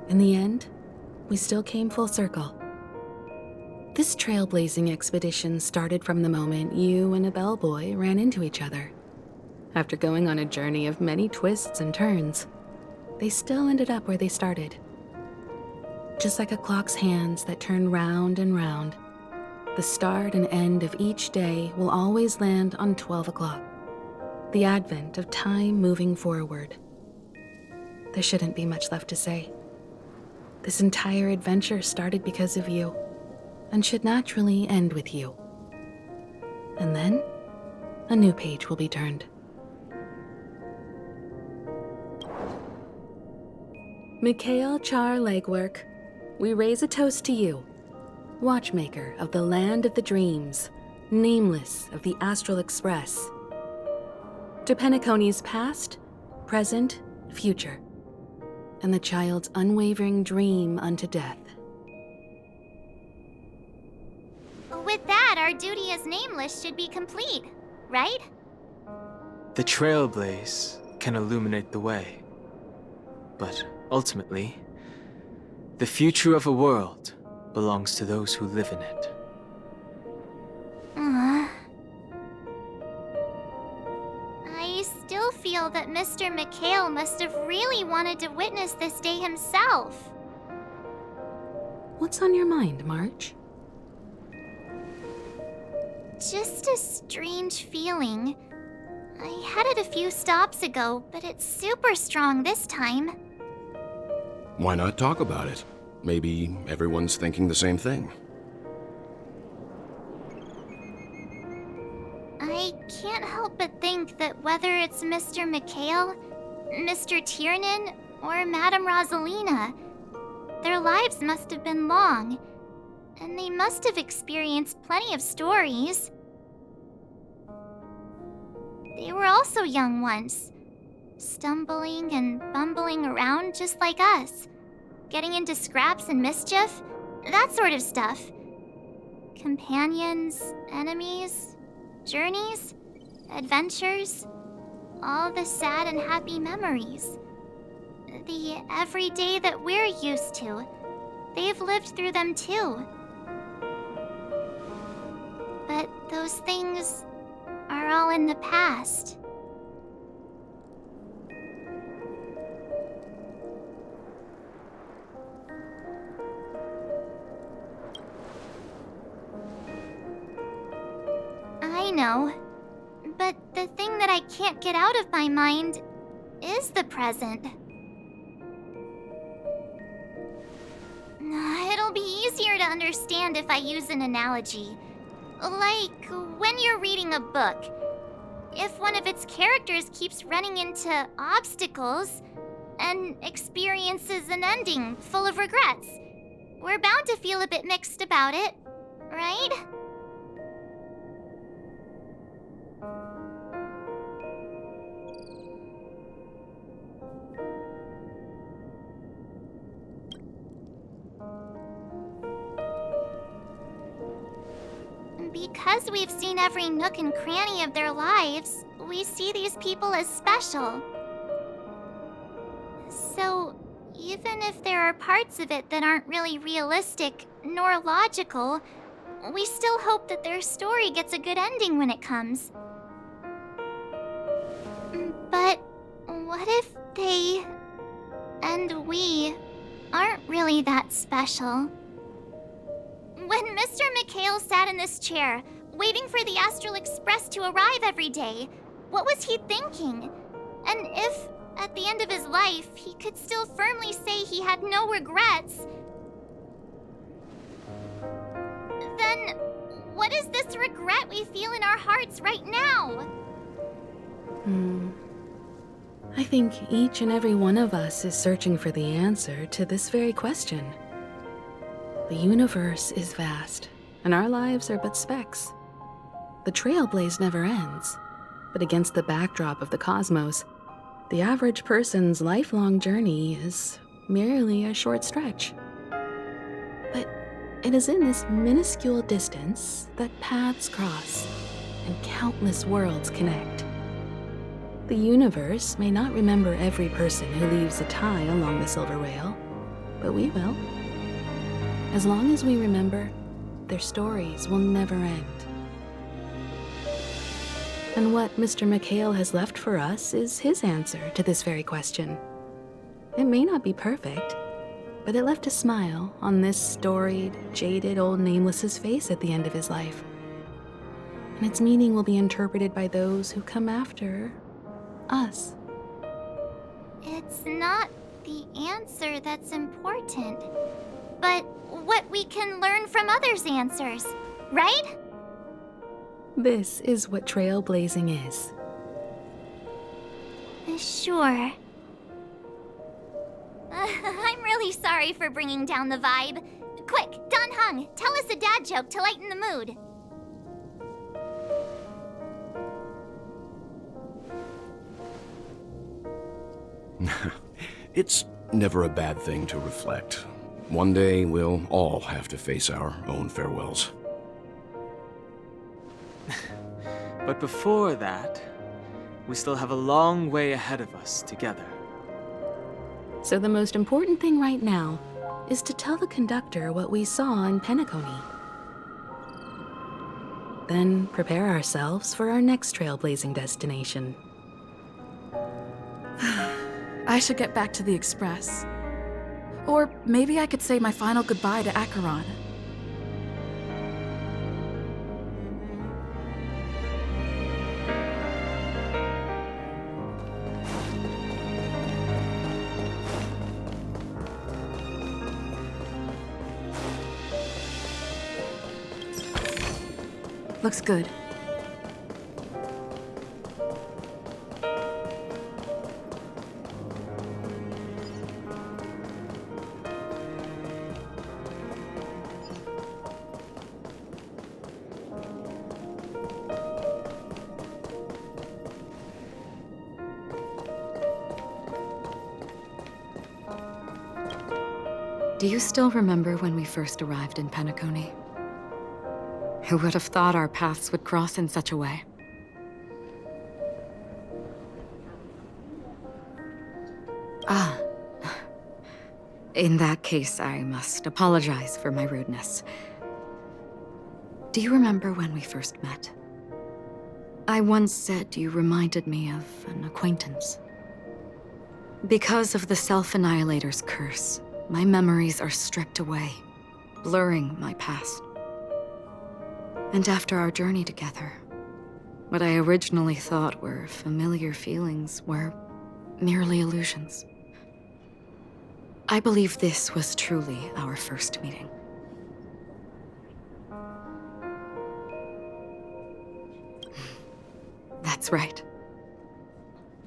In the end, we still came full circle. This trailblazing expedition started from the moment you and a bellboy ran into each other. After going on a journey of many twists and turns, they still ended up where they started. Just like a clock's hands that turn round and round, the start and end of each day will always land on 12 o'clock, the advent of time moving forward. There shouldn't be much left to say. This entire adventure started because of you, and should naturally end with you. And then, a new page will be turned. Mikhail Char Legwork, we raise a toast to you, watchmaker of the land of the dreams, nameless of the Astral Express. To Penacony's past, present, future, and the child's unwavering dream unto death. With that, our duty as nameless should be complete, right? The trailblaze can illuminate the way, but ultimately, the future of a world belongs to those who live in it. I still feel that Mr. Mikhail must have really wanted to witness this day himself. What's on your mind, March? Just a strange feeling. I had it a few stops ago, but it's super strong this time. Why not talk about it? Maybe everyone's thinking the same thing. I can't help but think that whether it's Mr. McHale, Mr. Tiernan, or Madame Rosalina, their lives must have been long, and they must have experienced plenty of stories. They were also young once, stumbling and bumbling around just like us, getting into scraps and mischief, that sort of stuff. Companions, enemies, journeys, adventures, all the sad and happy memories. The everyday that we're used to, they've lived through them too. But those things are all in the past. I know, but the thing that I can't get out of my mind is the present. It'll be easier to understand if I use an analogy. Like when you're reading a book. If one of its characters keeps running into obstacles and experiences an ending full of regrets, we're bound to feel a bit mixed about it, right? Because we've seen every nook and cranny of their lives, we see these people as special. So, even if there are parts of it that aren't really realistic nor logical, we still hope that their story gets a good ending when it comes. But what if they and we aren't really that special? When Mr. McHale sat in this chair, waiting for the Astral Express to arrive every day, what was he thinking? And if, at the end of his life, he could still firmly say he had no regrets, then what is this regret we feel in our hearts right now? I think each and every one of us is searching for the answer to this very question. The universe is vast, and our lives are but specks. The trailblaze never ends, but against the backdrop of the cosmos, the average person's lifelong journey is merely a short stretch. But it is in this minuscule distance that paths cross and countless worlds connect. The universe may not remember every person who leaves a tie along the silver rail, but we will. As long as we remember, their stories will never end. And what Mr. McHale has left for us is his answer to this very question. It may not be perfect, but it left a smile on this storied, jaded old Nameless's face at the end of his life. And its meaning will be interpreted by those who come after us. It's not the answer that's important, but what we can learn from others' answers, right? This is what trailblazing is. Sure. I'm really sorry for bringing down the vibe. Quick, Don Hung, tell us a dad joke to lighten the mood. It's never a bad thing to reflect. One day, we'll all have to face our own farewells. But before that, we still have a long way ahead of us together. So the most important thing right now is to tell the conductor what we saw in Penacony. Then prepare ourselves for our next trailblazing destination. I should get back to the Express. Or maybe I could say my final goodbye to Acheron. Looks good. Do you still remember when we first arrived in Penacony? Who would have thought our paths would cross in such a way? Ah. In that case, I must apologize for my rudeness. Do you remember when we first met? I once said you reminded me of an acquaintance. Because of the Self-Annihilator's curse, my memories are stripped away, blurring my past. And after our journey together, what I originally thought were familiar feelings were merely illusions. I believe this was truly our first meeting. That's right.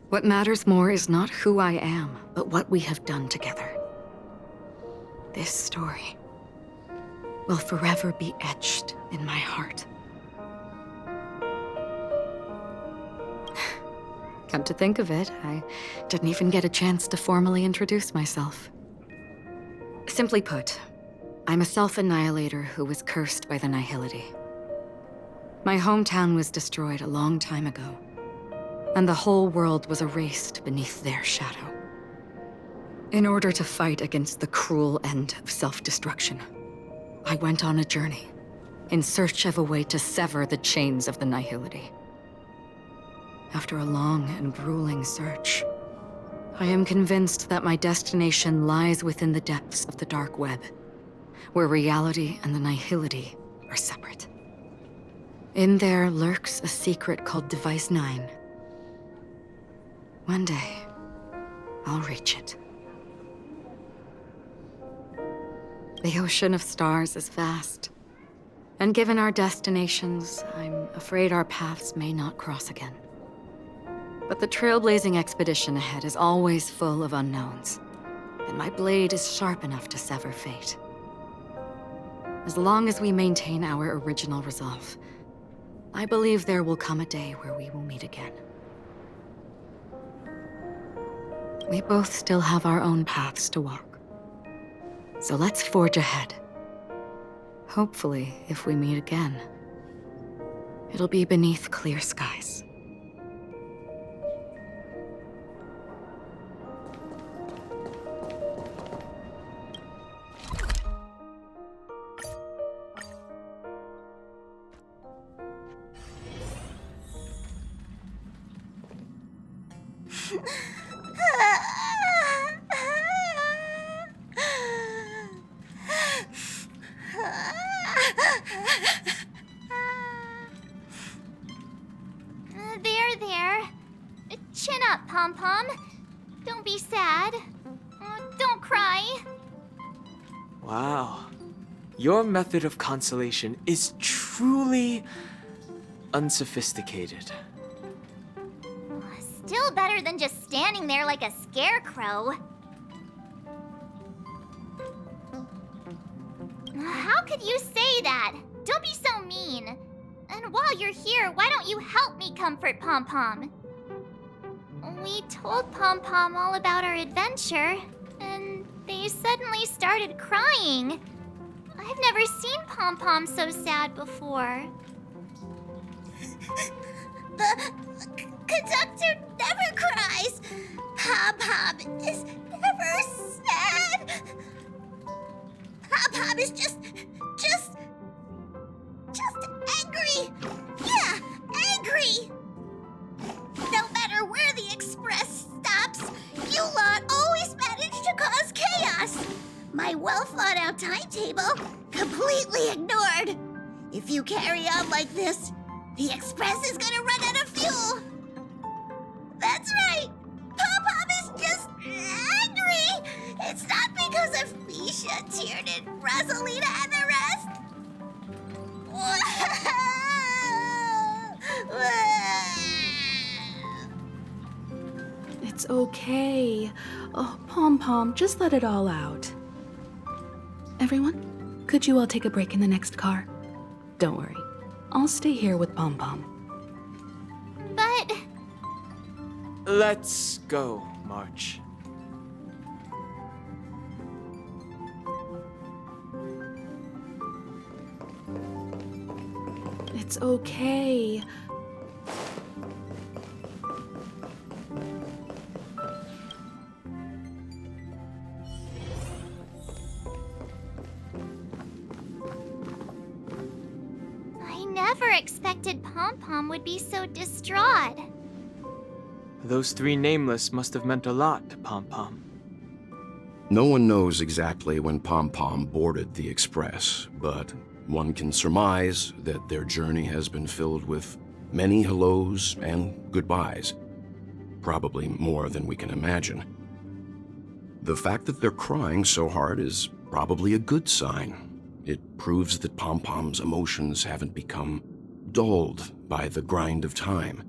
What matters more is not who I am, but what we have done together. This story will forever be etched in my heart. Come to think of it, I didn't even get a chance to formally introduce myself. Simply put, I'm a self-annihilator who was cursed by the Nihility. My hometown was destroyed a long time ago, and the whole world was erased beneath their shadow. In order to fight against the cruel end of self-destruction, I went on a journey in search of a way to sever the chains of the Nihility. After a long and grueling search, I am convinced that my destination lies within the depths of the dark web, where reality and the Nihility are separate. In there lurks a secret called Device 9. One day, I'll reach it. The ocean of stars is vast, and given our destinations, I'm afraid our paths may not cross again. But the trailblazing expedition ahead is always full of unknowns, and my blade is sharp enough to sever fate. As long as we maintain our original resolve, I believe there will come a day where we will meet again. We both still have our own paths to walk. So let's forge ahead. Hopefully, if we meet again, it'll be beneath clear skies. There. Chin up, Pom-Pom. Don't be sad. Don't cry. Wow. Your method of consolation is truly unsophisticated. Still better than just standing there like a scarecrow. How could you say that? Don't be so mean. And while you're here, why don't you help me comfort Pom-Pom? We told Pom-Pom all about our adventure, and they suddenly started crying. I've never seen Pom-Pom so sad before. The conductor never cries. Pom-Pom is never sad. Pom-Pom is just angry. Yeah, angry. No matter where the express stops, you lot always manage to cause chaos. My well-thought-out timetable completely ignored. If you carry on like this, the express is gonna run out of fuel. That's right. Pom-Pom is just angry. It's not because of Misha, Tiernan, Rosalina, and the rest. It's okay. Oh, Pom Pom, just let it all out. Everyone, could you all take a break in the next car? Don't worry. I'll stay here with Pom Pom. But... Let's go, March. It's okay. I never expected Pom Pom would be so distraught. Those three nameless must have meant a lot to Pom Pom. No one knows exactly when Pom Pom boarded the Express, but one can surmise that their journey has been filled with many hellos and goodbyes. Probably more than we can imagine. The fact that they're crying so hard is probably a good sign. It proves that Pom Pom's emotions haven't become dulled by the grind of time.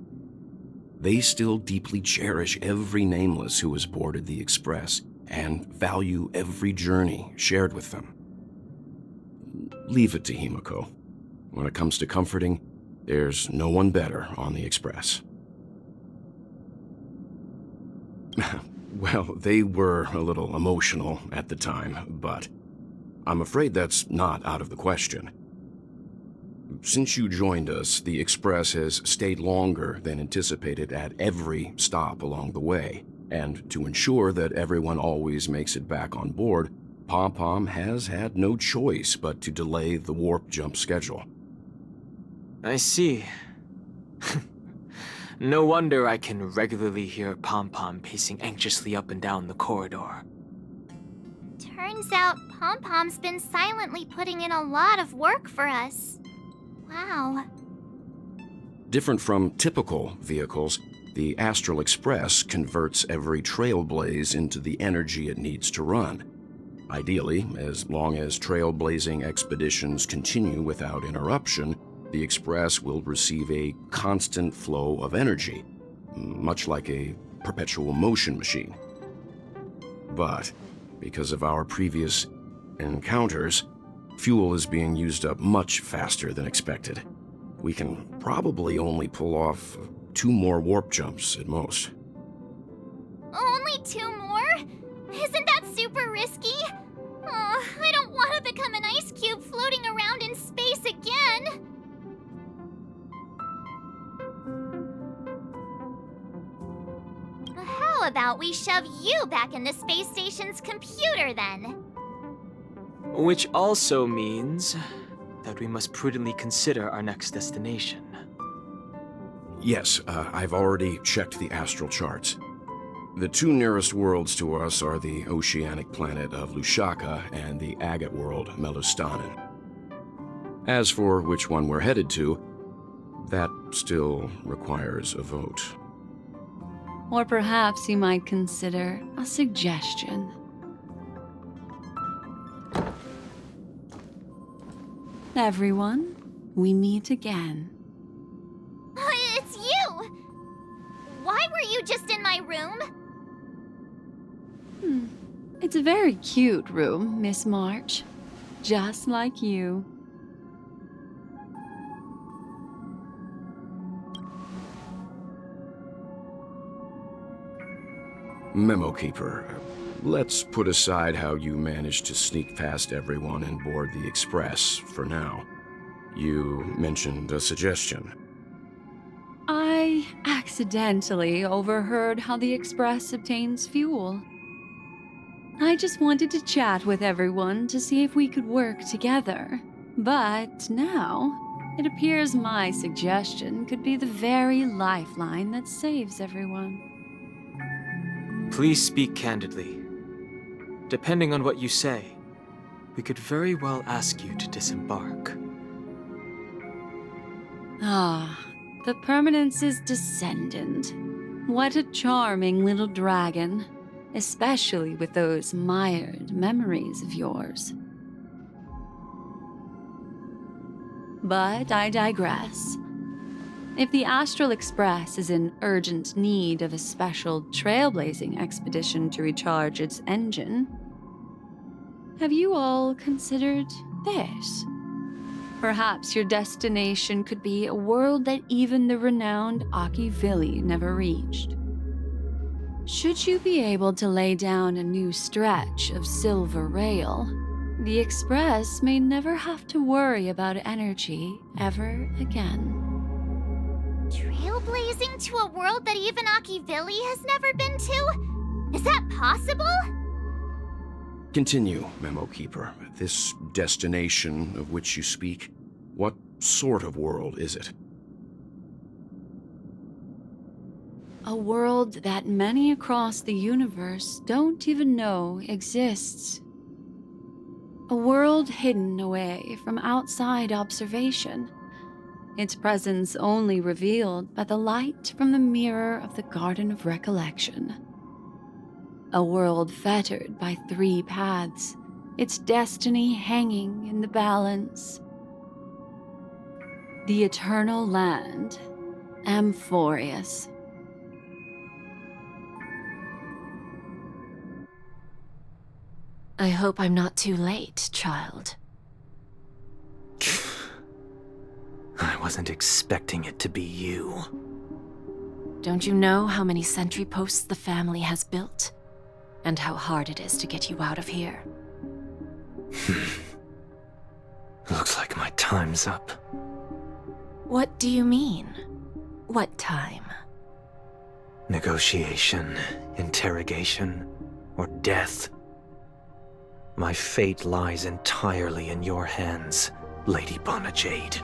They still deeply cherish every nameless who has boarded the Express and value every journey shared with them. Leave it to Himiko. When it comes to comforting, there's no one better on the Express. Well, they were a little emotional at the time, but I'm afraid that's not out of the question. Since you joined us, the Express has stayed longer than anticipated at every stop along the way, and to ensure that everyone always makes it back on board, Pom Pom has had no choice but to delay the warp jump schedule. I see. No wonder I can regularly hear Pom Pom pacing anxiously up and down the corridor. Turns out Pom Pom's been silently putting in a lot of work for us. Wow. Different from typical vehicles, the Astral Express converts every trailblaze into the energy it needs to run. Ideally, as long as trailblazing expeditions continue without interruption, the Express will receive a constant flow of energy, much like a perpetual motion machine. But because of our previous encounters, fuel is being used up much faster than expected. We can probably only pull off 2 more warp jumps at most. Only 2 more? Isn't that super risky? Oh, I don't want to become an ice cube floating around in space again. How about we shove you back in the space station's computer then? Which also means that we must prudently consider our next destination. Yes, I've already checked the astral charts. The 2 nearest worlds to us are the oceanic planet of Lushaka and the agate world, Melustanen. As for which one we're headed to, that still requires a vote. Or perhaps you might consider a suggestion. Everyone, we meet again. It's you! Why were you just in my room? It's a very cute room, Miss March. Just like you. Memo Keeper, let's put aside how you managed to sneak past everyone and board the Express for now. You mentioned a suggestion. I accidentally overheard how the Express obtains fuel. I just wanted to chat with everyone to see if we could work together. But now, it appears my suggestion could be the very lifeline that saves everyone. Please speak candidly. Depending on what you say, we could very well ask you to disembark. Ah, the Permanence's descendant. What a charming little dragon. Especially with those mired memories of yours. But I digress. If the Astral Express is in urgent need of a special trailblazing expedition to recharge its engine, have you all considered this? Perhaps your destination could be a world that even the renowned Akivili never reached. Should you be able to lay down a new stretch of silver rail, the Express may never have to worry about energy ever again. Trailblazing to a world that even Akivili has never been to? Is that possible? Continue, Memo Keeper. This destination of which you speak, what sort of world is it? A world that many across the universe don't even know exists. A world hidden away from outside observation, its presence only revealed by the light from the mirror of the Garden of Recollection. A world fettered by 3 paths, its destiny hanging in the balance. The Eternal Land, Amphorius. I hope I'm not too late, child. I wasn't expecting it to be you. Don't you know how many sentry posts the family has built? And how hard it is to get you out of here? Looks like my time's up. What do you mean? What time? Negotiation, interrogation, or death. My fate lies entirely in your hands, Lady Bonajade.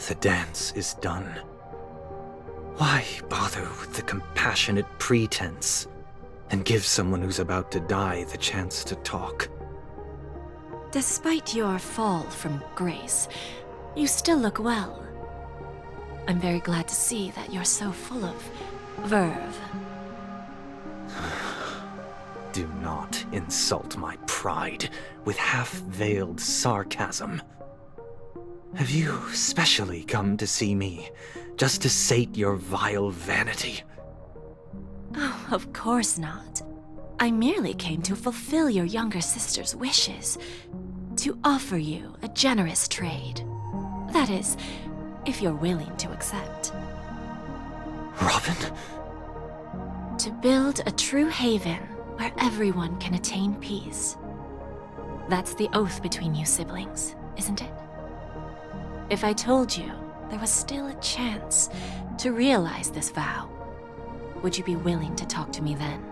The dance is done. Why bother with the compassionate pretense and give someone who's about to die the chance to talk? Despite your fall from grace, you still look well. I'm very glad to see that you're so full of verve. Do not insult my pride with half-veiled sarcasm. Have you specially come to see me, just to sate your vile vanity? Oh, of course not. I merely came to fulfill your younger sister's wishes, to offer you a generous trade. That is, if you're willing to accept. Robin? To build a true haven where everyone can attain peace. That's the oath between you siblings, isn't it? If I told you there was still a chance to realize this vow, would you be willing to talk to me then?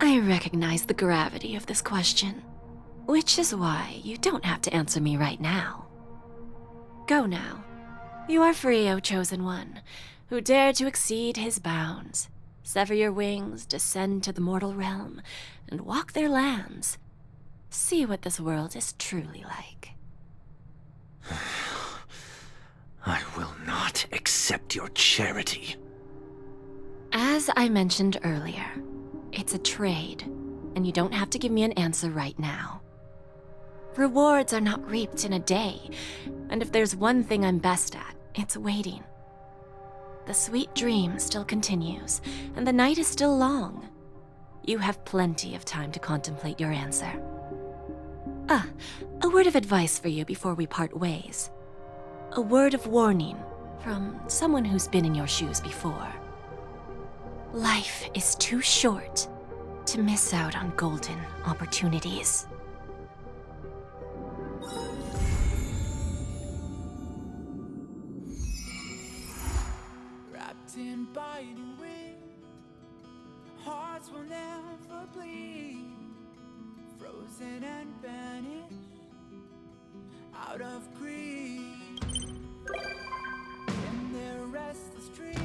I recognize the gravity of this question, which is why you don't have to answer me right now. Go now. You are free, O Chosen One, who dare to exceed his bounds, sever your wings, descend to the mortal realm, and walk their lands. See what this world is truly like. I will not accept your charity. As I mentioned earlier, it's a trade, and you don't have to give me an answer right now. Rewards are not reaped in a day, and if there's one thing I'm best at, it's waiting. The sweet dream still continues, and the night is still long. You have plenty of time to contemplate your answer. A word of advice for you before we part ways. A word of warning from someone who's been in your shoes before. Life is too short to miss out on golden opportunities. Wrapped in biting wind, hearts will never bleed, frozen and banished out of greed. In their restless dreams,